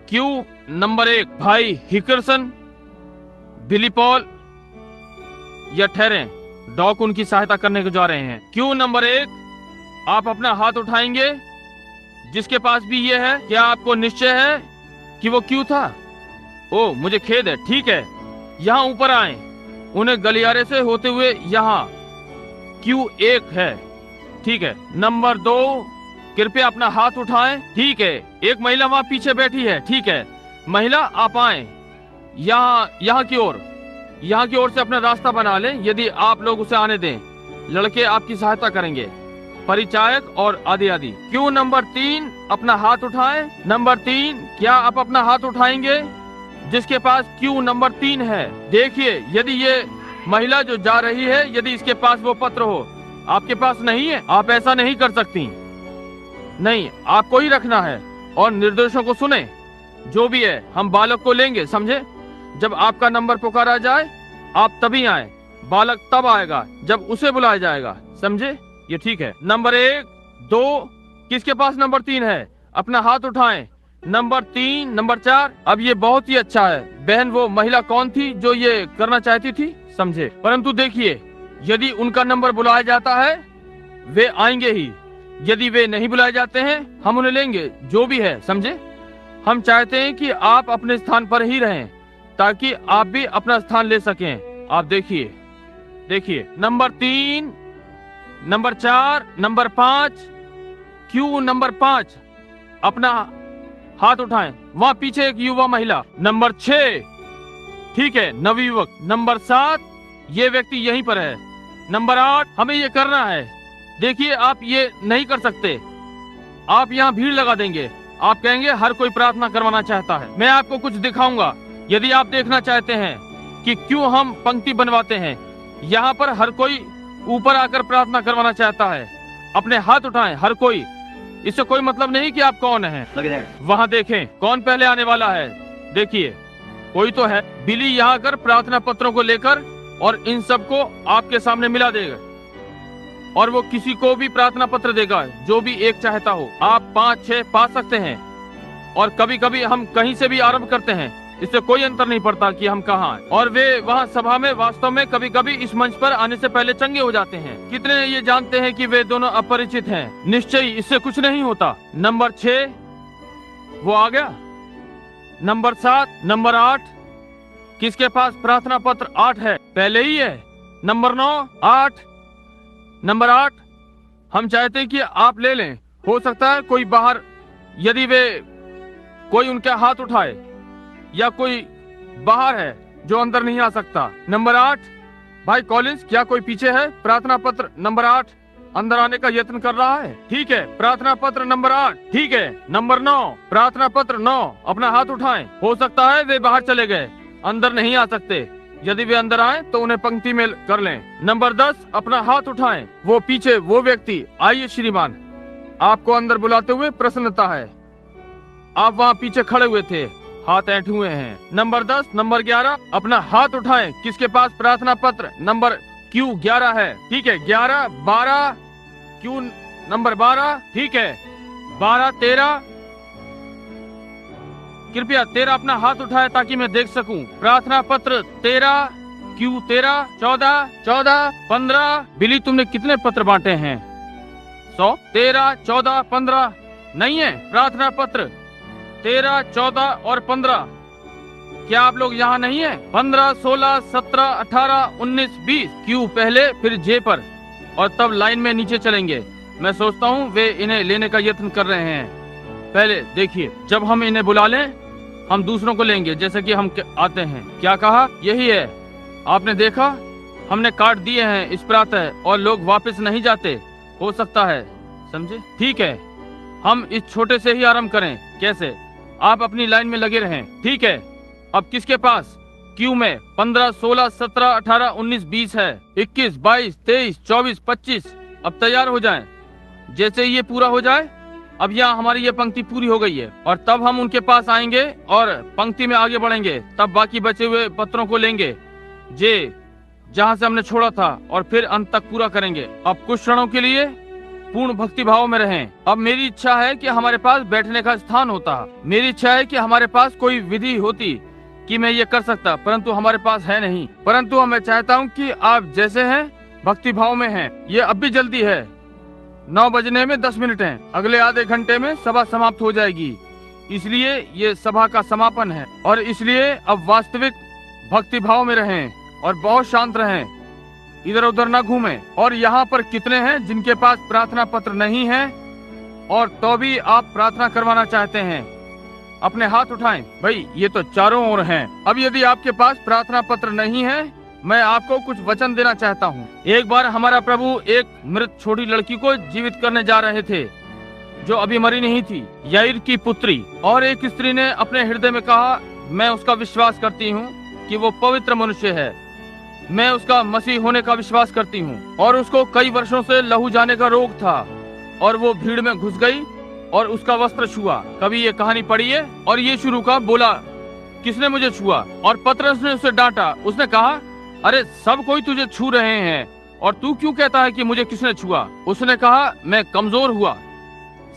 Speaker 1: क्यू नंबर 1, भाई हिकरसन, बिली पॉल या ठहरें, डॉक उनकी सहायता करने को जा रहे हैं। क्यू नंबर 1, आप अपना हाथ उठाएंगे जिसके पास भी ये है। क्या आपको निश्चय है कि वो क्यू था? ओ, मुझे खेद है। ठीक है, यहाँ ऊपर आए, उन्हें गलियारे से होते हुए यहाँ क्यू 1 है। ठीक है। नंबर 2, कृपया अपना हाथ उठाएं। ठीक है, एक महिला वहाँ पीछे बैठी है। ठीक है, महिला आप आए यहाँ की ओर से अपना रास्ता बना लें, यदि आप लोग उसे आने दें। लड़के आपकी सहायता करेंगे, परिचायक और आदि आदि। क्यों नंबर 3 अपना हाथ उठाएं। नंबर 3, क्या आप अपना हाथ उठाएंगे जिसके पास क्यू नंबर 3 है? देखिए, यदि ये महिला जो जा रही है, यदि इसके पास वो पत्र हो, आपके पास नहीं है, आप ऐसा नहीं कर सकती। नहीं, आपको ही रखना है और निर्देशों को सुने। जो भी है, हम बालक को लेंगे, समझे? जब आपका नंबर पुकारा जाए, आप तभी आए। बालक तब आएगा जब उसे बुलाया जाएगा, समझे? ये ठीक है। नंबर 1, 2, किसके पास नंबर 3 है? अपना हाथ उठाएं। Number 3, number 4। अब ये बहुत ही अच्छा है। बहन, वो महिला कौन थी जो ये करना चाहती थी? समझे? परंतु देखिए, यदि उनका नंबर बुलाया जाता है, वे आएंगे ही। यदि वे नहीं बुलाए जाते हैं, हम उन्हें लेंगे, जो भी है, समझे? हम चाहते हैं कि आप अपने स्थान पर ही रहें, ताकि आप भी अपना स्थान ले सकें। आप देखिए, number 3, number 4, number 5, Q number 5, अपना हाथ उठाएं। वहां पीछे एक युवा महिला। नंबर 6, ठीक है, नवयुवक। नंबर 7, ये व्यक्ति यहीं पर है। नंबर 8, हमें ये करना है। देखिए, आप ये नहीं कर सकते, आप यहाँ भीड़ लगा देंगे। आप कहेंगे हर कोई प्रार्थना करवाना चाहता है। मैं आपको कुछ दिखाऊंगा। यदि आप देखना चाहते हैं कि क्यों हम पंक्ति बनवाते हैं, यहाँ पर हर कोई ऊपर आकर प्रार्थना करवाना चाहता है। अपने हाथ उठाएं, हर कोई। इससे कोई मतलब नहीं कि आप कौन हैं। वहाँ देखें कौन पहले आने वाला है। देखिए, कोई तो है। बिली यहाँ आकर प्रार्थना पत्रों को लेकर और इन सबको आपके सामने मिला देगा, और वो किसी को भी प्रार्थना पत्र देगा जो भी एक चाहता हो। आप 5-6 पा सकते हैं, और कभी कभी हम कहीं से भी आरंभ करते हैं। इससे कोई अंतर नहीं पड़ता कि हम कहाँ हैं। और वे वहाँ सभा में वास्तव में कभी कभी इस मंच पर आने से पहले चंगे हो जाते हैं। कितने ये जानते हैं कि वे दोनों अपरिचित हैं? निश्चय इससे कुछ नहीं होता। नंबर 6 वो आ गया। नंबर 7, नंबर 8, किसके पास प्रार्थना पत्र 8 है? पहले ही है। नंबर 9, 8, नंबर 8, हम चाहते हैं कि आप ले लें। हो सकता है कोई बाहर, यदि वे कोई उनका हाथ उठाए, या कोई बाहर है जो अंदर नहीं आ सकता। नंबर 8, भाई कॉलिंस, क्या कोई पीछे है? प्रार्थना पत्र नंबर 8 अंदर आने का यत्न कर रहा है। ठीक है, प्रार्थना पत्र नंबर 8। ठीक है, नंबर 9, प्रार्थना पत्र 9, अपना हाथ उठाएं। हो सकता है वे बाहर चले गए, अंदर नहीं आ सकते। यदि वे अंदर आए तो उन्हें पंक्ति में कर लें। नंबर 10, अपना हाथ उठाएं। वो पीछे वो व्यक्ति। आइए श्रीमान, आपको अंदर बुलाते हुए प्रसन्नता है। आप वहाँ पीछे खड़े हुए थे, हाथ ऐंठे हुए हैं। नंबर 10, नंबर 11, अपना हाथ उठाएं। किसके पास प्रार्थना पत्र नंबर क्यू 11 है? ठीक है, 11, 12, क्यू नंबर 12। ठीक है, 12, 13, कृपया 13 अपना हाथ उठाए ताकि मैं देख सकूं। प्रार्थना पत्र 13, क्यू 13, 14, 15। बिली, तुमने कितने पत्र बांटे हैं? 100, 13, 14, 15 नहीं है? प्रार्थना पत्र 13, 14 और 15। क्या आप लोग यहाँ नहीं है? 15, 16, 17, 18, 19, 20। क्यू पहले, फिर जे पर, और तब लाइन में नीचे चलेंगे। मैं सोचता हूँ वे इन्हें लेने का यत्न कर रहे हैं। पहले देखिए, जब हम इन्हें बुला लें, हम दूसरों को लेंगे जैसे कि हम आते हैं। क्या कहा? यही है। आपने देखा, हमने काट दिए हैं इस प्रातः और लोग वापस नहीं जाते। हो सकता है, समझे? ठीक है, हम इस छोटे से ही आरंभ करें। कैसे? आप अपनी लाइन में लगे रहें। ठीक है, अब किसके पास क्यू में 15, 16, 17, 18, 19, 20 है, 21, 22, 23, 24, 25 अब तैयार हो जाएं। जैसे ही ये पूरा हो जाए, अब यहाँ हमारी ये पंक्ति पूरी हो गई है और तब हम उनके पास आएंगे और पंक्ति में आगे बढ़ेंगे। तब बाकी बचे हुए पत्रों को लेंगे जे जहाँ से हमने छोड़ा था और फिर अंत तक पूरा करेंगे। अब कुछ क्षणों के लिए पूर्ण भक्ति भाव में रहें। अब मेरी इच्छा है कि हमारे पास बैठने का स्थान होता। मेरी इच्छा है कि हमारे पास कोई विधि होती कि मैं ये कर सकता, परंतु हमारे पास है नहीं। परंतु मैं चाहता हूँ कि आप जैसे हैं भक्ति भाव में हैं। ये अब भी जल्दी है, 9 बजने में 10 मिनट हैं। अगले आधे घंटे में सभा समाप्त हो जाएगी, इसलिए ये सभा का समापन है। और इसलिए अब वास्तविक भक्ति भाव में रहें और बहुत शांत रहें, इधर उधर न घूमें। और यहाँ पर कितने हैं जिनके पास प्रार्थना पत्र नहीं है और तो भी आप प्रार्थना करवाना चाहते हैं? अपने हाथ उठाएं। भाई ये तो चारों ओर हैं। अब यदि आपके पास प्रार्थना पत्र नहीं है, मैं आपको कुछ वचन देना चाहता हूँ। एक बार हमारा प्रभु एक मृत छोटी लड़की को जीवित करने जा रहे थे जो अभी मरी नहीं थी, याईर की पुत्री। और एक स्त्री ने अपने हृदय में कहा, मैं उसका विश्वास करती हूँ कि वो पवित्र मनुष्य है, मैं उसका मसीह होने का विश्वास करती हूँ। और उसको कई वर्षों से लहू जाने का रोग था और वो भीड़ में घुस गई और उसका वस्त्र छुआ। कभी ये कहानी पढ़ी है? और यीशु रुका, बोला, किसने मुझे छुआ? और पतरस ने उसे डांटा। उसने कहा, अरे सब कोई तुझे छू रहे हैं और तू क्यों कहता है कि मुझे किसने छुआ? उसने कहा, मैं कमजोर हुआ,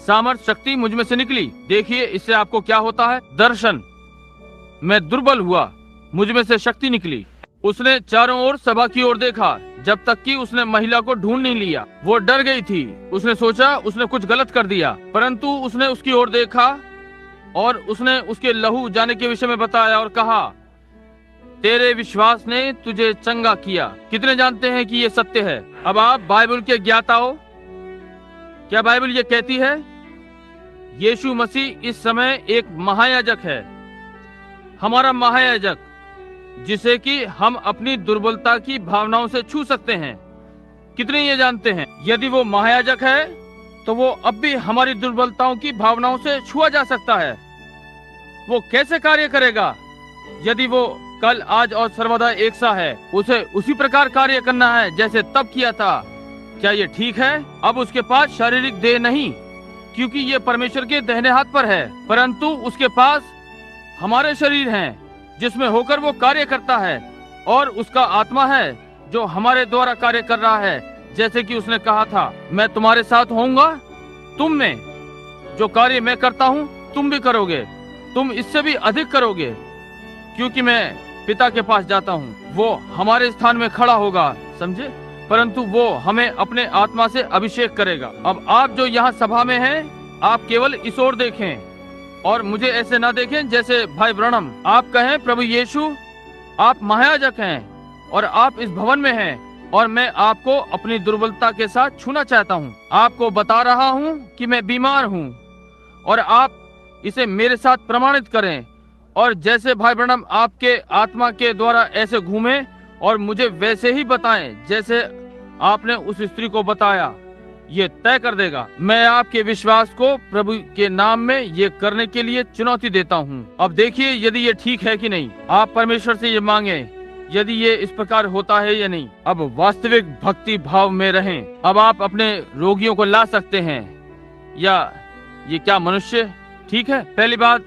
Speaker 1: सामर्थ शक्ति मुझ में से निकली। देखिए इससे आपको क्या होता है? दर्शन। मैं दुर्बल हुआ, मुझ में से शक्ति निकली। उसने चारों ओर सभा की ओर देखा जब तक कि उसने महिला को ढूंढ नहीं लिया। वो डर गई थी, उसने सोचा उसने कुछ गलत कर दिया, परंतु उसने उसकी ओर देखा और उसने उसके लहू जाने के विषय में बताया और कहा, तेरे विश्वास ने तुझे चंगा किया। कितने जानते हैं कि ये सत्य है? अब आप बाइबल के ज्ञाता हो। क्या बाइबल ये कहती है? यीशु मसीह इस समय एक महायाजक है, हमारा महायाजक, जिसे कि हम अपनी दुर्बलता की भावनाओं से छू सकते हैं। कितने ये जानते हैं? यदि वो महायाजक है तो वो अब भी हमारी दुर्बलताओं की भावनाओं से छुआ जा सकता है। वो कैसे कार्य करेगा? यदि वो कल, आज और सर्वदा एक सा है, उसे उसी प्रकार कार्य करना है जैसे तब किया था। क्या ये ठीक है? अब उसके पास शारीरिक देह नहीं, क्योंकि ये परमेश्वर के दाहिने हाथ पर है, परंतु उसके पास हमारे शरीर हैं जिसमें होकर वो कार्य करता है। और उसका आत्मा है जो हमारे द्वारा कार्य कर रहा है। जैसे कि उसने कहा था, मैं तुम्हारे साथ होऊंगा, तुम में जो कार्य मैं करता हूँ तुम भी करोगे, तुम इससे भी अधिक करोगे, क्योंकि मैं पिता के पास जाता हूँ। वो हमारे स्थान में खड़ा होगा, समझे? परंतु वो हमें अपने आत्मा से अभिषेक करेगा। अब आप जो यहाँ सभा में हैं, आप केवल इस ओर देखें और मुझे ऐसे ना देखें जैसे भाई ब्रनम। आप कहें, प्रभु यीशु, आप महायाजक हैं और आप इस भवन में हैं और मैं आपको अपनी दुर्बलता के साथ छूना चाहता हूँ। आपको बता रहा हूँ कि मैं बीमार हूँ और आप इसे मेरे साथ प्रमाणित करें। और जैसे भाई ब्रनम आपके आत्मा के द्वारा ऐसे घूमे और मुझे वैसे ही बताएं जैसे आपने उस स्त्री को बताया, ये तय कर देगा। मैं आपके विश्वास को प्रभु के नाम में ये करने के लिए चुनौती देता हूँ। अब देखिए यदि ये ठीक है कि नहीं। आप परमेश्वर से ये मांगे यदि ये इस प्रकार होता है या नहीं। अब वास्तविक भक्ति भाव में रहें। अब आप अपने रोगियों को ला सकते हैं, या ये क्या मनुष्य? ठीक है, पहली बात,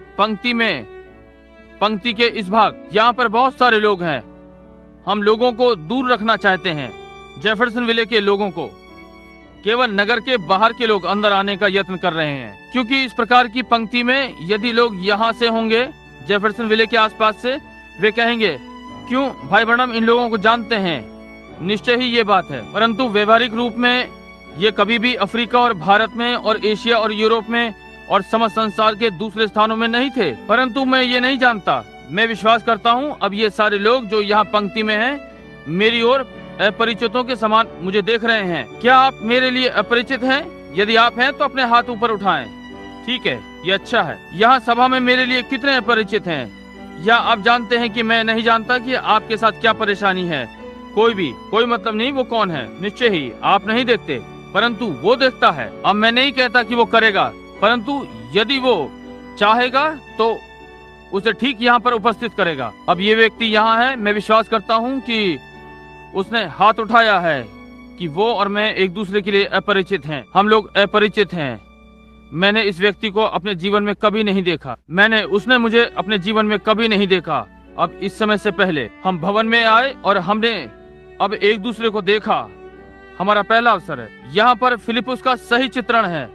Speaker 1: पंक्ति के इस भाग, यहाँ पर बहुत सारे लोग हैं। हम लोगों को दूर रखना चाहते हैं, जेफरसन विले के लोगों को। केवल नगर के बाहर के लोग अंदर आने का यत्न कर रहे हैं, क्योंकि इस प्रकार की पंक्ति में यदि लोग यहाँ से होंगे, जेफरसन विले के आसपास से, वे कहेंगे, क्यों भाई ब्रनम इन लोगों को जानते हैं। निश्चय ही ये बात है, परंतु व्यवहारिक रूप में ये कभी भी अफ्रीका और भारत में और एशिया और यूरोप में और समस्त संसार के दूसरे स्थानों में नहीं थे। परंतु मैं ये नहीं जानता। मैं विश्वास करता हूँ अब ये सारे लोग जो यहाँ पंक्ति में हैं, मेरी ओर अपरिचितों के समान मुझे देख रहे हैं। क्या आप मेरे लिए अपरिचित हैं? यदि आप हैं तो अपने हाथ ऊपर उठाएं। ठीक है, ये अच्छा है। यहाँ सभा में मेरे लिए कितने अपरिचित हैं? या आप जानते हैं कि मैं नहीं जानता कि आपके साथ क्या परेशानी है? कोई मतलब नहीं वो कौन है, निश्चय ही आप नहीं देखते, परंतु वो देखता है। अब मैं नहीं कहता कि वो करेगा, परंतु यदि वो चाहेगा तो उसे ठीक यहाँ पर उपस्थित करेगा। अब ये व्यक्ति यहाँ है, मैं विश्वास करता हूँ कि उसने हाथ उठाया है कि वो और मैं एक दूसरे के लिए अपरिचित हैं। हम लोग अपरिचित हैं। मैंने इस व्यक्ति को अपने जीवन में कभी नहीं देखा, उसने मुझे अपने जीवन में कभी नहीं देखा। अब इस समय से पहले हम भवन में आए और हमने अब एक दूसरे को देखा। हमारा पहला अवसर है। यहाँ पर फिलिपुस का सही चित्रण है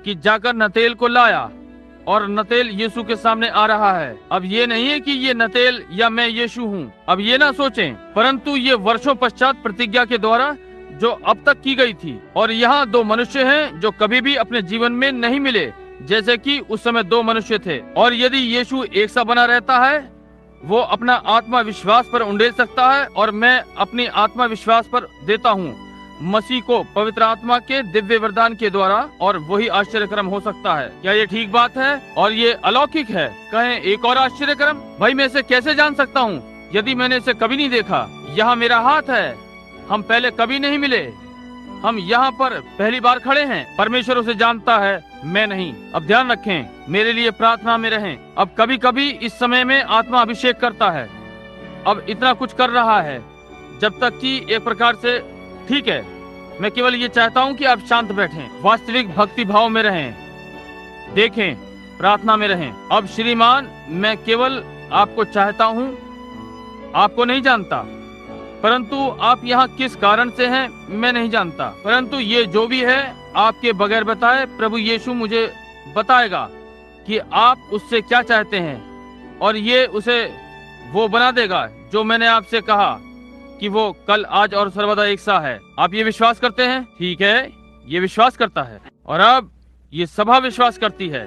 Speaker 1: कि जाकर नतेल को लाया और नतेल यीशु के सामने आ रहा है। अब ये नहीं है कि ये नतेल या मैं यीशु हूँ। अब ये ना सोचें, परंतु ये वर्षों पश्चात प्रतिज्ञा के द्वारा जो अब तक की गई थी। और यहाँ दो मनुष्य हैं जो कभी भी अपने जीवन में नहीं मिले, जैसे कि उस समय दो मनुष्य थे। और यदि यीशु एक सा बना रहता है, वो अपना आत्मा विश्वास पर उंडेल सकता है और मैं अपनी आत्मा विश्वास पर देता हूँ मसीह को पवित्र आत्मा के दिव्य वरदान के द्वारा, और वही आश्चर्यक्रम हो सकता है। क्या ये ठीक बात है? और ये अलौकिक है। कहें एक और आश्चर्यक्रम? भाई मैं इसे कैसे जान सकता हूँ यदि मैंने इसे कभी नहीं देखा? यहाँ मेरा हाथ है, हम पहले कभी नहीं मिले, हम यहाँ पर पहली बार खड़े हैं। परमेश्वर उसे जानता है, मैं नहीं। अब ध्यान रखें, मेरे लिए प्रार्थना में रहें। अब कभी कभी इस समय में आत्मा अभिषेक करता है, अब इतना कुछ कर रहा है जब तक कि एक प्रकार से ठीक है। मैं केवल ये चाहता हूँ कि आप शांत बैठें, वास्तविक भक्ति भाव में रहें, देखें, प्रार्थना में रहें। अब श्रीमान, मैं केवल आपको चाहता हूँ, आपको नहीं जानता, परंतु आप यहाँ किस कारण से हैं मैं नहीं जानता, परंतु ये जो भी है आपके बगैर बताए प्रभु यीशु मुझे बताएगा कि आप उससे क्या चाहते हैं, और ये उसे वो बना देगा जो मैंने आपसे कहा कि वो कल, आज और सर्वदा एक सा है। आप ये विश्वास करते हैं? ठीक है, ये विश्वास करता है। और अब ये सभा विश्वास करती है,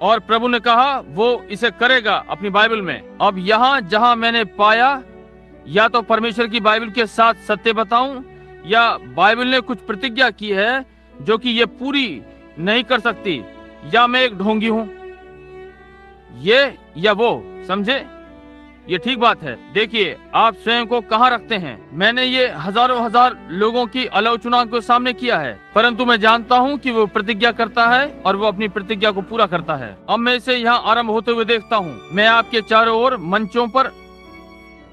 Speaker 1: और प्रभु ने कहा वो इसे करेगा अपनी बाइबल में। अब यहाँ जहाँ मैंने पाया, या तो परमेश्वर की बाइबल के साथ सत्य बताऊं, या बाइबल ने कुछ प्रतिज्ञा की है जो कि ये पूरी नहीं कर सकती, या मैं एक ढोंगी हूं, ये या वो, समझे? ये ठीक बात है। देखिए आप स्वयं को कहाँ रखते हैं। मैंने ये हजारों हजार लोगों की आलोचना को सामने किया है, परंतु मैं जानता हूँ कि वो प्रतिज्ञा करता है और वो अपनी प्रतिज्ञा को पूरा करता है। अब मैं इसे यहाँ आरंभ होते हुए देखता हूँ। मैं आपके चारों ओर मंचों पर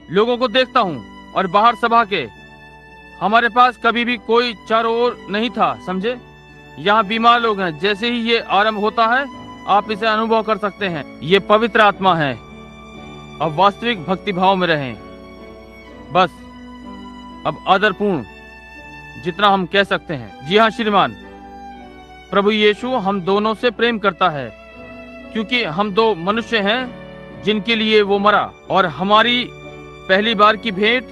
Speaker 1: लोगों को देखता हूँ, और बाहर सभा के हमारे पास कभी भी कोई चारों ओर नहीं था, समझे? यहाँ बीमार लोग हैं। जैसे ही ये आरंभ होता है आप इसे अनुभव कर सकते हैं। ये पवित्र आत्मा है। अब वास्तविक भक्ति भाव में रहें, बस अब आदरपूर्ण जितना हम कह सकते हैं। जी हाँ श्रीमान, प्रभु यीशु हम दोनों से प्रेम करता है, क्योंकि हम दो मनुष्य हैं जिनके लिए वो मरा। और हमारी पहली बार की भेंट,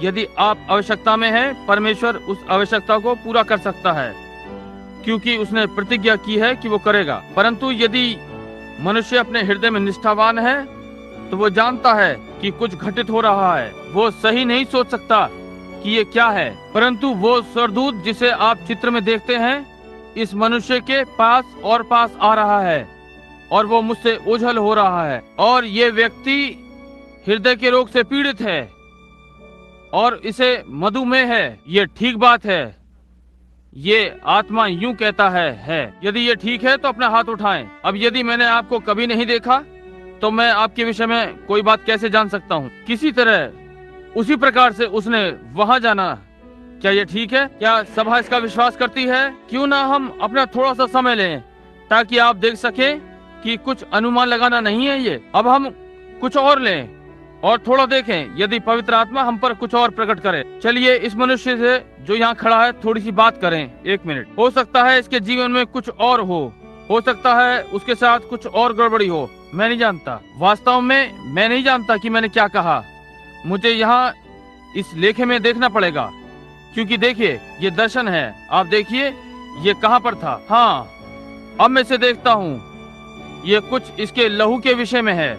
Speaker 1: यदि आप आवश्यकता में हैं, परमेश्वर उस आवश्यकता को पूरा कर सकता है, क्योंकि उसने प्रतिज्ञा की है कि वो करेगा। परंतु यदि मनुष्य अपने हृदय में निष्ठावान है तो वो जानता है कि कुछ घटित हो रहा है। वो सही नहीं सोच सकता कि ये क्या है, परंतु वो स्वर्गदूत जिसे आप चित्र में देखते हैं इस मनुष्य के पास और पास आ रहा है, और वो मुझसे ओझल हो रहा है। और ये व्यक्ति हृदय के रोग से पीड़ित है और इसे मधुमेह है। ये ठीक बात है, ये आत्मा यूं कहता है। यदि ये ठीक है तो अपना हाथ उठाएं। अब यदि मैंने आपको कभी नहीं देखा तो मैं आपके विषय में कोई बात कैसे जान सकता हूँ? किसी तरह उसी प्रकार से उसने वहां जाना। क्या ये ठीक है? क्या सभा इसका विश्वास करती है? क्यों ना हम अपना थोड़ा सा समय लें ताकि आप देख सकें कि कुछ अनुमान लगाना नहीं है ये। अब हम कुछ और लें और थोड़ा देखें यदि पवित्र आत्मा हम पर कुछ और प्रकट करे। चलिए इस मनुष्य से जो यहाँ खड़ा है थोड़ी सी बात करें। 1 मिनट। हो सकता है इसके जीवन में कुछ और हो सकता है उसके साथ कुछ और गड़बड़ी हो, मैं नहीं जानता। वास्तव में मैं नहीं जानता कि मैंने क्या कहा। मुझे यहाँ इस लेखे में देखना पड़ेगा, क्योंकि देखिए ये दर्शन है। आप देखिए ये कहाँ पर था। हाँ, अब मैं इसे देखता हूँ। ये कुछ इसके लहू के विषय में है।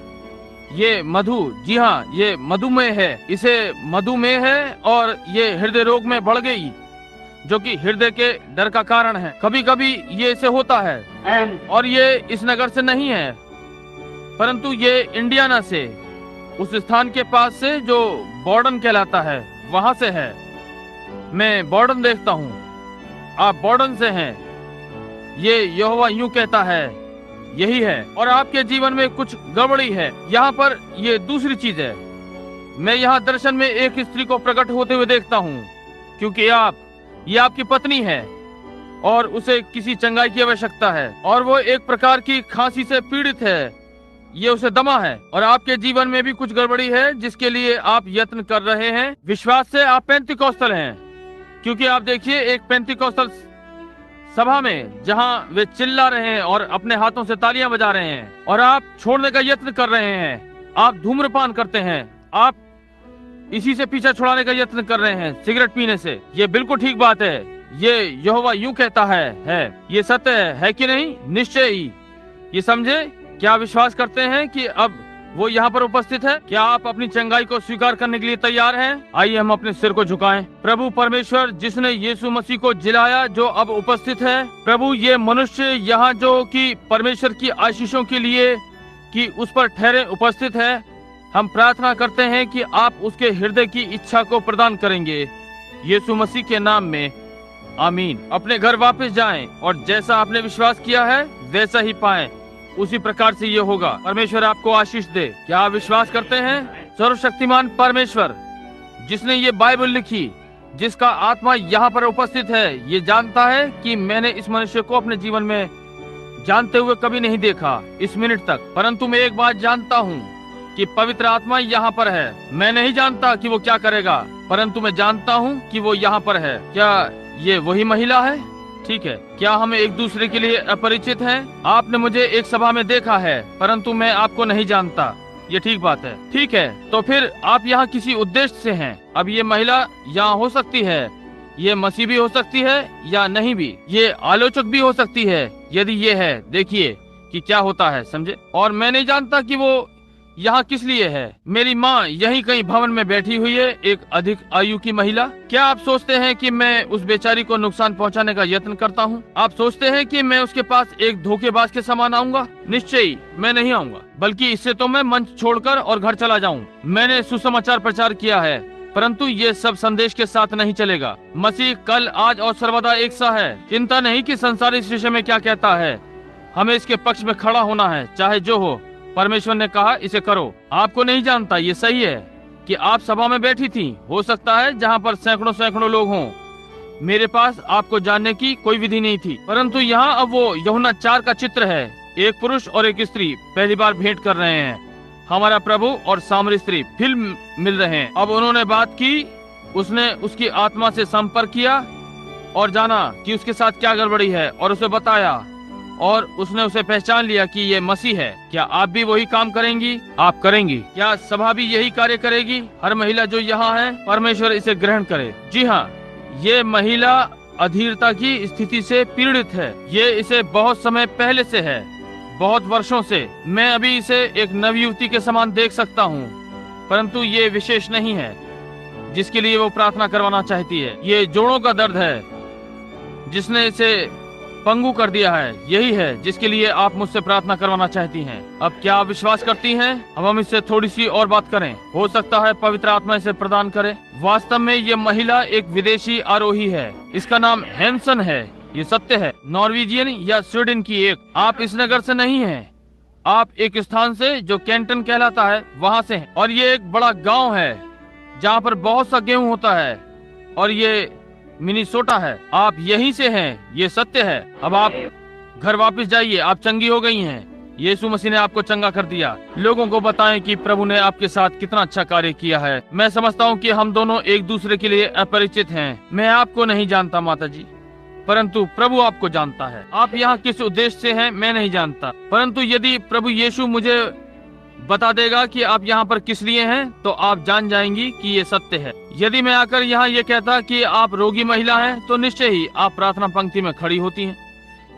Speaker 1: ये मधु, जी हाँ, ये मधुमेह है। इसे मधुमेह है और ये हृदय रोग में बढ़ गई, जो कि हृदय के डर का कारण है। कभी कभी ये इसे होता है, और ये इस नगर से नहीं है, परंतु ये इंडियाना से, उस स्थान के पास से जो बॉर्डन कहलाता है, वहां से है। मैं बॉर्डन देखता हूँ, आप बॉर्डन से हैं। ये यहोवा यूं कहता है, यही है। और आपके जीवन में कुछ गड़बड़ी है। यहाँ पर ये दूसरी चीज है। मैं यहाँ दर्शन में एक स्त्री को प्रकट होते हुए देखता हूँ, क्योंकि ये आपकी पत्नी है और उसे किसी चंगाई की आवश्यकता है और वो एक प्रकार की खांसी से पीड़ित है। ये उसे दमा है और आपके जीवन में भी कुछ गड़बड़ी है जिसके लिए आप यत्न कर रहे हैं। विश्वास से आप पेंतिकोस्तल हैं, क्योंकि आप देखिए एक पेंतिकोस्तल सभा में जहां वे चिल्ला रहे हैं और अपने हाथों से तालियां बजा रहे हैं और आप छोड़ने का यत्न कर रहे हैं। आप धूम्रपान करते हैं, आप इसी से पीछा छुड़ाने का यत्न कर रहे हैं, सिगरेट पीने से। ये बिल्कुल ठीक बात है। ये यहोवा यूं कहता है ये सत्य है कि नहीं? निश्चय ही। ये समझे? क्या विश्वास करते हैं कि अब वो यहाँ पर उपस्थित है? क्या आप अपनी चंगाई को स्वीकार करने के लिए तैयार हैं? आइए हम अपने सिर को झुकाएं। प्रभु परमेश्वर जिसने यीशु मसीह को जिलाया, जो अब उपस्थित है, प्रभु ये मनुष्य यहाँ जो कि परमेश्वर की आशीषों के लिए कि उस पर ठहरे उपस्थित है, हम प्रार्थना करते हैं कि आप उसके हृदय की इच्छा को प्रदान करेंगे, यीशु मसीह के नाम में, आमीन। अपने घर वापस जाएं और जैसा आपने विश्वास किया है वैसा ही पाएं, उसी प्रकार से ये होगा। परमेश्वर आपको आशीष दे। क्या आप विश्वास करते हैं? सर्वशक्तिमान परमेश्वर जिसने ये बाइबल लिखी, जिसका आत्मा यहाँ पर उपस्थित है, ये जानता है कि मैंने इस मनुष्य को अपने जीवन में जानते हुए कभी नहीं देखा इस मिनट तक, परंतु मैं एक बात जानता हूँ कि पवित्र आत्मा यहाँ पर है। मैं नहीं जानता कि वो क्या करेगा, परंतु मैं जानता हूँ कि वो यहाँ पर है। क्या ये वही महिला है? ठीक है। क्या हम एक दूसरे के लिए अपरिचित हैं? आपने मुझे एक सभा में देखा है, परंतु मैं आपको नहीं जानता। ये ठीक बात है। ठीक है, तो फिर आप यहाँ किसी उद्देश्य से हैं। अब ये महिला यहाँ हो सकती है, ये मसीह भी हो सकती है या नहीं भी, ये आलोचक भी हो सकती है। यदि ये है, देखिए कि क्या होता है, समझे? और मैं नहीं जानता कि वो यहाँ किस लिए है। मेरी माँ यहीं कहीं भवन में बैठी हुई है, एक अधिक आयु की महिला। क्या आप सोचते हैं कि मैं उस बेचारी को नुकसान पहुँचाने का यत्न करता हूँ? आप सोचते हैं कि मैं उसके पास एक धोखेबाज के समान आऊंगा? निश्चय ही मैं नहीं आऊंगा, बल्कि इससे तो मैं मंच छोड़कर और घर चला जाऊं। मैंने सुसमाचार प्रचार किया है, परंतु ये सब संदेश के साथ नहीं चलेगा। मसीह कल, आज और सर्वदा एक सा है। चिंता नहीं कि संसार इस विषय में क्या कहता है, हमें इसके पक्ष में खड़ा होना है, चाहे जो हो। परमेश्वर ने कहा इसे करो। आपको नहीं जानता, ये सही है कि आप सभा में बैठी थी, हो सकता है जहाँ पर सैकड़ों सैकड़ों लोग हों। मेरे पास आपको जानने की कोई विधि नहीं थी, परंतु यहाँ अब वो यूहन्ना 4 का चित्र है। एक पुरुष और एक स्त्री पहली बार भेंट कर रहे हैं। हमारा प्रभु और सामरी स्त्री फिर मिल रहे हैं। अब उन्होंने बात की, उसने उसकी आत्मा से संपर्क किया और जाना कि उसके साथ क्या गड़बड़ी है और उसे बताया, और उसने उसे पहचान लिया कि ये मसीह है। क्या आप भी वही काम करेंगी? आप करेंगी? क्या सभा भी यही कार्य करेगी? हर महिला जो यहाँ है, परमेश्वर इसे ग्रहण करे। जी हाँ, ये महिला अधीरता की स्थिति से पीड़ित है। ये इसे बहुत समय पहले से है, बहुत वर्षों से। मैं अभी इसे एक नवयुवती के समान देख सकता हूँ, परंतु ये विशेष नहीं है जिसके लिए वो प्रार्थना करवाना चाहती है। ये जोड़ों का दर्द है जिसने इसे पंगु कर दिया है। यही है जिसके लिए आप मुझसे प्रार्थना करवाना चाहती हैं। अब क्या आप विश्वास करती हैं? अब हम इससे थोड़ी सी और बात करें, हो सकता है पवित्र आत्मा इसे प्रदान करे। वास्तव में ये महिला एक विदेशी आरोही है। इसका नाम हैंसन है, ये सत्य है। नॉर्वेजियन या स्वीडन की एक। आप इस नगर से नहीं हैं, आप एक स्थान से जो कैंटन कहलाता है वहाँ से हैं। और ये एक बड़ा गाँव है जहाँ पर बहुत सा गेहूँ होता है, और ये मिनीसोटा है। आप यहीं से हैं, ये सत्य है। अब आप घर वापस जाइए, आप चंगी हो गई हैं। यीशु मसीह ने आपको चंगा कर दिया। लोगों को बताएं कि प्रभु ने आपके साथ कितना अच्छा कार्य किया है। मैं समझता हूँ कि हम दोनों एक दूसरे के लिए अपरिचित हैं। मैं आपको नहीं जानता माता जी, परंतु प्रभु आपको जानता है। आप यहाँ किस उद्देश्य से हैं मैं नहीं जानता, परंतु यदि प्रभु यीशु मुझे बता देगा कि आप यहाँ पर किस लिए हैं, तो आप जान जाएंगी कि ये सत्य है। यदि मैं आकर यहाँ ये कहता कि आप रोगी महिला हैं, तो निश्चय ही आप प्रार्थना पंक्ति में खड़ी होती हैं।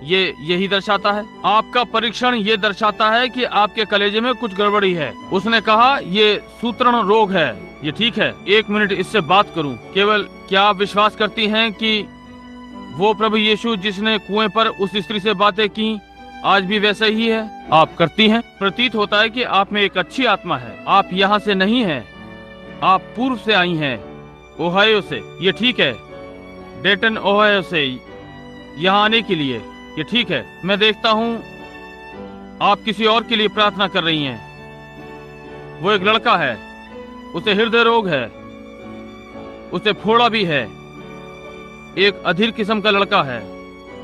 Speaker 1: ये यही दर्शाता है। आपका परीक्षण ये दर्शाता है कि आपके कलेजे में कुछ गड़बड़ी है। उसने कहा ये सूत्रण रोग है। ये ठीक है, 1 मिनट इससे बात करूं। केवल क्या आप विश्वास करती हैं कि वो प्रभु यीशु जिसने कुएं पर उस स्त्री से बातें की, आज भी वैसा ही है? आप करती हैं। प्रतीत होता है कि आप में एक अच्छी आत्मा है। आप यहाँ से नहीं हैं, आप पूर्व से आई हैं। ओहायो से। ये ठीक है, डेटन ओहायो से यहाँ आने के लिए। ये ठीक है। मैं देखता हूँ आप किसी और के लिए प्रार्थना कर रही हैं। वो एक लड़का है, उसे हृदय रोग है, उसे फोड़ा भी है, एक अधीर किस्म का लड़का है।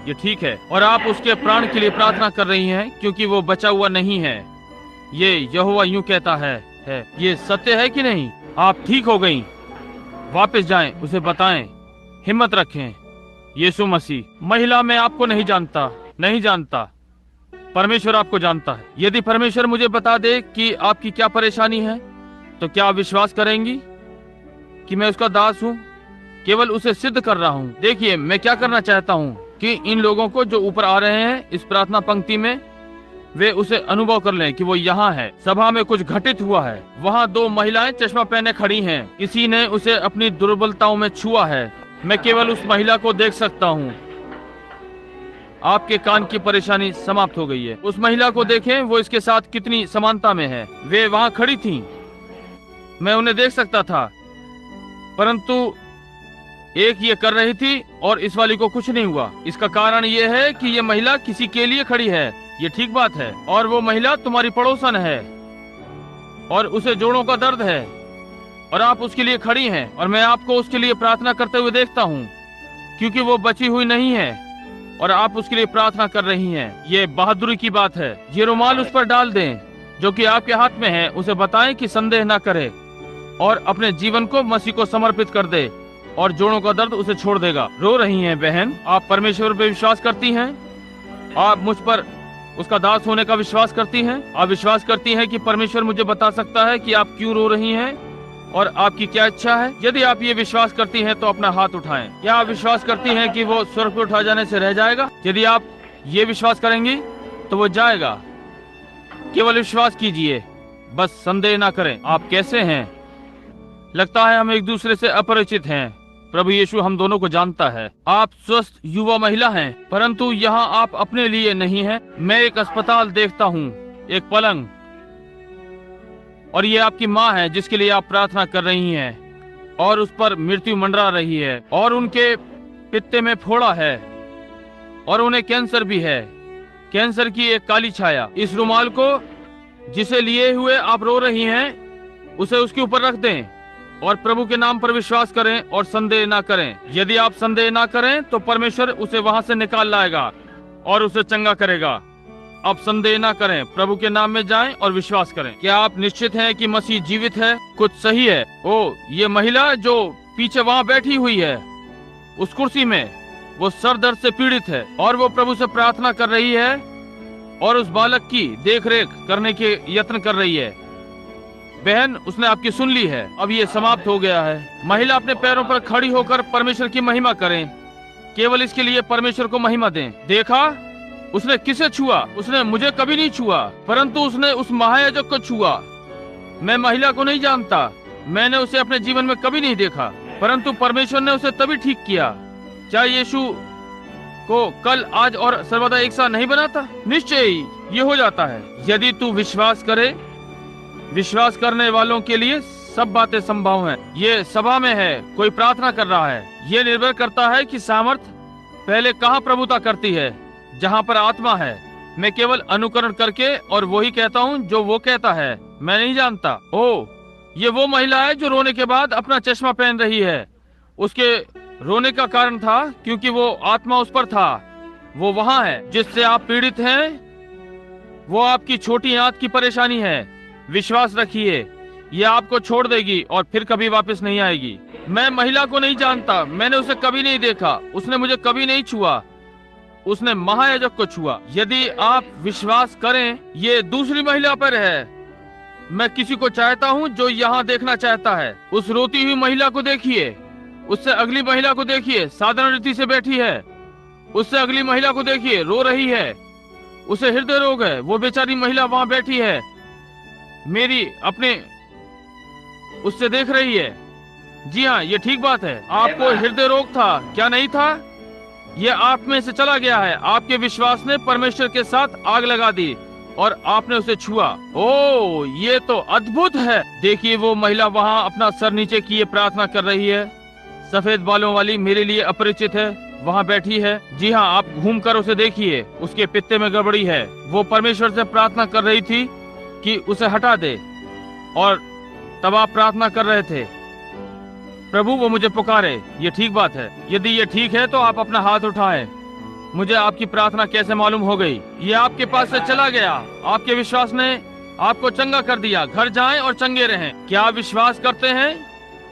Speaker 1: ये ठीक है। और आप उसके प्राण के लिए प्रार्थना कर रही हैं क्योंकि वो बचा हुआ नहीं है। ये यहोवा यूं कहता है। ये सत्य है कि नहीं? आप ठीक हो गईं। वापस जाएं, उसे बताएं, हिम्मत रखें। यीशु मसीह। महिला, मैं आपको नहीं जानता। परमेश्वर आपको जानता है। यदि परमेश्वर मुझे बता दे कि आपकी क्या परेशानी है, तो क्या आप विश्वास करेंगी कि मैं उसका दास हूँ? केवल उसे सिद्ध कर रहा हूँ। देखिए, मैं क्या करना चाहता हूँ कि इन लोगों को जो ऊपर आ रहे हैं इस प्रार्थना पंक्ति में, वे उसे अनुभव कर लें कि वो यहाँ है। सभा में कुछ घटित हुआ है। वहाँ 2 महिलाएं चश्मा पहने खड़ी हैं। किसी ने उसे अपनी दुर्बलताओं में छुआ है। मैं केवल उस महिला को देख सकता हूँ। आपके कान की परेशानी समाप्त हो गई है। उस महिला को देखें, वो इसके साथ कितनी समानता में है। वे वहाँ खड़ी थीं, मैं उन्हें देख सकता था, परंतु एक ये कर रही थी और इस वाली को कुछ नहीं हुआ। इसका कारण ये है कि ये महिला किसी के लिए खड़ी है। ये ठीक बात है। और वो महिला तुम्हारी पड़ोसन है और उसे जोड़ों का दर्द है और आप उसके लिए खड़ी हैं और मैं आपको उसके लिए प्रार्थना करते हुए देखता हूँ क्योंकि वो बची हुई नहीं है और आप उसके लिए प्रार्थना कर रही हैं। ये बहादुरी की बात है। ये रुमाल उस पर डाल दें जो कि आपके हाथ में है। उसे बताएं कि संदेह ना करे और अपने जीवन को मसीह को समर्पित कर दे और जोड़ों का दर्द उसे छोड़ देगा। रो रही हैं बहन, आप परमेश्वर पर विश्वास करती हैं? आप मुझ पर उसका दास होने का विश्वास करती हैं? आप विश्वास करती हैं कि परमेश्वर मुझे बता सकता है कि आप क्यों रो रही हैं और आपकी क्या इच्छा है? यदि आप ये विश्वास करती हैं तो अपना हाथ उठाएं। क्या आप विश्वास करती हैं कि वो स्वर्ग पर उठा जाने से रह जाएगा? यदि आप ये विश्वास करेंगी तो वो जाएगा। केवल विश्वास कीजिए, बस संदेह ना करें। आप कैसे हैं? लगता है हम एक दूसरे से अपरिचित हैं। प्रभु यीशु हम दोनों को जानता है। आप स्वस्थ युवा महिला हैं, परंतु यहाँ आप अपने लिए नहीं हैं। मैं एक अस्पताल देखता हूँ, एक पलंग, और ये आपकी माँ है जिसके लिए आप प्रार्थना कर रही हैं और उस पर मृत्यु मंडरा रही है और उनके पित्ते में फोड़ा है और उन्हें कैंसर भी है। कैंसर की एक काली छाया। इस रुमाल को जिसे लिए हुए आप रो रही हैं, उसे उसके ऊपर रख दें और प्रभु के नाम पर विश्वास करें और संदेह ना करें। यदि आप संदेह ना करें तो परमेश्वर उसे वहां से निकाल लाएगा और उसे चंगा करेगा। आप संदेह ना करें, प्रभु के नाम में जाएं और विश्वास करें। क्या आप निश्चित हैं कि मसीह जीवित है? कुछ सही है। ओ, ये महिला जो पीछे वहां बैठी हुई है उस कुर्सी में, वो सर दर्द से पीड़ित है और वो प्रभु से प्रार्थना कर रही है और उस बालक की देखरेख करने के यत्न कर रही है। बहन, उसने आपकी सुन ली है। अब ये समाप्त हो गया है। महिला अपने पैरों पर खड़ी होकर परमेश्वर की महिमा करें। केवल इसके लिए परमेश्वर को महिमा दें। देखा, उसने किसे छुआ? उसने मुझे कभी नहीं छुआ, परंतु उसने उस महायाजक को छुआ। मैं महिला को नहीं जानता, मैंने उसे अपने जीवन में कभी नहीं देखा, परंतु परमेश्वर ने उसे तभी ठीक किया। क्या यीशु को कल, आज और सर्वदा एक सा नहीं बनाता? निश्चय ही ये हो जाता है यदि तू विश्वास करे। विश्वास करने वालों के लिए सब बातें संभव हैं। ये सभा में है, कोई प्रार्थना कर रहा है। ये निर्भर करता है कि सामर्थ पहले कहाँ प्रभुता करती है। जहाँ पर आत्मा है। मैं केवल अनुकरण करके और वही कहता हूँ जो वो कहता है। मैं नहीं जानता। ओ, ये वो महिला है जो रोने के बाद अपना चश्मा पहन रही है। उसके रोने का कारण था क्योंकि वो आत्मा उस पर था। वो वहाँ है जिससे आप पीड़ित हैं। वो आपकी छोटी आंत की परेशानी है। विश्वास रखिए, ये आपको छोड़ देगी और फिर कभी वापस नहीं आएगी। मैं महिला को नहीं जानता, मैंने उसे कभी नहीं देखा, उसने मुझे कभी नहीं छुआ, उसने महायाजक को छुआ। यदि आप विश्वास करें, ये दूसरी महिला पर है। मैं किसी को चाहता हूँ जो यहाँ देखना चाहता है। उस रोती हुई महिला को देखिए, उससे अगली महिला को देखिए, साधारण रीति से बैठी है। उससे अगली महिला को देखिए, रो रही है, उसे हृदय रोग है। वो बेचारी महिला वहाँ बैठी है, मेरी अपने उससे देख रही है। जी हाँ, ये ठीक बात है। आपको हृदय रोग था, क्या नहीं था? ये आप में से चला गया है। आपके विश्वास ने परमेश्वर के साथ आग लगा दी और आपने उसे छुआ। ओ, ये तो अद्भुत है। देखिए, वो महिला वहाँ अपना सर नीचे किए प्रार्थना कर रही है। सफेद बालों वाली मेरे लिए अपरिचित है, वहाँ बैठी है। जी हाँ, आप घूमकर उसे देखिए, उसके पित्ते में गड़बड़ी है। वो परमेश्वर से प्रार्थना कर रही थी कि उसे हटा दे, और तब आप प्रार्थना कर रहे थे, प्रभु वो मुझे पुकारे। ये ठीक बात है। यदि ये ठीक है तो आप अपना हाथ उठाएं। मुझे आपकी प्रार्थना कैसे मालूम हो गई? ये आपके पास से चला गया। आपके विश्वास ने आपको चंगा कर दिया। घर जाएं और चंगे रहें। क्या आप विश्वास करते हैं?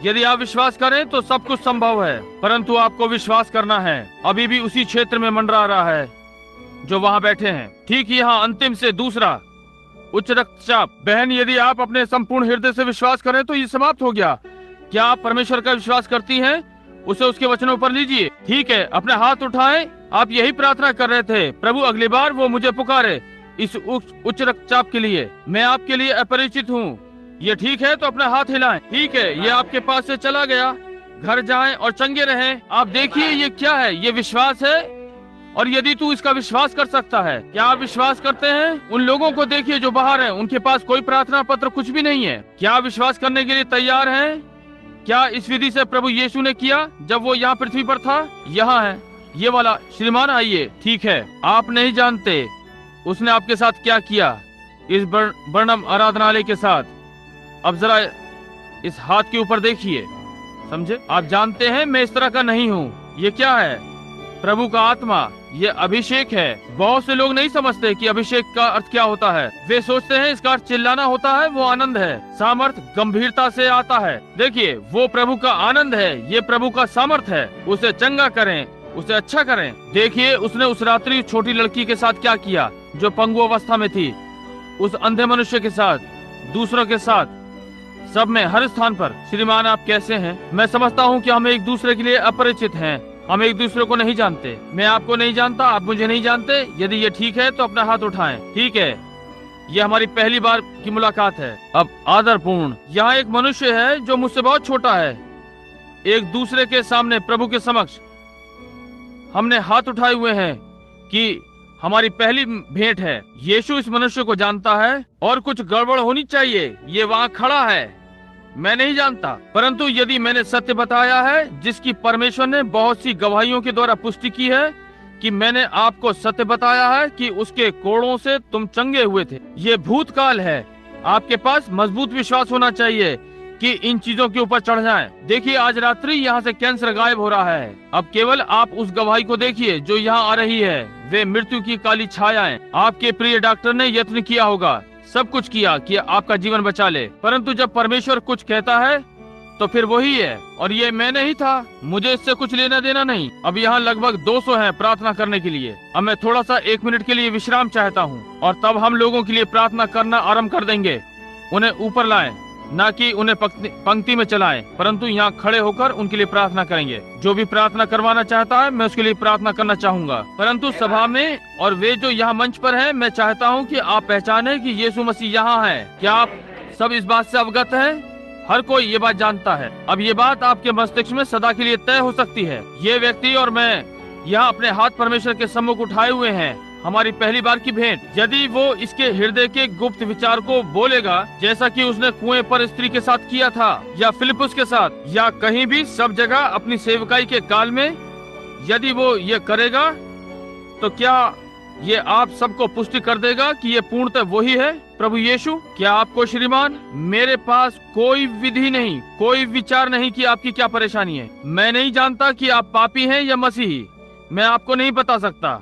Speaker 1: यदि आप विश्वास करें तो सब कुछ संभव है, परंतु आपको विश्वास करना है। अभी भी उसी क्षेत्र में मंडरा रहा है जो वहाँ बैठे हैं। ठीक यहाँ अंतिम से दूसरा, उच्च रक्तचाप। बहन, यदि आप अपने संपूर्ण हृदय से विश्वास करें तो ये समाप्त हो गया। क्या आप परमेश्वर का विश्वास करती हैं? उसे उसके वचनों पर लीजिए। ठीक है, अपने हाथ उठाएं। आप यही प्रार्थना कर रहे थे, प्रभु अगली बार वो मुझे पुकारे इस उच्च रक्तचाप के लिए। मैं आपके लिए अपरिचित हूँ। ये ठीक है तो अपना हाथ हिलाएं। ठीक है, ये आपके पास से चला गया। घर जाएं और चंगे रहें। आप देखिए ये क्या है? ये विश्वास है। और यदि तू इसका विश्वास कर सकता है, क्या आप विश्वास करते हैं? उन लोगों को देखिए जो बाहर हैं, उनके पास कोई प्रार्थना पत्र कुछ भी नहीं है। क्या आप विश्वास करने के लिए तैयार हैं? क्या इस विधि से प्रभु यीशु ने किया जब वो यहाँ पृथ्वी पर था? यहाँ है ये वाला। श्रीमान आइए। ठीक है, आप नहीं जानते उसने आपके साथ क्या किया इस बर्नम आराधनालय के साथ। अब जरा इस हाथ के ऊपर देखिए, समझे? आप जानते हैं मैं इस तरह का नहीं हूँ। ये क्या है? प्रभु का आत्मा। ये अभिषेक है। बहुत से लोग नहीं समझते कि अभिषेक का अर्थ क्या होता है। वे सोचते हैं इसका अर्थ चिल्लाना होता है। वो आनंद है। सामर्थ गंभीरता से आता है। देखिए, वो प्रभु का आनंद है। ये प्रभु का सामर्थ है। उसे चंगा करें, उसे अच्छा करें। देखिए उसने उस रात्रि छोटी लड़की के साथ क्या किया जो पंगु अवस्था में थी, उस अंधे मनुष्य के साथ, दूसरों के साथ, सब में, हर स्थान पर। श्रीमान आप कैसे हैं? मैं समझता हूँ कि हम एक दूसरे के लिए अपरिचित हैं। हम एक दूसरे को नहीं जानते। मैं आपको नहीं जानता, आप मुझे नहीं जानते। यदि ये ठीक है तो अपना हाथ उठाएं। ठीक है, ये हमारी पहली बार की मुलाकात है। अब आदरपूर्ण, यहाँ एक मनुष्य है जो मुझसे बहुत छोटा है। एक दूसरे के सामने प्रभु के समक्ष हमने हाथ उठाए हुए हैं कि हमारी पहली भेंट है। यीशु इस मनुष्य को जानता है और कुछ गड़बड़ होनी चाहिए। ये वहाँ खड़ा है, मैं नहीं जानता। परंतु यदि मैंने सत्य बताया है, जिसकी परमेश्वर ने बहुत सी गवाहियों के द्वारा पुष्टि की है कि मैंने आपको सत्य बताया है कि उसके कोड़ों से तुम चंगे हुए थे। ये भूतकाल है। आपके पास मजबूत विश्वास होना चाहिए कि इन चीजों के ऊपर चढ़ जाएं। देखिए आज रात्रि यहाँ से कैंसर गायब हो रहा है। अब केवल आप उस गवाही को देखिए जो यहाँ आ रही है। वे मृत्यु की काली छायाएं। आपके प्रिय डॉक्टर ने यत्न किया होगा, सब कुछ किया कि आपका जीवन बचा ले, परंतु जब परमेश्वर कुछ कहता है तो फिर वही है। और ये मैं नहीं था, मुझे इससे कुछ लेना देना नहीं। अब यहाँ लगभग 200 हैं प्रार्थना करने के लिए। अब मैं थोड़ा सा 1 मिनट के लिए विश्राम चाहता हूँ और तब हम लोगों के लिए प्रार्थना करना आरंभ कर देंगे। उन्हें ऊपर लाएं, ना कि उन्हें पंक्ति में चलाएं, परंतु यहाँ खड़े होकर उनके लिए प्रार्थना करेंगे। जो भी प्रार्थना करवाना चाहता है मैं उसके लिए प्रार्थना करना चाहूंगा। परंतु सभा में और वे जो यहाँ मंच पर हैं, मैं चाहता हूँ कि आप पहचाने कि यीशु मसीह यहाँ है। क्या आप सब इस बात से अवगत हैं? हर कोई ये बात जानता है। अब ये बात आपके मस्तिष्क में सदा के लिए तय हो सकती है। ये व्यक्ति और मैं यहाँ अपने हाथ परमेश्वर के सम्मुख उठाए हुए हैं। हमारी पहली बार की भेंट। यदि वो इसके हृदय के गुप्त विचार को बोलेगा, जैसा कि उसने कुएं पर स्त्री के साथ किया था, या फिलिपुस के साथ, या कहीं भी सब जगह अपनी सेवकाई के काल में, यदि वो ये करेगा तो क्या ये आप सबको पुष्टि कर देगा कि ये पूर्णतः वही है प्रभु यीशु? क्या आपको श्रीमान? मेरे पास कोई विधि नहीं, कोई विचार नहीं कि आपकी क्या परेशानी है। मैं नहीं जानता कि आप पापी हैं या मसीही। मैं आपको नहीं बता सकता।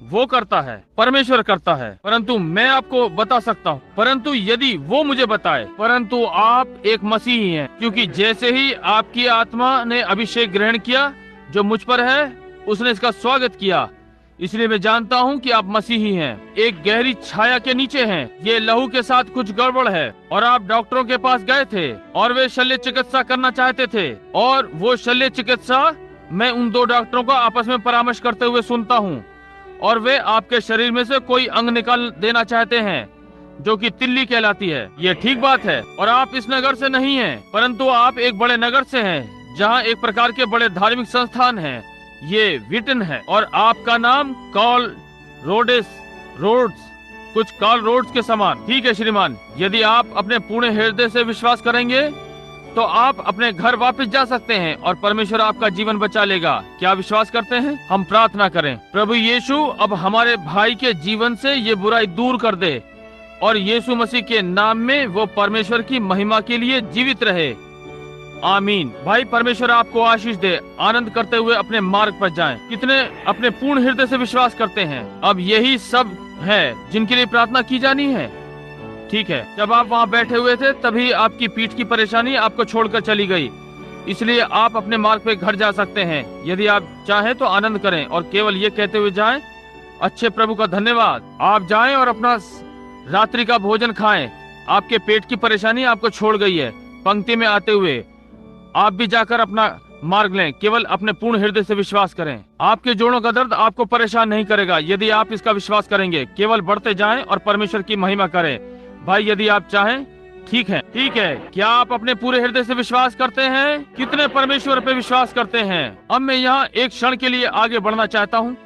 Speaker 1: वो करता है, परमेश्वर करता है, परंतु मैं आपको बता सकता हूँ। परंतु यदि वो मुझे बताए, परंतु आप एक मसीही हैं, क्योंकि जैसे ही आपकी आत्मा ने अभिषेक ग्रहण किया जो मुझ पर है, उसने इसका स्वागत किया। इसलिए मैं जानता हूँ कि आप मसीही हैं। एक गहरी छाया के नीचे हैं। ये लहू के साथ कुछ गड़बड़ है और आप डॉक्टरों के पास गए थे और वे शल्य चिकित्सा करना चाहते थे, और वो शल्य चिकित्सा, मैं उन 2 डॉक्टरों का आपस में परामर्श करते हुए सुनता हूँ, और वे आपके शरीर में से कोई अंग निकाल देना चाहते हैं जो कि तिल्ली कहलाती है। ये ठीक बात है। और आप इस नगर से नहीं हैं, परंतु आप एक बड़े नगर से हैं जहाँ एक प्रकार के बड़े धार्मिक संस्थान हैं। ये विटन है और आपका नाम कार्ल रोड्स, कुछ कार्ल रोड्स के समान। ठीक है श्रीमान, यदि आप अपने पूर्ण हृदय से विश्वास करेंगे तो आप अपने घर वापस जा सकते हैं और परमेश्वर आपका जीवन बचा लेगा। क्या विश्वास करते हैं? हम प्रार्थना करें। प्रभु यीशु, अब हमारे भाई के जीवन से ये बुराई दूर कर दे और यीशु मसीह के नाम में वो परमेश्वर की महिमा के लिए जीवित रहे। आमीन। भाई, परमेश्वर आपको आशीष दे। आनंद करते हुए अपने मार्ग पर जाएं। कितने अपने पूर्ण हृदय से विश्वास करते हैं? अब यही सब है जिनके लिए प्रार्थना की जानी है। ठीक है, जब आप वहाँ बैठे हुए थे तभी आपकी पीठ की परेशानी आपको छोड़कर चली गई, इसलिए आप अपने मार्ग पे घर जा सकते हैं। यदि आप चाहें तो आनंद करें और केवल ये कहते हुए जाएं, अच्छे प्रभु का धन्यवाद। आप जाएं और अपना रात्रि का भोजन खाएं। आपके पेट की परेशानी आपको छोड़ गई है। पंक्ति में आते हुए आप भी जाकर अपना मार्ग लें। केवल अपने पूर्ण हृदय से विश्वास करें। आपके जोड़ों का दर्द आपको परेशान नहीं करेगा यदि आप इसका विश्वास करेंगे। केवल बढ़ते जाएं और परमेश्वर की महिमा करें। भाई, यदि आप चाहें, ठीक है, ठीक है। क्या आप अपने पूरे हृदय से विश्वास करते हैं? कितने परमेश्वर पे विश्वास करते हैं? अब मैं यहाँ एक क्षण के लिए आगे बढ़ना चाहता हूँ।